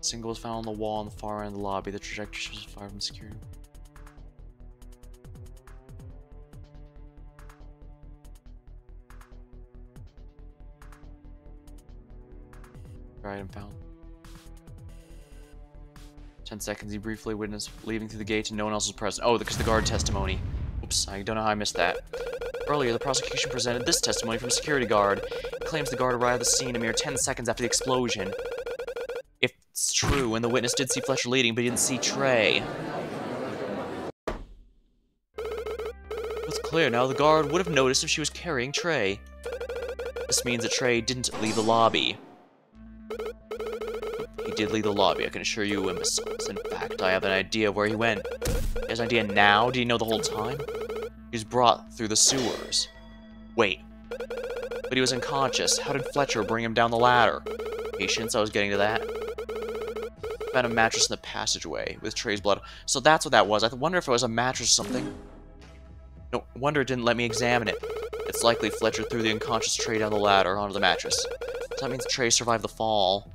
Single was found on the wall on the far end of the lobby. The trajectory was fired from security. Item found. 10 seconds. He briefly witnessed leaving through the gate and no one else was present. Oh, because the guard testimony. Oops, I don't know how I missed that. Earlier, the prosecution presented this testimony from a security guard. It claims the guard arrived at the scene a mere 10 seconds after the explosion. If it's true, and the witness did see Fletcher leading, but he didn't see Trey. It's clear now the guard would have noticed if she was carrying Trey. This means that Trey didn't leave the lobby. He did leave the lobby, I can assure you, imbeciles. In fact, I have an idea of where he went. He has an idea now? Did he know the whole time? He was brought through the sewers. Wait. But he was unconscious. How did Fletcher bring him down the ladder? Patience, I was getting to that. Found a mattress in the passageway with Trey's blood. So that's what that was. I wonder if it was a mattress or something. No wonder it didn't let me examine it. It's likely Fletcher threw the unconscious Trey down the ladder onto the mattress. So that means Trey survived the fall.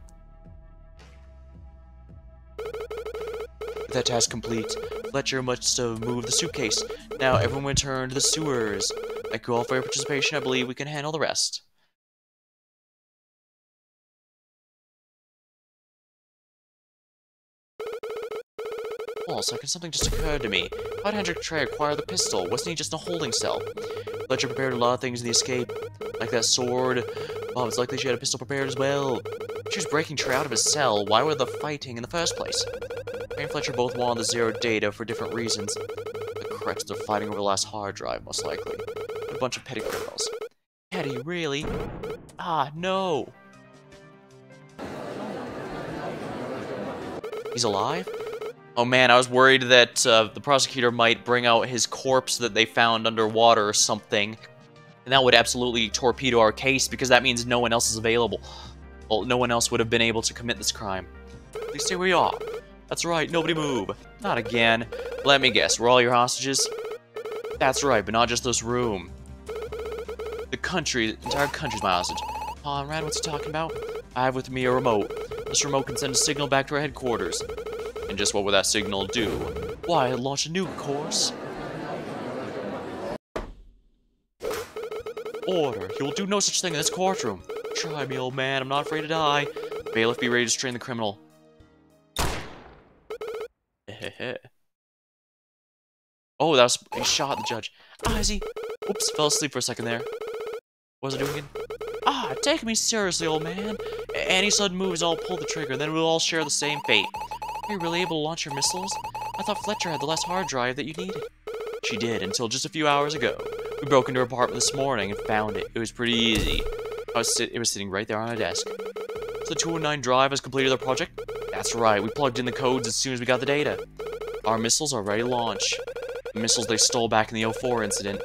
With that task complete, Fletcher must have moved the suitcase. Now everyone return to the sewers. Thank you all for your participation. I believe we can handle the rest. Hold on a second, something just occurred to me. How did Hendrik Trey acquire the pistol? Wasn't he just in a holding cell? Fletcher prepared a lot of things in the escape, like that sword. Oh, it's likely she had a pistol prepared as well. She was breaking Trey out of his cell. Why were they fighting in the first place? Trey and Fletcher both wanted the zero data for different reasons. The corrects are fighting over the last hard drive, most likely. A bunch of petty criminals. Petty, really? Ah, no! He's alive? Oh man, I was worried that the prosecutor might bring out his corpse that they found underwater or something. And that would absolutely torpedo our case, because that means no one else is available. Well, no one else would have been able to commit this crime. At least here we are. That's right, nobody move. Not again. Let me guess, we're all your hostages? That's right, but not just this room. The entire country's my hostage. Conrad, what's he talking about? I have with me a remote. This remote can send a signal back to our headquarters. And just what would that signal do? Why, it'll launch a nuke, of course. Order. You will do no such thing in this courtroom. Try me, old man. I'm not afraid to die. Bailiff, be ready to strain the criminal. Oh, that was... He shot the judge. Ah, is he... Oops, fell asleep for a second there. What was I doing again? Ah, take me seriously, old man. Any sudden moves, I'll pull the trigger, then we'll all share the same fate. Are you really able to launch your missiles? I thought Fletcher had the last hard drive that you needed. She did, until just a few hours ago. We broke into her apartment this morning and found it. It was pretty easy. It was sitting right there on her desk. So the 209 drive has completed their project? That's right, we plugged in the codes as soon as we got the data. Our missiles are ready to launch. The missiles they stole back in the 04 incident.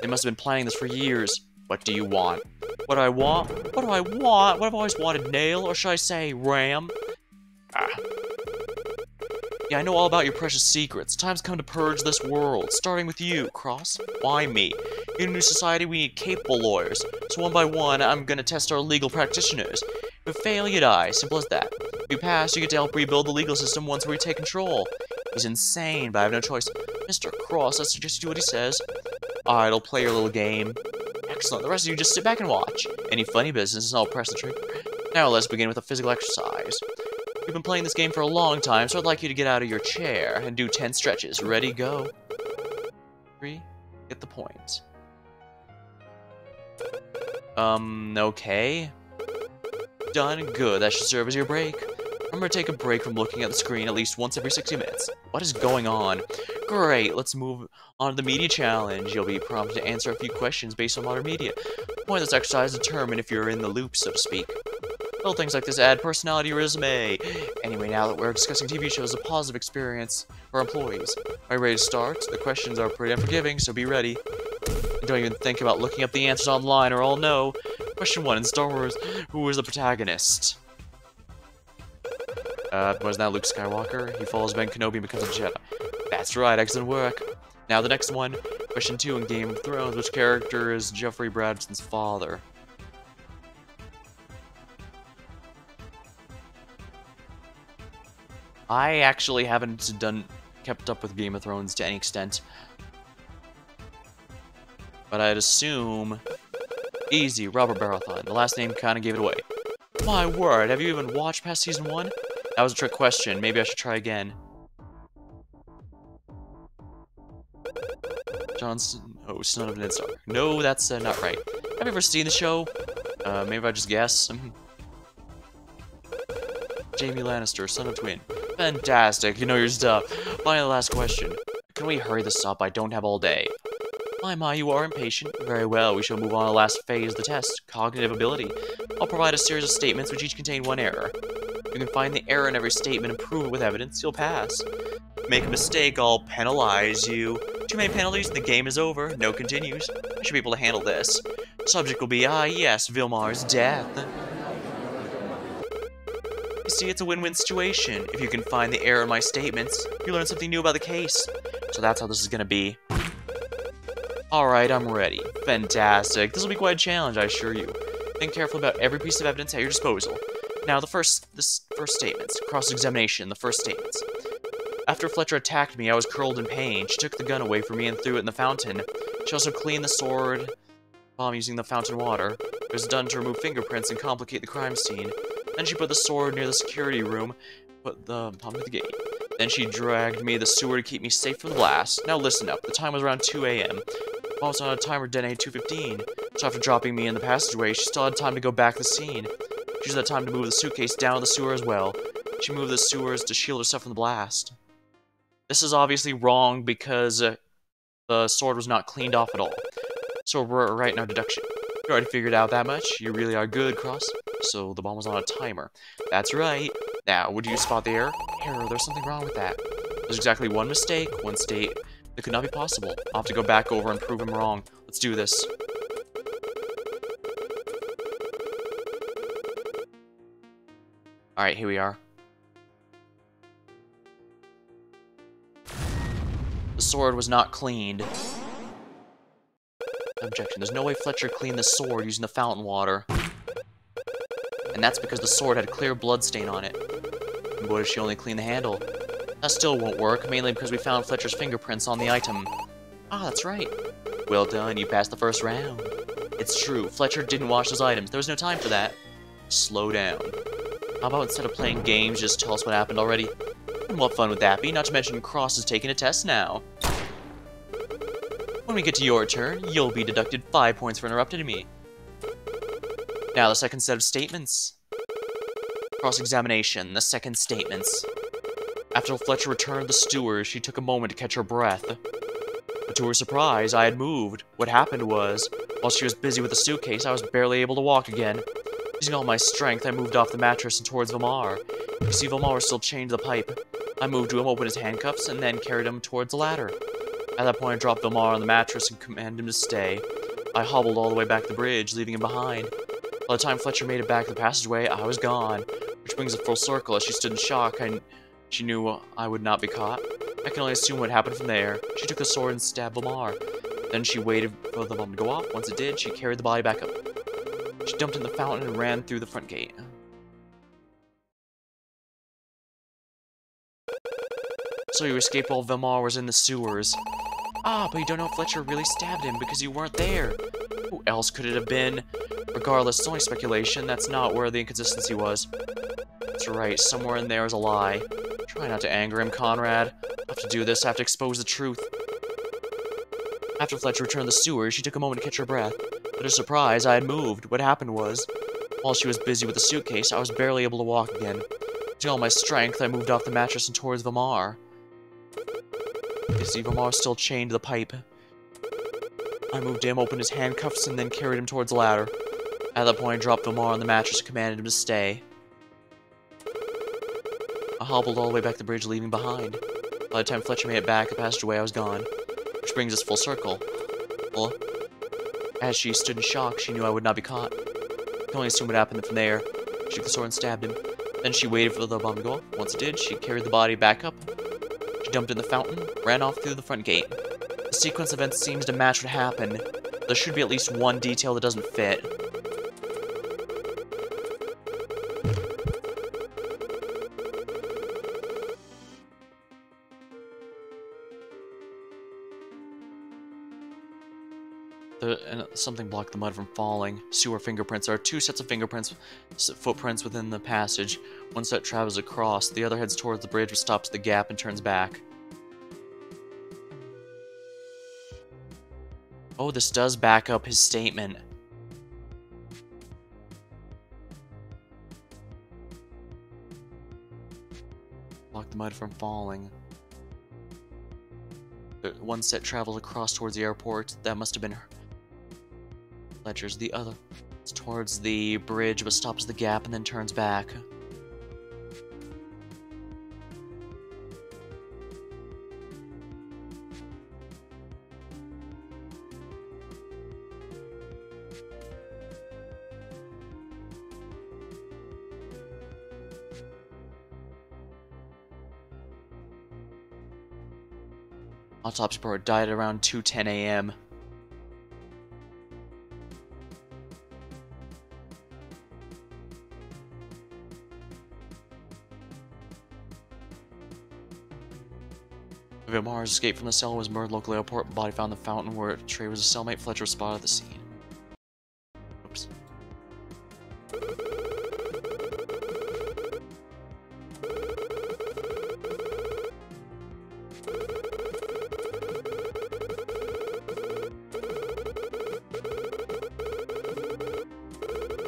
They must have been planning this for years. What do you want? What do I want? What do I want? What have I always wanted, nail? Or should I say, ram? Ah. Yeah, I know all about your precious secrets. Time's come to purge this world, starting with you, Cross. Why me? In a new society, we need capable lawyers. So one by one, I'm gonna test our legal practitioners. If you fail, you die. Simple as that. If you pass, you get to help rebuild the legal system once we take control. He's insane, but I have no choice. Mr. Cross, I suggest you do what he says. Alright, I'll play your little game. Excellent. The rest of you just sit back and watch. Any funny business, and I'll press the trigger. Now let's begin with a physical exercise. You've been playing this game for a long time, so I'd like you to get out of your chair and do 10 stretches. Ready, go. 3. Get the point. Okay. Done. Good. That should serve as your break. Remember to take a break from looking at the screen at least once every 60 minutes. What is going on? Great, let's move on to the media challenge. You'll be prompted to answer a few questions based on modern media. The point of this exercise is to determine if you're in the loop, so to speak. Little things like this add personality to your resume. Anyway, now that we're discussing TV shows, a positive experience for employees. Are you ready to start? The questions are pretty unforgiving, so be ready. Don't even think about looking up the answers online or I'll know. Question 1. In Star Wars, who was the protagonist? Wasn't that Luke Skywalker? He follows Ben Kenobi and becomes a Jedi. That's right, excellent work. Now the next one. Question 2. In Game of Thrones, which character is Jeffrey Bradson's father? I actually haven't kept up with Game of Thrones to any extent. But I'd assume... Easy, Robert Baratheon. The last name kinda gave it away. My word, have you even watched past season 1? That was a trick question. Maybe I should try again. Johnson... Oh, son of Ned Stark. No, that's not right. Have you ever seen the show? Maybe I just guess. Jaime Lannister, son of Twin. Fantastic, you know your stuff. Finally, last question. Can we hurry this up? I don't have all day. My, you are impatient. Very well, we shall move on to the last phase of the test, cognitive ability. I'll provide a series of statements which each contain one error. If you can find the error in every statement and prove it with evidence, you'll pass. Make a mistake, I'll penalize you. Too many penalties and the game is over. No continues. I should be able to handle this. Subject will be, yes, Vilmar's death. You see, it's a win-win situation. If you can find the error in my statements, you learn something new about the case. So that's how this is gonna be. Alright, I'm ready. Fantastic. This will be quite a challenge, I assure you. Think carefully about every piece of evidence at your disposal. Now, the first statements. Cross-examination, the first statements. After Fletcher attacked me, I was curled in pain. She took the gun away from me and threw it in the fountain. She also cleaned the sword while using the fountain water. It was done to remove fingerprints and complicate the crime scene. Then she put the sword near the security room, put the pump at the gate. Then she dragged me to the sewer to keep me safe from the blast. Now listen up. The time was around 2 a.m. I was on a timer detonated 2:15. So after dropping me in the passageway, she still had time to go back to the scene. She used that time to move the suitcase down the sewer as well. She moved the sewers to shield herself from the blast. This is obviously wrong because the sword was not cleaned off at all. So we're right in our deduction. You already figured out that much. You really are good, Cross. So the bomb was on a timer. That's right. Now, would you spot the error? Error, there's something wrong with that. There's exactly one mistake, one state that could not be possible. I'll have to go back over and prove him wrong. Let's do this. Alright, here we are. The sword was not cleaned. Objection. There's no way Fletcher cleaned the sword using the fountain water. And that's because the sword had a clear blood stain on it. And what if she only cleaned the handle? That still won't work, mainly because we found Fletcher's fingerprints on the item. Ah, that's right. Well done, you passed the first round. It's true, Fletcher didn't wash those items. There was no time for that. Slow down. How about instead of playing games, just tell us what happened already? And what fun would that be? Not to mention Cross is taking a test now. When we get to your turn, you'll be deducted 5 points for interrupting me. Now the second set of statements. Cross-examination, the second statements. After Fletcher returned the steward, she took a moment to catch her breath. But to her surprise, I had moved. What happened was, while she was busy with the suitcase, I was barely able to walk again. Using all my strength, I moved off the mattress and towards Vilmar. You see, Vilmar was still chained to the pipe. I moved to him, opened his handcuffs, and then carried him towards the ladder. At that point, I dropped Vilmar on the mattress and commanded him to stay. I hobbled all the way back to the bridge, leaving him behind. By the time Fletcher made it back to the passageway, I was gone. Which brings it full circle. As she stood in shock, she knew I would not be caught. I can only assume what happened from there. She took the sword and stabbed Vilmar. Then she waited for the bomb to go off. Once it did, she carried the body back up. She dumped in the fountain and ran through the front gate. So you escaped while Vilmar was in the sewers. Ah, but you don't know if Fletcher really stabbed him because you weren't there. Who else could it have been? Regardless, it's only speculation. That's not where the inconsistency was. That's right, somewhere in there is a lie. Try not to anger him, Conrad. I have to do this, I have to expose the truth. After Fletcher returned the sewers, she took a moment to catch her breath. To her surprise, I had moved. What happened was, while she was busy with the suitcase, I was barely able to walk again. Using all my strength, I moved off the mattress and towards Vilmar. You see, Vilmar was still chained to the pipe. I moved him, opened his handcuffs, and then carried him towards the ladder. At that point, I dropped Vilmar on the mattress and commanded him to stay. I hobbled all the way back to the bridge, leaving behind. By the time Fletcher made it back, the passageway, I was gone. Which brings us full circle. Well, as she stood in shock, she knew I would not be caught. I can only assume what happened from there. She took the sword and stabbed him. Then she waited for the bomb to go off. Once it did, she carried the body back up. She dumped in the fountain, ran off through the front gate. The sequence of events seems to match what happened. There should be at least one detail that doesn't fit. Something blocked the mud from falling. Sewer fingerprints. There are two sets of fingerprints, footprints within the passage. One set travels across, the other heads towards the bridge, but stops at the gap and turns back. Oh, this does back up his statement. Block the mud from falling. One set travels across towards the airport. That must have been Fletcher's. The other is towards the bridge, but stops the gap and then turns back. Autopsy report died at around 2:10 a.m. Vilmar's escape from the cell was murdered local airport. Body found in the fountain where Trey was a cellmate. Fletcher was spotted at the scene. Oops.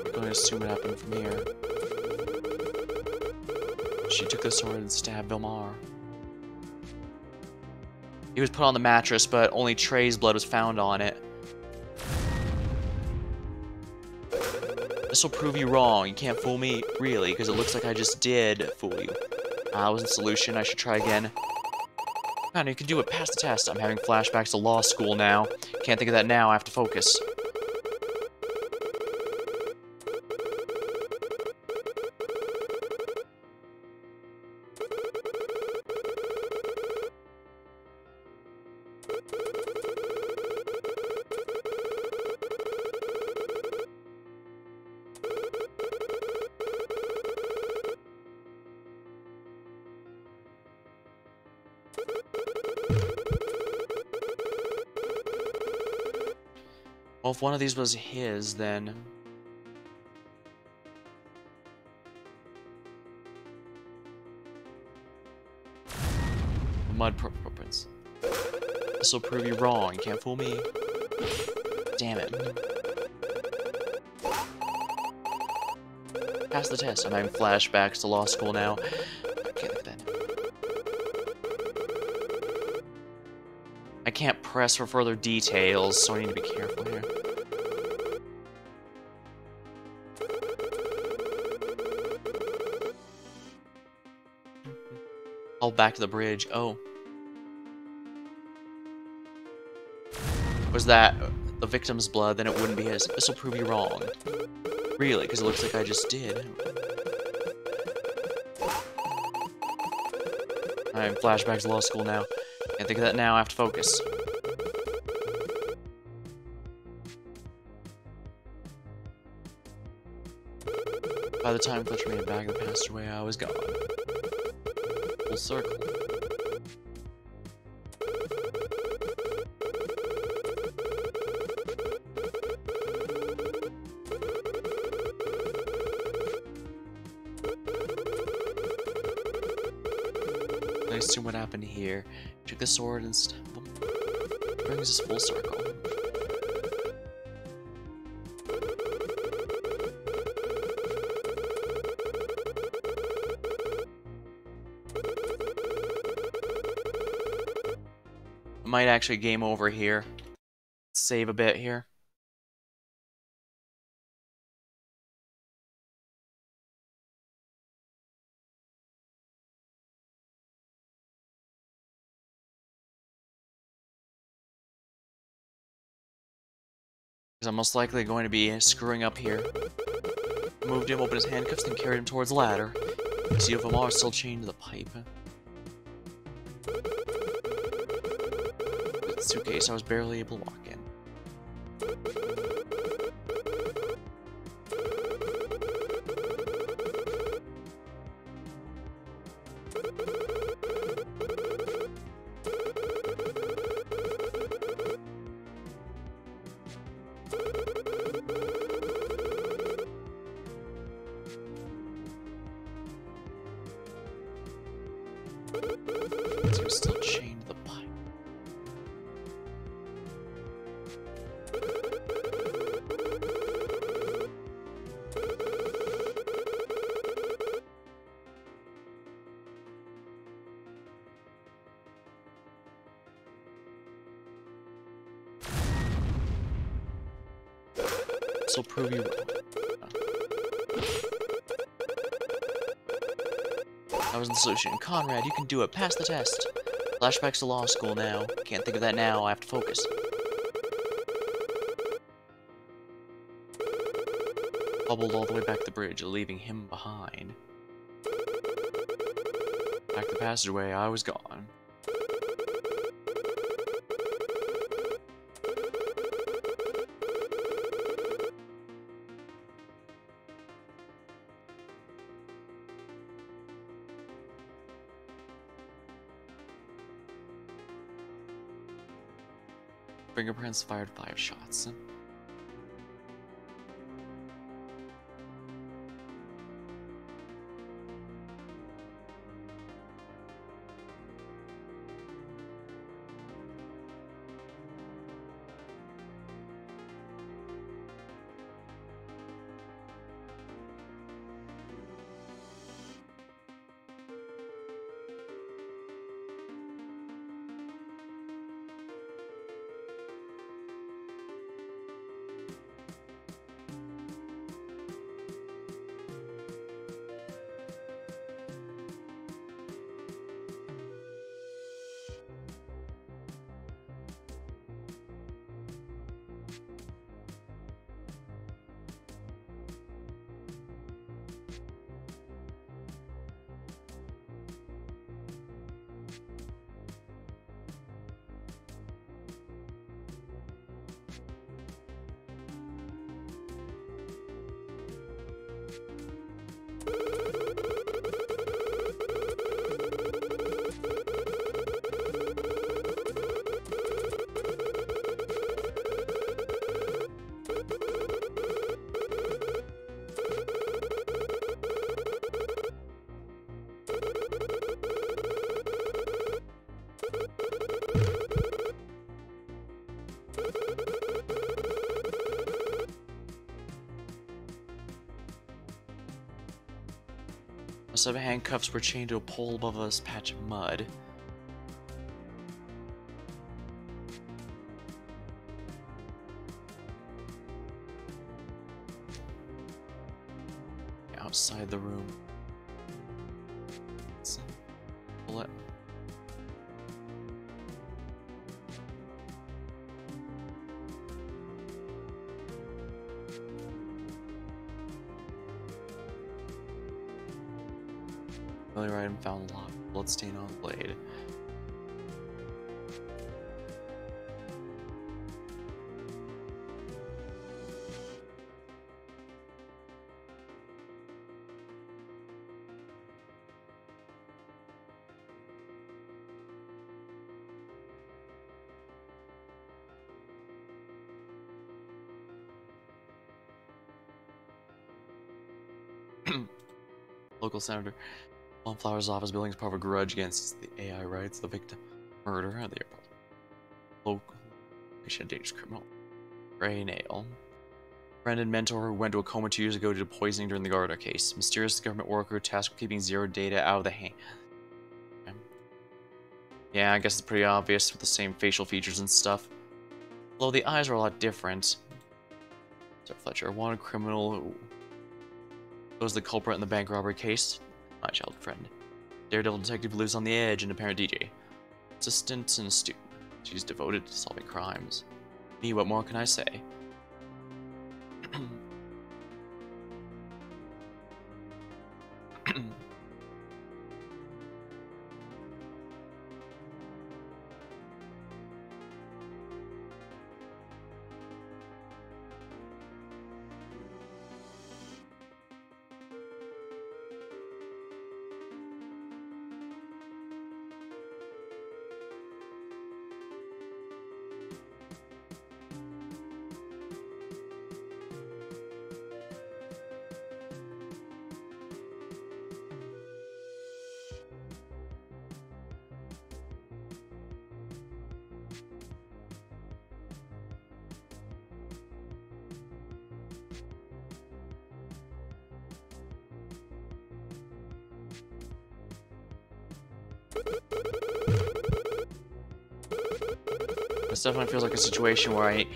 I'm going to assume it happened from here. She took the sword and stabbed Vilmar. He was put on the mattress, but only Trey's blood was found on it. This will prove you wrong. You can't fool me, really, because it looks like I just did fool you. That wasn't the solution. I should try again. Man, you can do it. Pass the test. I'm having flashbacks to law school now. Can't think of that now. I have to focus. Well, if one of these was his, then... mud footprints. This will prove you wrong. You can't fool me. Damn it. Pass the test. I'm having flashbacks to law school now. I can't look at that. I can't press for further details, so I need to be careful here. Oh, back to the bridge. Oh. Was that the victim's blood? Then it wouldn't be his. This will prove you wrong. Really, because it looks like I just did. I'm having flashbacks to law school now. Can't think of that now. I have to focus. By the time Fletcher made it back and passed away, I was gone. Full circle. I assume what happened here. Took the sword and brings us full circle. Might actually game over here. Save a bit here. Because I'm most likely going to be screwing up here. Moved him, opened his handcuffs, then carried him towards the ladder. See if Amar is still chained to the pipe. With the suitcase, I was barely able to walk in. He was still chained to the pipe. This will prove you wrong. That was the solution. Conrad, you can do it. Pass the test. Flashbacks to law school now. Can't think of that now. I have to focus. Bubbled all the way back to the bridge, leaving him behind. Back the passageway, I was gone. Fingerprints fired 5 shots. set of handcuffs were chained to a pole above a patch of mud. Outside the room. Bullet. Familiar item found locked. Bloodstain on the blade. Local senator. Flowers' office building is part of a grudge against the AI rights, the victim. Murder at the airport. Local. Dangerous criminal. Gray nail. Friend and mentor who went to a coma 2 years ago due to poisoning during the Gardner case. Mysterious government worker tasked with keeping zero data out of the hand. Yeah, I guess it's pretty obvious with the same facial features and stuff. Although the eyes are a lot different. Sir Fletcher, a wanted criminal who was the culprit in the bank robbery case. My child friend. Daredevil detective lives on the edge and apparent DJ. Assistant and student. She's devoted to solving crimes. Me, what more can I say? This definitely feels like a situation where I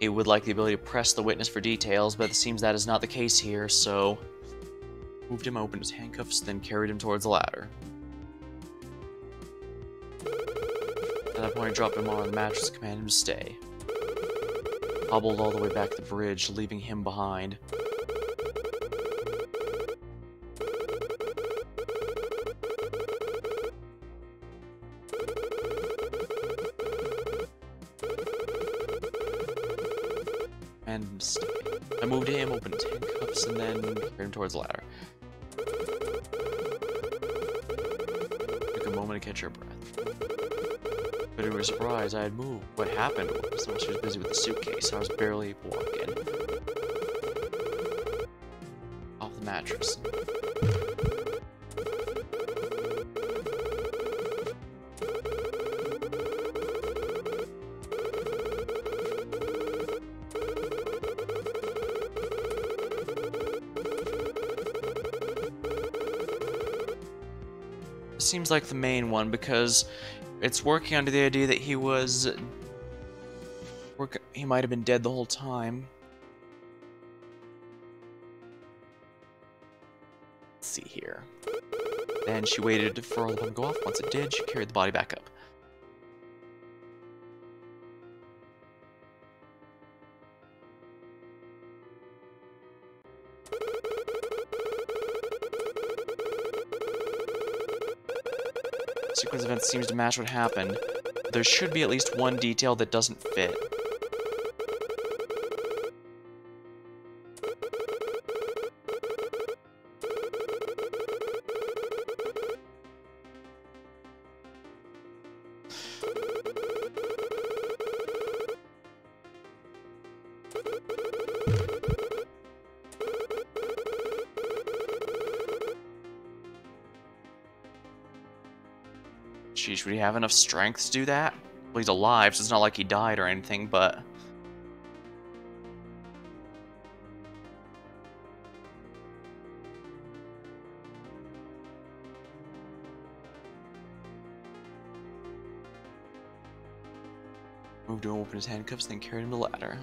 would like the ability to press the witness for details, but it seems that is not the case here, so... Moved him, opened his handcuffs, then carried him towards the ladder. At that point, I dropped him on the mattress and commanded him to stay. Hobbled all the way back to the bridge, leaving him behind. I moved him, opened his handcuffs, and then carried him towards the ladder. Took a moment to catch her breath. But to her surprise, I had moved. What happened was she was busy with the suitcase, so I was barely able to walk in. Off the mattress. Seems like the main one because it's working under the idea that he might have been dead the whole time. Let's see here. Then she waited for all the bomb to go off. Once it did, she carried the body back up. Sequence event seems to match what happened. There should be at least one detail that doesn't fit. Sheesh, would he have enough strength to do that? Well, he's alive, so it's not like he died or anything, but... Moved to open his handcuffs, then carried him to the ladder.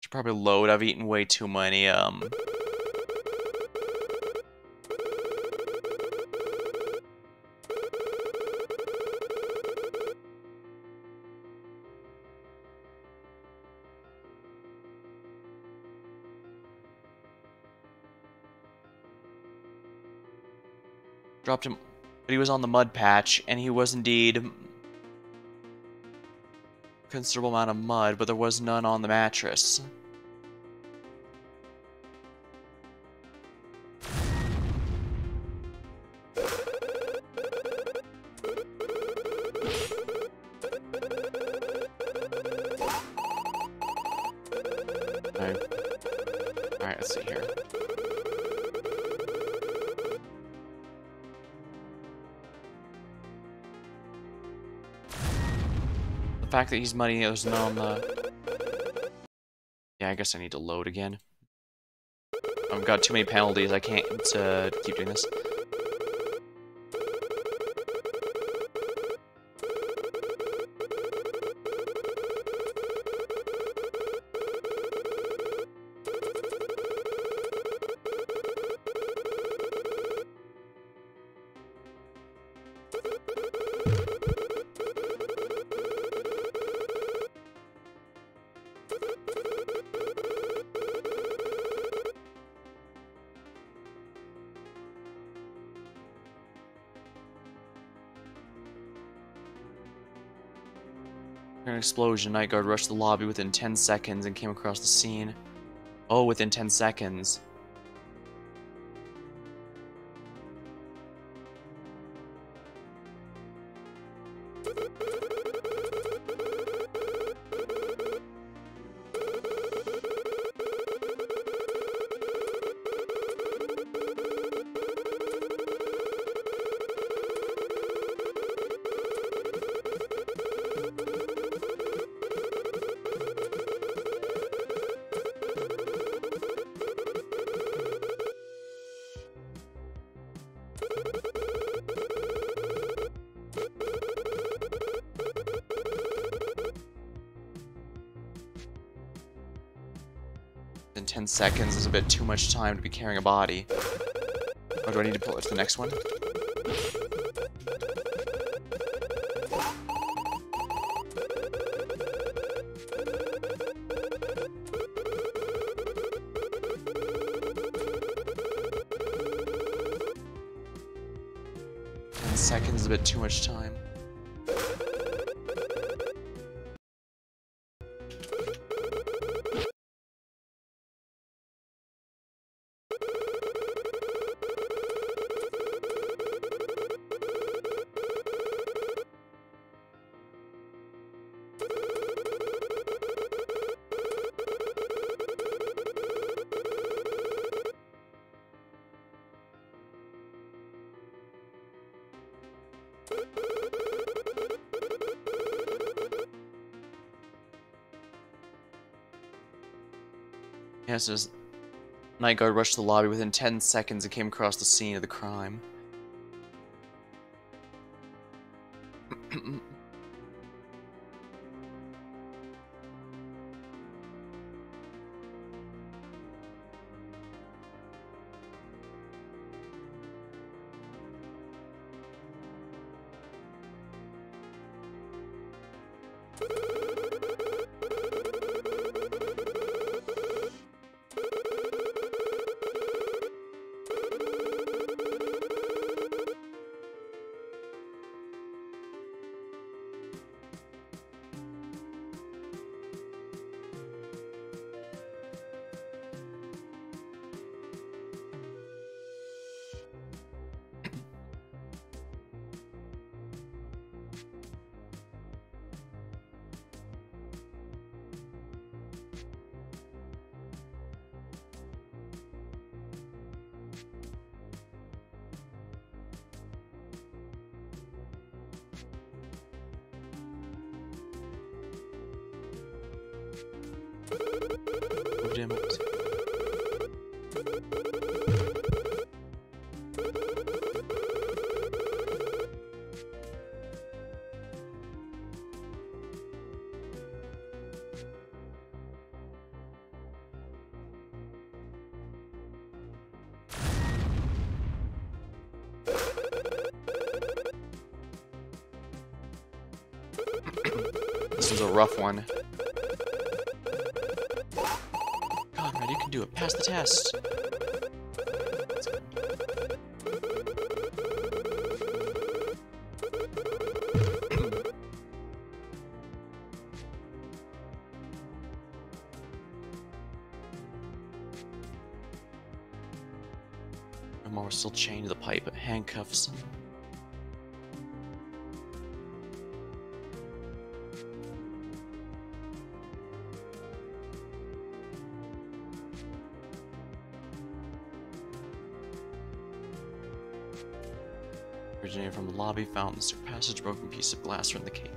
Should probably load. I've eaten way too many, dropped him, but he was on the mud patch, and he was indeed a considerable amount of mud, but there was none on the mattress. Alright, let's see here. The fact that he's muddy, there's none on the... Yeah, I guess I need to load again. I've got too many penalties, I can't keep doing this. An explosion. Night guard rushed the lobby within 10 seconds and came across the scene. Oh, within 10 seconds. In 10 seconds is a bit too much time to be carrying a body. Or do I need to pull it to the next one? Seconds is a bit too much time. Yes, as night guard rushed to the lobby within 10 seconds and came across the scene of the crime. Moved him. This was a rough one. Conrad, you can do it. Pass the test. We're still chained to the pipe, handcuffs. Originating from the lobby, found the passage, broken piece of glass from the cave.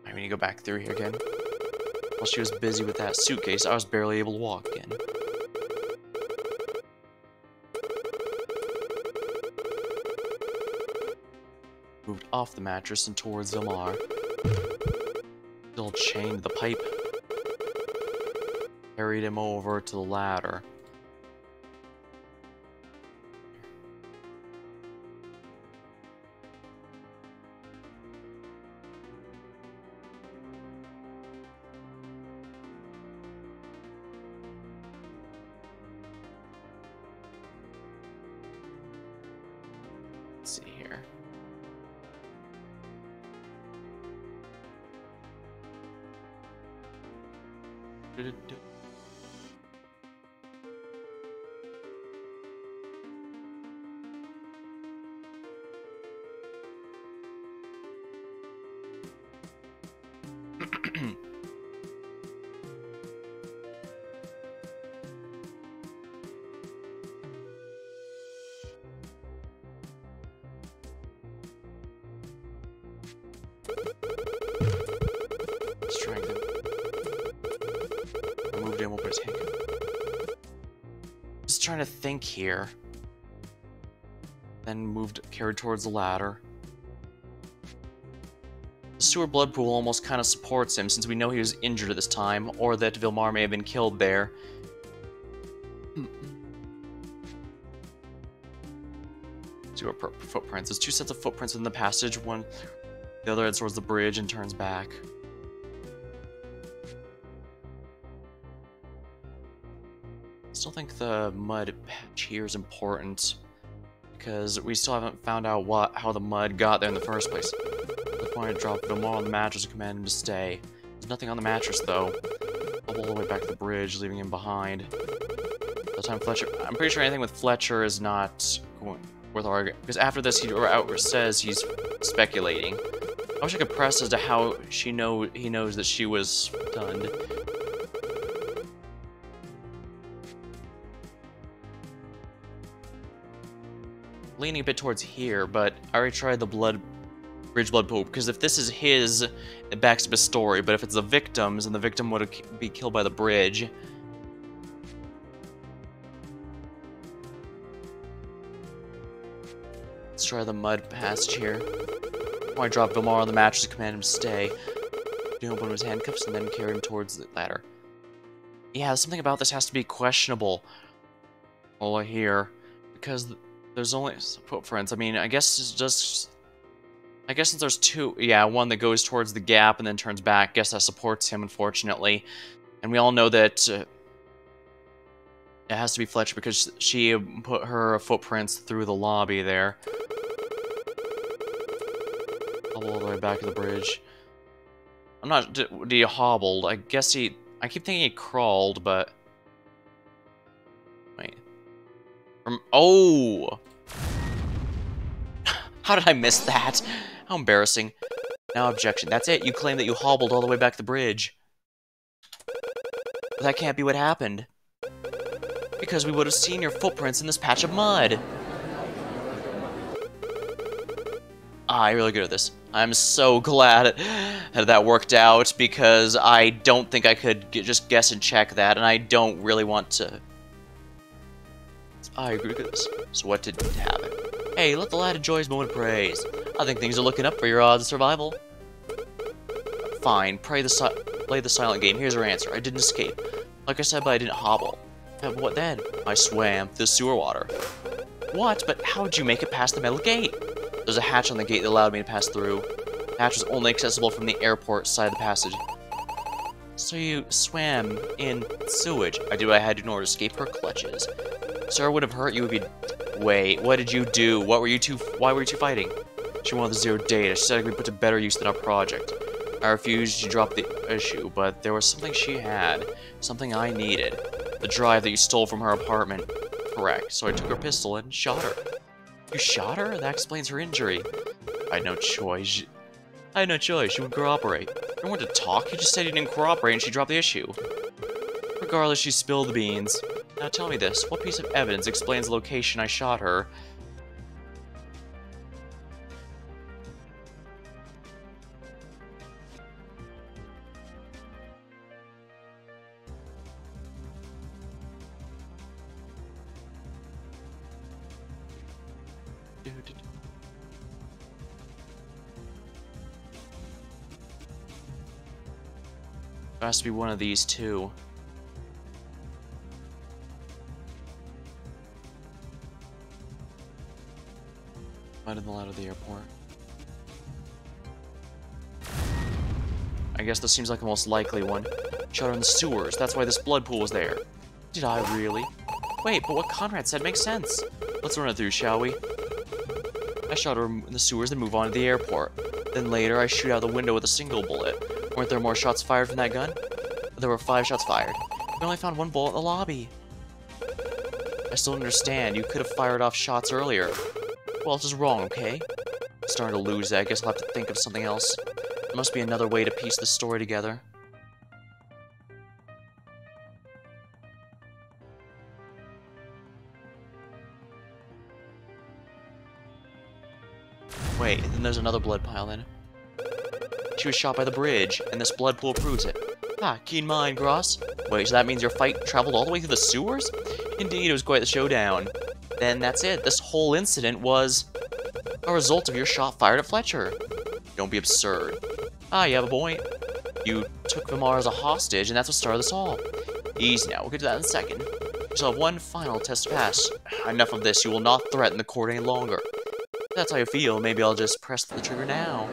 I mean, you go back through here again. While she was busy with that suitcase, I was barely able to walk again. Moved off the mattress and towards Vilmar. Still chained to the pipe. Carried him over to the ladder. Let's see here. Strength him. I moved him over his hand. Just trying to think here. Then carried towards the ladder. The sewer blood pool almost kind of supports him, since we know he was injured at this time, or that Vilmar may have been killed there. See our footprints. There's two sets of footprints in the passage. One, the other heads towards the bridge and turns back. Still think the mud patch here is important, because we still haven't found out how the mud got there in the first place. The point to drop Vilmar on the mattress and command him to stay. There's nothing on the mattress though. All the way back to the bridge, leaving him behind. By the time Fletcher, I'm pretty sure anything with Fletcher is not worth arguing, because after this he says he's speculating. I wish I could press as to how he knows that she was stunned. Leaning a bit towards here, but I already tried the bridge blood pool, because if this is his, it backs up his story, but if it's the victim's, and the victim would be killed by the bridge. Let's try the mud passage here. I dropped Vilmar on the mattress and command him to stay. He opened his handcuffs and then carried him towards the ladder. Yeah, something about this has to be questionable. All here, because there's only footprints. I mean, I guess it's just... I guess since there's two... Yeah, one that goes towards the gap and then turns back. I guess that supports him, unfortunately. And we all know that... it has to be Fletcher because she put her footprints through the lobby there. All the way back to the bridge. I'm not... Did he hobbled? I guess he... I keep thinking he crawled, but... Wait. Oh! How did I miss that? How embarrassing. Now objection. That's it. You claim that you hobbled all the way back to the bridge. But that can't be what happened. Because we would have seen your footprints in this patch of mud. I'm really good at this. I'm so glad that worked out, because I don't think I could just guess and check that, and I don't really want to... I agree with this. So what did happen? Hey, let the lad enjoy his moment of praise. I think things are looking up for your odds of survival. Fine, play the silent game. Here's her answer. I didn't escape. Like I said, but I didn't hobble. And what then? I swam through the sewer water. What? But how did you make it past the metal gate? There's a hatch on the gate that allowed me to pass through. The hatch was only accessible from the airport side of the passage. So you swam in sewage. I did what I had to in order to escape her clutches. Sir, would have hurt you if you... Wait, what did you do? Why were you two fighting? She wanted the zero data. She said it could be put to better use than our project. I refused to drop the issue, but there was something she had. Something I needed. The drive that you stole from her apartment. Correct. So I took her pistol and shot her. You shot her? That explains her injury. I had no choice. She would cooperate. I don't want to talk. You just said you didn't cooperate and she dropped the issue. Regardless, she spilled the beans. Now tell me this. What piece of evidence explains the location I shot her? It has to be one of these two. Might have been out of the airport. I guess this seems like the most likely one. Shot her in the sewers. That's why this blood pool was there. Did I really? Wait, but what Conrad said makes sense. Let's run it through, shall we? I shot her in the sewers, then move on to the airport. Then later, I shoot out the window with a single bullet. Weren't there more shots fired from that gun? There were 5 shots fired. We only found 1 bullet in the lobby. I still don't understand. You could have fired off shots earlier. Well, this is wrong, okay? I'm starting to lose it. I guess I'll have to think of something else. There must be another way to piece this story together. Wait, then there's another blood pile then. She was shot by the bridge, and this blood pool proves it. Ah, keen mind, Gross. Wait, so that means your fight traveled all the way through the sewers? Indeed, it was quite the showdown. Then that's it. This whole incident was a result of your shot fired at Fletcher. Don't be absurd. Ah, you have a point. You took Vilmar as a hostage, and that's what started this all. Easy now, we'll get to that in a second. You still have one final test to pass. Enough of this, you will not threaten the court any longer. If that's how you feel, maybe I'll just press the trigger now.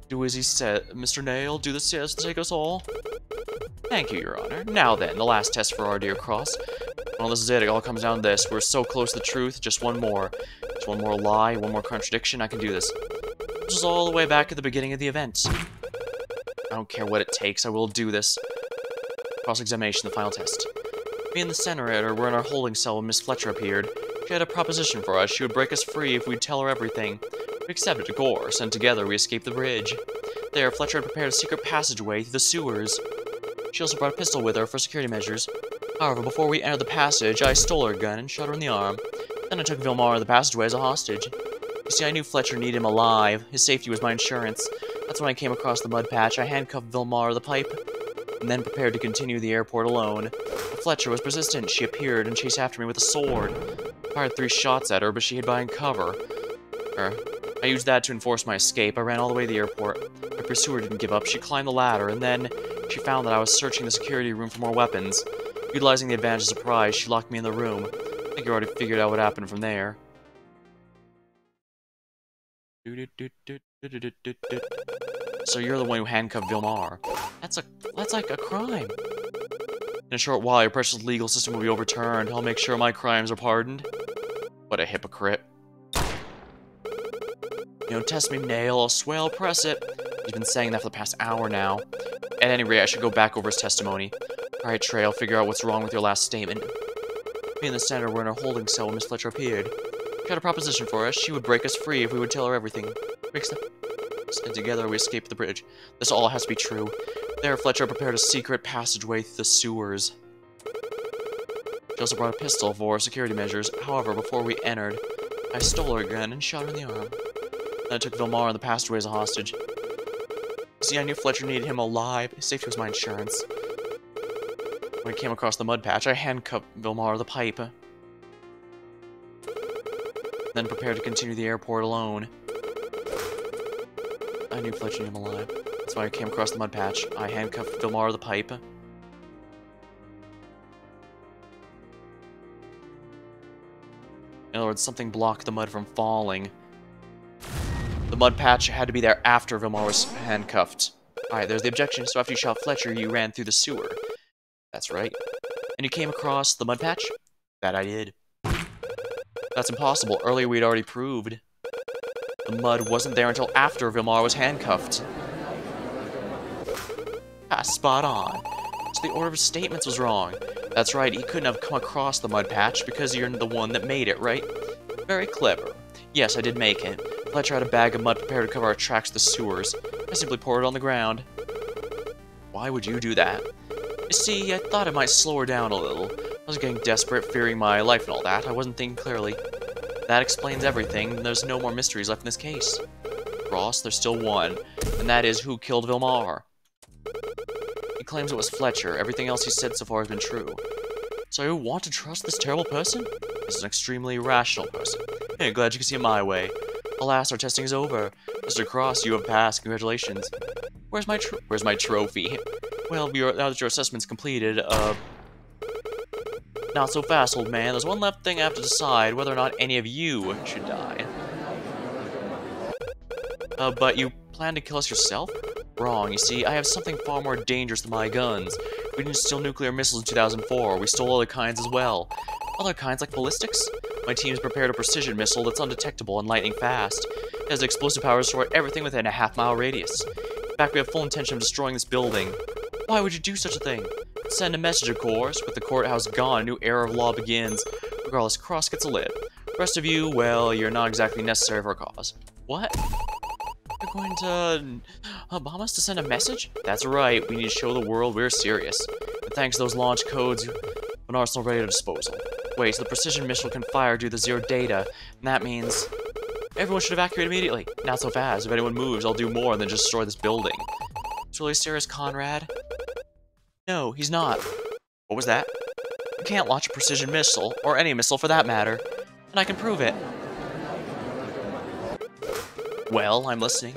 Do as he said. Mr. Nail, do this test to take us all. Thank you, Your Honor. Now then, the last test for our dear Cross. Well, this is it. It all comes down to this. We're so close to the truth. Just one more. Just one more lie, one more contradiction. I can do this. This is all the way back at the beginning of the event. I don't care what it takes. I will do this. Cross-examination, the final test. Me and the senator were in our holding cell when Miss Fletcher appeared. She had a proposition for us. She would break us free if we'd tell her everything. We accepted, of course, and together we escaped the bridge. There, Fletcher had prepared a secret passageway through the sewers. She also brought a pistol with her for security measures. However, before we entered the passage, I stole her gun and shot her in the arm. Then I took Vilmar to the passageway as a hostage. You see, I knew Fletcher needed him alive. His safety was my insurance. That's when I came across the mud patch. I handcuffed Vilmar to the pipe, and then prepared to continue the airport alone. But Fletcher was persistent. She appeared and chased after me with a sword. I fired 3 shots at her, but she hid behind cover. I used that to enforce my escape. I ran all the way to the airport. My pursuer didn't give up. She climbed the ladder, and then she found that I was searching the security room for more weapons. Utilizing the advantage of surprise, she locked me in the room. I think you already figured out what happened from there. So you're the one who handcuffed Vilmar. That's like a crime. In a short while, your precious legal system will be overturned. I'll make sure my crimes are pardoned. What a hypocrite. You don't test me, Nail. I'll swear I'll press it. He's been saying that for the past hour now. At any rate, I should go back over his testimony. Alright, Trey, I'll figure out what's wrong with your last statement. Me and the senator were in a holding cell when Miss Fletcher appeared. She had a proposition for us. She would break us free if we would tell her everything. And together we escaped the bridge. This all has to be true. There, Fletcher prepared a secret passageway through the sewers. She also brought a pistol for security measures. However, before we entered, I stole her gun and shot her in the arm. Then I took Vilmar and the passageway as a hostage. See, I knew Fletcher needed him alive. His safety was my insurance. When I came across the mud patch, I handcuffed Vilmar to the pipe. Then prepared to continue the airport alone. I knew Fletcher needed him alive. That's why I came across the mud patch. I handcuffed Vilmar to the pipe. In other words, something blocked the mud from falling. The mud patch had to be there after Vilmar was handcuffed. Alright, there's the objection. So after you shot Fletcher, you ran through the sewer. That's right. And you came across the mud patch? That I did. That's impossible. Earlier we'd already proved the mud wasn't there until after Vilmar was handcuffed. Ah, spot on. So the order of his statements was wrong. That's right, he couldn't have come across the mud patch because you're the one that made it, right? Very clever. Yes, I did make it. Fletcher had a bag of mud prepared to cover our tracks to the sewers. I simply poured it on the ground. Why would you do that? You see, I thought it might slow her down a little. I was getting desperate, fearing my life and all that. I wasn't thinking clearly. That explains everything. There's no more mysteries left in this case. Ross, there's still one, and that is who killed Vilmar. He claims it was Fletcher. Everything else he's said so far has been true. So you want to trust this terrible person? This is an extremely rational person. Hey, glad you can see it my way. Alas, our testing is over. Mr. Cross, you have passed. Congratulations. Where's my trophy? Well, now that your assessment's completed, not so fast, old man. There's one left thing I have to decide, whether or not any of you should die. But you plan to kill us yourself? Wrong, you see, I have something far more dangerous than my guns. We didn't steal nuclear missiles in 2004, we stole other kinds as well. Other kinds like ballistics? My team's prepared a precision missile that's undetectable and lightning fast. It has explosive powers to destroy everything within a half-mile radius. In fact, we have full intention of destroying this building. Why would you do such a thing? Send a message, of course. With the courthouse gone, a new era of law begins. Regardless, Cross gets a lid. The rest of you, well, you're not exactly necessary for a cause. What? You're going to bomb us to send a message? That's right, we need to show the world we're serious. And thanks to those launch codes, an arsenal ready to disposal. Wait, so the precision missile can fire due to zero data, and that means everyone should evacuate immediately. Not so fast. If anyone moves, I'll do more than just destroy this building. It's really serious, Conrad? No, he's not. What was that? You can't launch a precision missile, or any missile for that matter, and I can prove it. Well, I'm listening.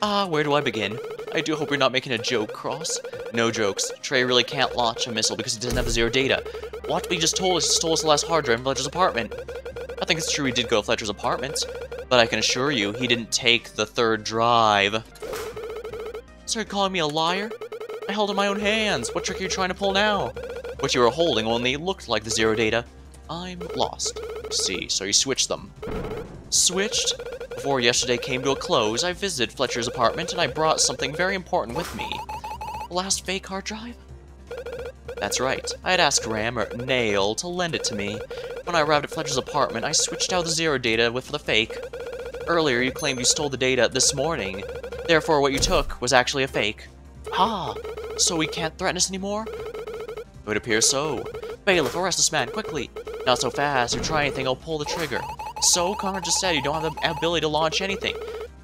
Where do I begin? I do hope you're not making a joke, Cross. No jokes. Trey really can't launch a missile because he doesn't have the zero data. What he just told us he stole his last hard drive in Fletcher's apartment. I think it's true he did go to Fletcher's apartment, but I can assure you he didn't take the third drive. So you're calling me a liar? I held it in my own hands. What trick are you trying to pull now? What you were holding only looked like the zero data. I'm lost. See, so you switched them. Switched? Before yesterday came to a close, I visited Fletcher's apartment and I brought something very important with me. The last fake hard drive? That's right. I had asked Ram, or Nail, to lend it to me. When I arrived at Fletcher's apartment, I switched out the zero data with the fake. Earlier, you claimed you stole the data this morning. Therefore, what you took was actually a fake. Ah, so he can't threaten us anymore? It would appear so. Bailiff, arrest this man, quickly. Not so fast. If you try anything, I'll pull the trigger. So, Conrad just said you don't have the ability to launch anything.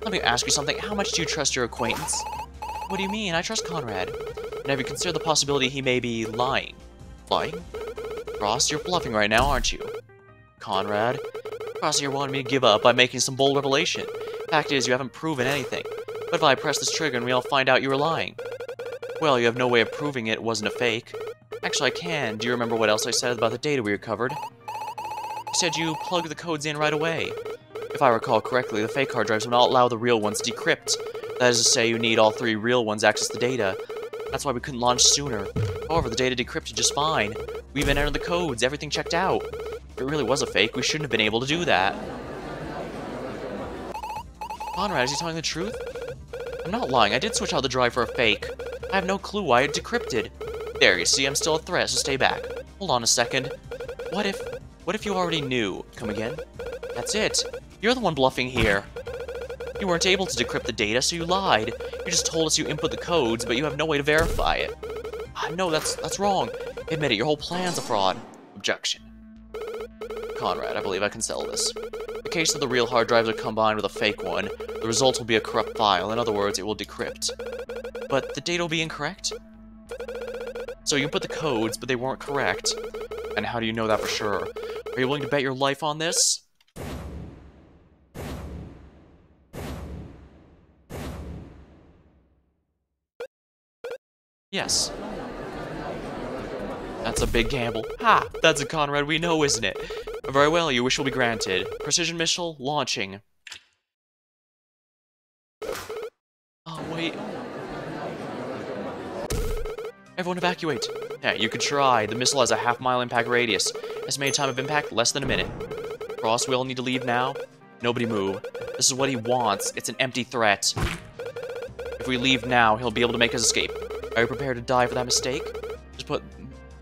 Let me ask you something. How much do you trust your acquaintance? What do you mean? I trust Conrad. And have you considered the possibility he may be lying? Lying? Ross, you're bluffing right now, aren't you? Conrad? Ross, you're wanting me to give up by making some bold revelation. Fact is, you haven't proven anything. But if I press this trigger and we all find out you were lying? Well, you have no way of proving it wasn't a fake. Actually, I can. Do you remember what else I said about the data we recovered? You said you plugged the codes in right away. If I recall correctly, the fake hard drives will not allow the real ones to decrypt. That is to say, you need all three real ones to access the data. That's why we couldn't launch sooner. However, the data decrypted just fine. We even entered the codes, everything checked out. If it really was a fake, we shouldn't have been able to do that. Conrad, is he telling the truth? I'm not lying, I did switch out the drive for a fake. I have no clue why it decrypted. There, you see, I'm still a threat, so stay back. Hold on a second. What if you already knew? Come again? That's it. You're the one bluffing here. You weren't able to decrypt the data, so you lied. You just told us you input the codes, but you have no way to verify it. No, that's wrong. Admit it, your whole plan's a fraud. Objection. Conrad, I believe I can settle this. In the case of the real hard drives are combined with a fake one, the result will be a corrupt file. In other words, it will decrypt. But the data will be incorrect? So you input the codes, but they weren't correct. And how do you know that for sure? Are you willing to bet your life on this? Yes. That's a big gamble. Ha! That's a Conrad we know, isn't it? Very well, your wish will be granted. Precision missile launching. Oh, wait. Everyone evacuate. Yeah, you could try. The missile has a half-mile impact radius. Estimated time of impact, less than a minute. Cross, we all need to leave now. Nobody move. This is what he wants. It's an empty threat. If we leave now, he'll be able to make us escape. Are you prepared to die for that mistake?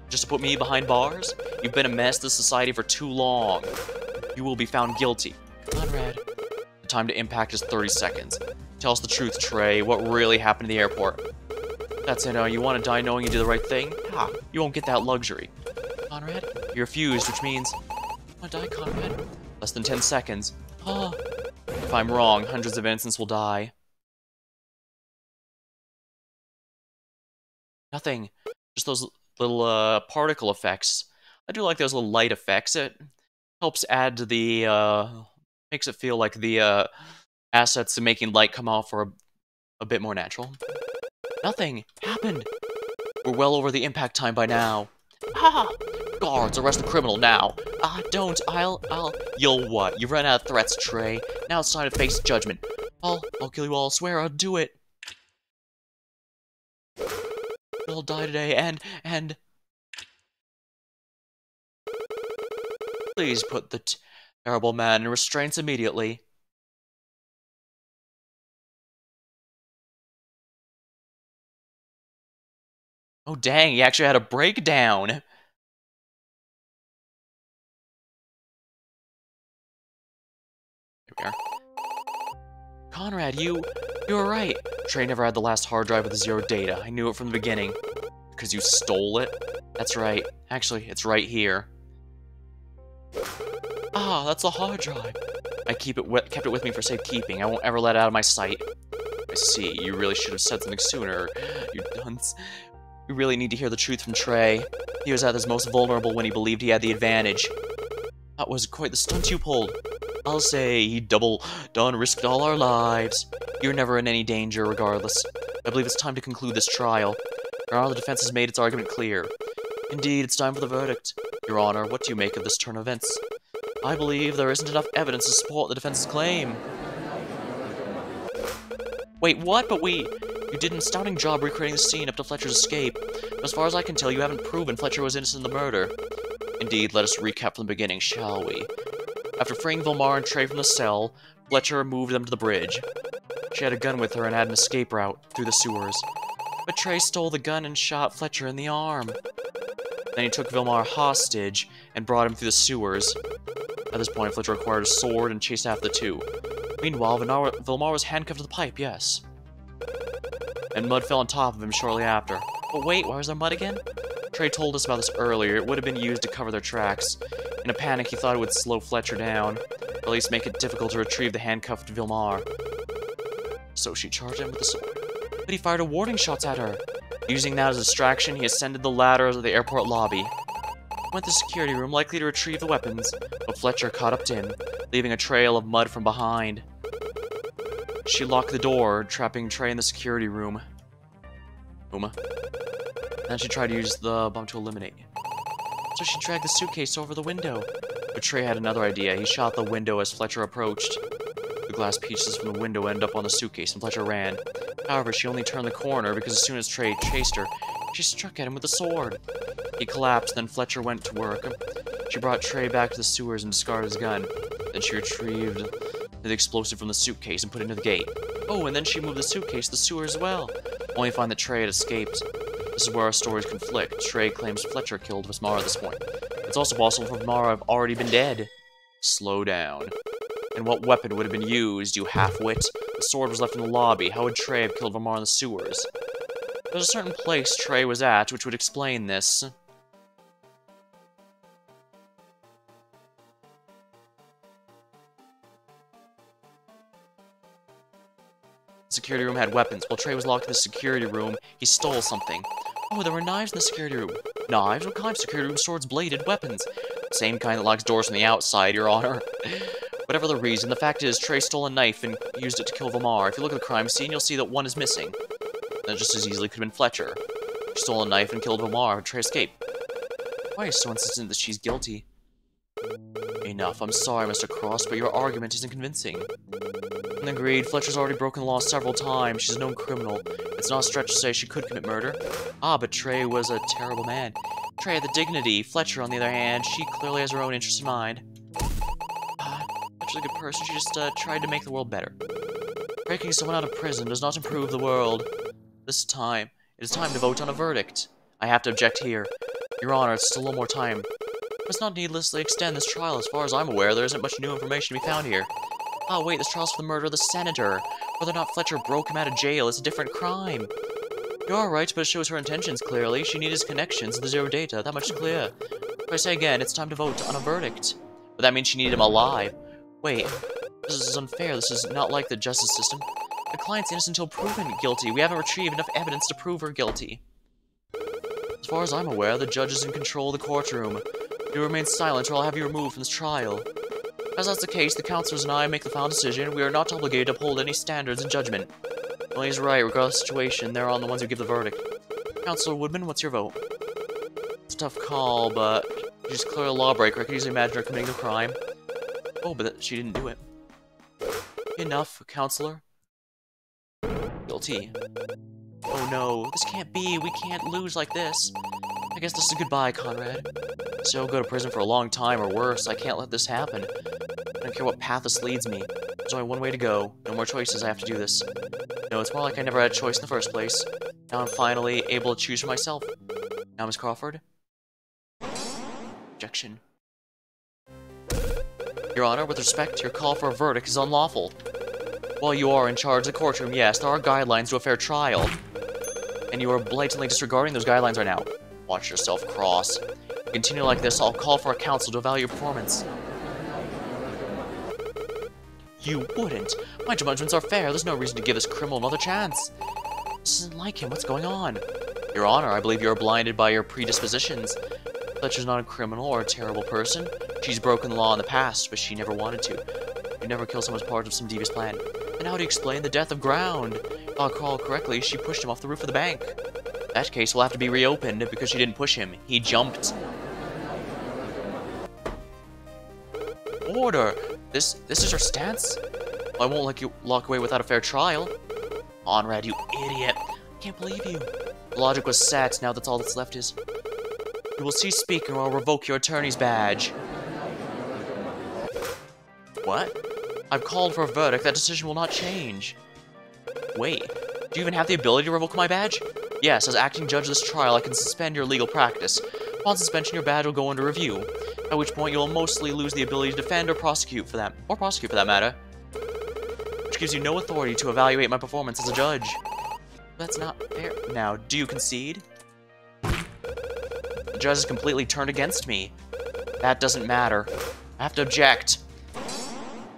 Just to put me behind bars? You've been a mess to this society for too long. You will be found guilty. Conrad. The time to impact is 30 seconds. Tell us the truth, Trey. What really happened at the airport? That's it, you want to die knowing you did the right thing? Ha! You won't get that luxury. Conrad? You refused, which means... I want to die, Conrad. Less than 10 seconds. Oh. If I'm wrong, hundreds of innocents will die. Nothing. Just those little, particle effects. I do like those little light effects. It helps add to the, makes it feel like the, assets to making light come off are a bit more natural. Nothing happened. We're well over the impact time by now. Ah! Guards, arrest the criminal now. Don't. You'll what? You've run out of threats, Trey. Now it's time to face judgment. I'll kill you all. I swear I'll do it. We'll die today, and... Please put the terrible man in restraints immediately. Oh dang, he actually had a breakdown! Here we are. Conrad, you were right. Trey never had the last hard drive with the zero data. I knew it from the beginning. Because you stole it? That's right. Actually, it's right here. That's a hard drive. I kept it with me for safekeeping. I won't ever let it out of my sight. I see. You really should have said something sooner, you dunce. We really need to hear the truth from Trey. He was at his most vulnerable when he believed he had the advantage. That was quite the stunt you pulled. I'll say he risked all our lives. You're never in any danger, regardless. I believe it's time to conclude this trial. Your Honor, the defense has made its argument clear. Indeed, it's time for the verdict. Your Honor, what do you make of this turn of events? I believe there isn't enough evidence to support the defense's claim. Wait, what? But you did an astounding job recreating the scene up to Fletcher's escape. But as far as I can tell, you haven't proven Fletcher was innocent in the murder. Indeed, let us recap from the beginning, shall we? After freeing Vilmar and Trey from the cell, Fletcher moved them to the bridge. She had a gun with her and had an escape route through the sewers. But Trey stole the gun and shot Fletcher in the arm. Then he took Vilmar hostage and brought him through the sewers. At this point, Fletcher acquired a sword and chased after the two. Meanwhile, Vilmar was handcuffed to the pipe, yes. And mud fell on top of him shortly after. But wait, why was there mud again? Trey told us about this earlier. It would have been used to cover their tracks. In a panic, he thought it would slow Fletcher down, or at least make it difficult to retrieve the handcuffed Vilmar. So she charged him with the sword. But he fired a warning shots at her. Using that as a distraction, he ascended the ladder of the airport lobby. He went to the security room, likely to retrieve the weapons, but Fletcher caught up to him, leaving a trail of mud from behind. She locked the door, trapping Trey in the security room. Then she tried to use the bomb to eliminate. So she dragged the suitcase over the window. But Trey had another idea. He shot the window as Fletcher approached. The glass pieces from the window ended up on the suitcase, and Fletcher ran. However, she only turned the corner because as soon as Trey chased her, she struck at him with a sword. He collapsed, then Fletcher went to work. She brought Trey back to the sewers and discarded his gun. Then she retrieved the explosive from the suitcase and put it into the gate. Oh, and then she moved the suitcase to the sewer as well, only to find that Trey had escaped. This is where our stories conflict. Trey claims Fletcher killed Vismar at this point. It's also possible for Vismar to have already been dead. Slow down. And what weapon would have been used, you half-wit? The sword was left in the lobby. How would Trey have killed Vismar in the sewers? There's a certain place Trey was at which would explain this. The security room had weapons. While Trey was locked in the security room, he stole something. Oh, there were knives in the security room. Knives? What kind of security room? Swords, bladed weapons. Same kind that locks doors from the outside, Your Honor. Whatever the reason, the fact is, Trey stole a knife and used it to kill Vismar. If you look at the crime scene, you'll see that one is missing. That just as easily could have been Fletcher. She stole a knife and killed Vismar, but Trey escaped. Why are you so insistent that she's guilty? Enough. I'm sorry, Mr. Cross, but your argument isn't convincing. Agreed. Fletcher's already broken the law several times. She's a known criminal. It's not a stretch to say she could commit murder. Ah, but Trey was a terrible man. Trey had the dignity. Fletcher, on the other hand, she clearly has her own interests in mind. Fletcher's a good person. She just tried to make the world better. Breaking someone out of prison does not improve the world. This time, it is time to vote on a verdict. I have to object here. Your Honor, it's still a little more time. We must not needlessly extend this trial. As far as I'm aware, there isn't much new information to be found here. Oh, wait, this trial's for the murder of the senator. Whether or not Fletcher broke him out of jail is a different crime. You're right, but it shows her intentions clearly. She needed his connections to the zero data. That much is clear. If I say again, it's time to vote on a verdict. But that means she needed him alive. Wait, this is unfair. This is not like the justice system. The client's innocent until proven guilty. We haven't retrieved enough evidence to prove her guilty. As far as I'm aware, the judge is in control of the courtroom. You remain silent or I'll have you removed from this trial. As that's the case, the counselors and I make the final decision. We are not obligated to uphold any standards in judgment. Well, he's right. Regardless of the situation, they're on the ones who give the verdict. Counselor Woodman, what's your vote? It's a tough call, but she's clearly a lawbreaker. I can easily imagine her committing the crime. Oh, but she didn't do it. Enough, Counselor. Guilty. Oh no, this can't be. We can't lose like this. I guess this is goodbye, Conrad. So go to prison for a long time or worse. I can't let this happen. I don't care what path this leads me. There's only one way to go. No more choices. I have to do this. No, it's more like I never had a choice in the first place. Now I'm finally able to choose for myself. Now, Miss Crawford? Objection. Your Honor, with respect, your call for a verdict is unlawful. While you are in charge of the courtroom, yes, there are guidelines to a fair trial. And you are blatantly disregarding those guidelines right now. Watch yourself, Cross. If you continue like this, I'll call for a counsel to evaluate your performance. You wouldn't. My judgments are fair. There's no reason to give this criminal another chance. This isn't like him. What's going on? Your Honor, I believe you're blinded by your predispositions. Fletcher's not a criminal or a terrible person. She's broken the law in the past, but she never wanted to. You never kill someone as part of some devious plan. And how do you explain the death of Ground? If I recall correctly, she pushed him off the roof of the bank. That case will have to be reopened because she didn't push him. He jumped. Order! This is your stance? I won't let you walk away without a fair trial. Conrad, you idiot. I can't believe you. The logic was set, now that's all that's left is... You will cease speaking or I'll revoke your attorney's badge. What? I've called for a verdict. That decision will not change. Wait, do you even have the ability to revoke my badge? Yes, as acting judge of this trial, I can suspend your legal practice. Upon suspension, your badge will go under review, at which point you'll mostly lose the ability to defend or prosecute for that matter. Which gives you no authority to evaluate my performance as a judge. That's not fair. Now, do you concede? The judge is completely turned against me. That doesn't matter. I have to object.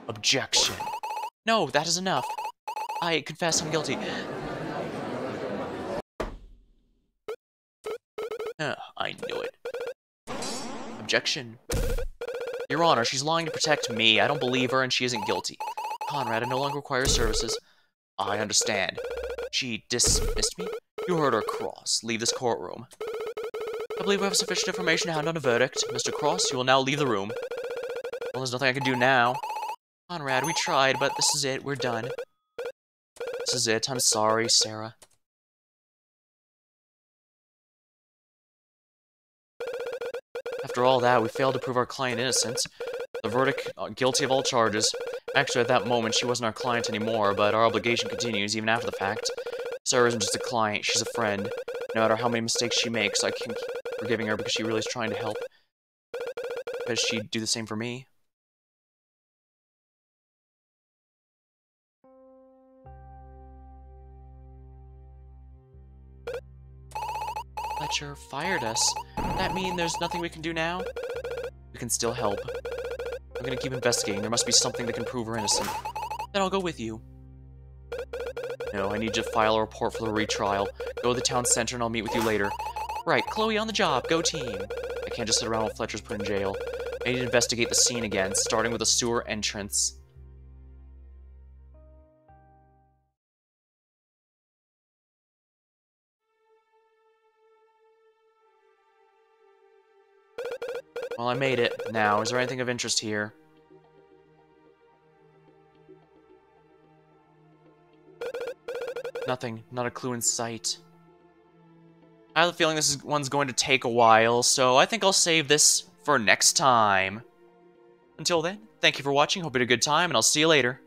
Objection. No, that is enough. I confess I'm guilty. I knew it. Objection. Your Honor, she's lying to protect me. I don't believe her and she isn't guilty. Conrad, I no longer require services. I understand. She dismissed me? You heard her, Cross. Leave this courtroom. I believe we have sufficient information to hand on a verdict. Mr. Cross, you will now leave the room. Well, there's nothing I can do now. Conrad, we tried, but this is it. We're done. This is it. I'm sorry, Sarah. After all that, we failed to prove our client innocent. The verdict, guilty of all charges. Actually, at that moment, she wasn't our client anymore, but our obligation continues even after the fact. Sarah isn't just a client, she's a friend. No matter how many mistakes she makes, I can keep forgiving her because she really is trying to help. Because she'd do the same for me. Fletcher fired us. Does that mean there's nothing we can do now? We can still help. I'm gonna keep investigating. There must be something that can prove her innocent. Then I'll go with you. No, I need you to file a report for the retrial. Go to the town center and I'll meet with you later. Right, Chloe on the job. Go team. I can't just sit around while Fletcher's put in jail. I need to investigate the scene again, starting with the sewer entrance. Well, I made it. Now, is there anything of interest here? Nothing. Not a clue in sight. I have a feeling this one's going to take a while, so I think I'll save this for next time. Until then, thank you for watching, hope you had a good time, and I'll see you later.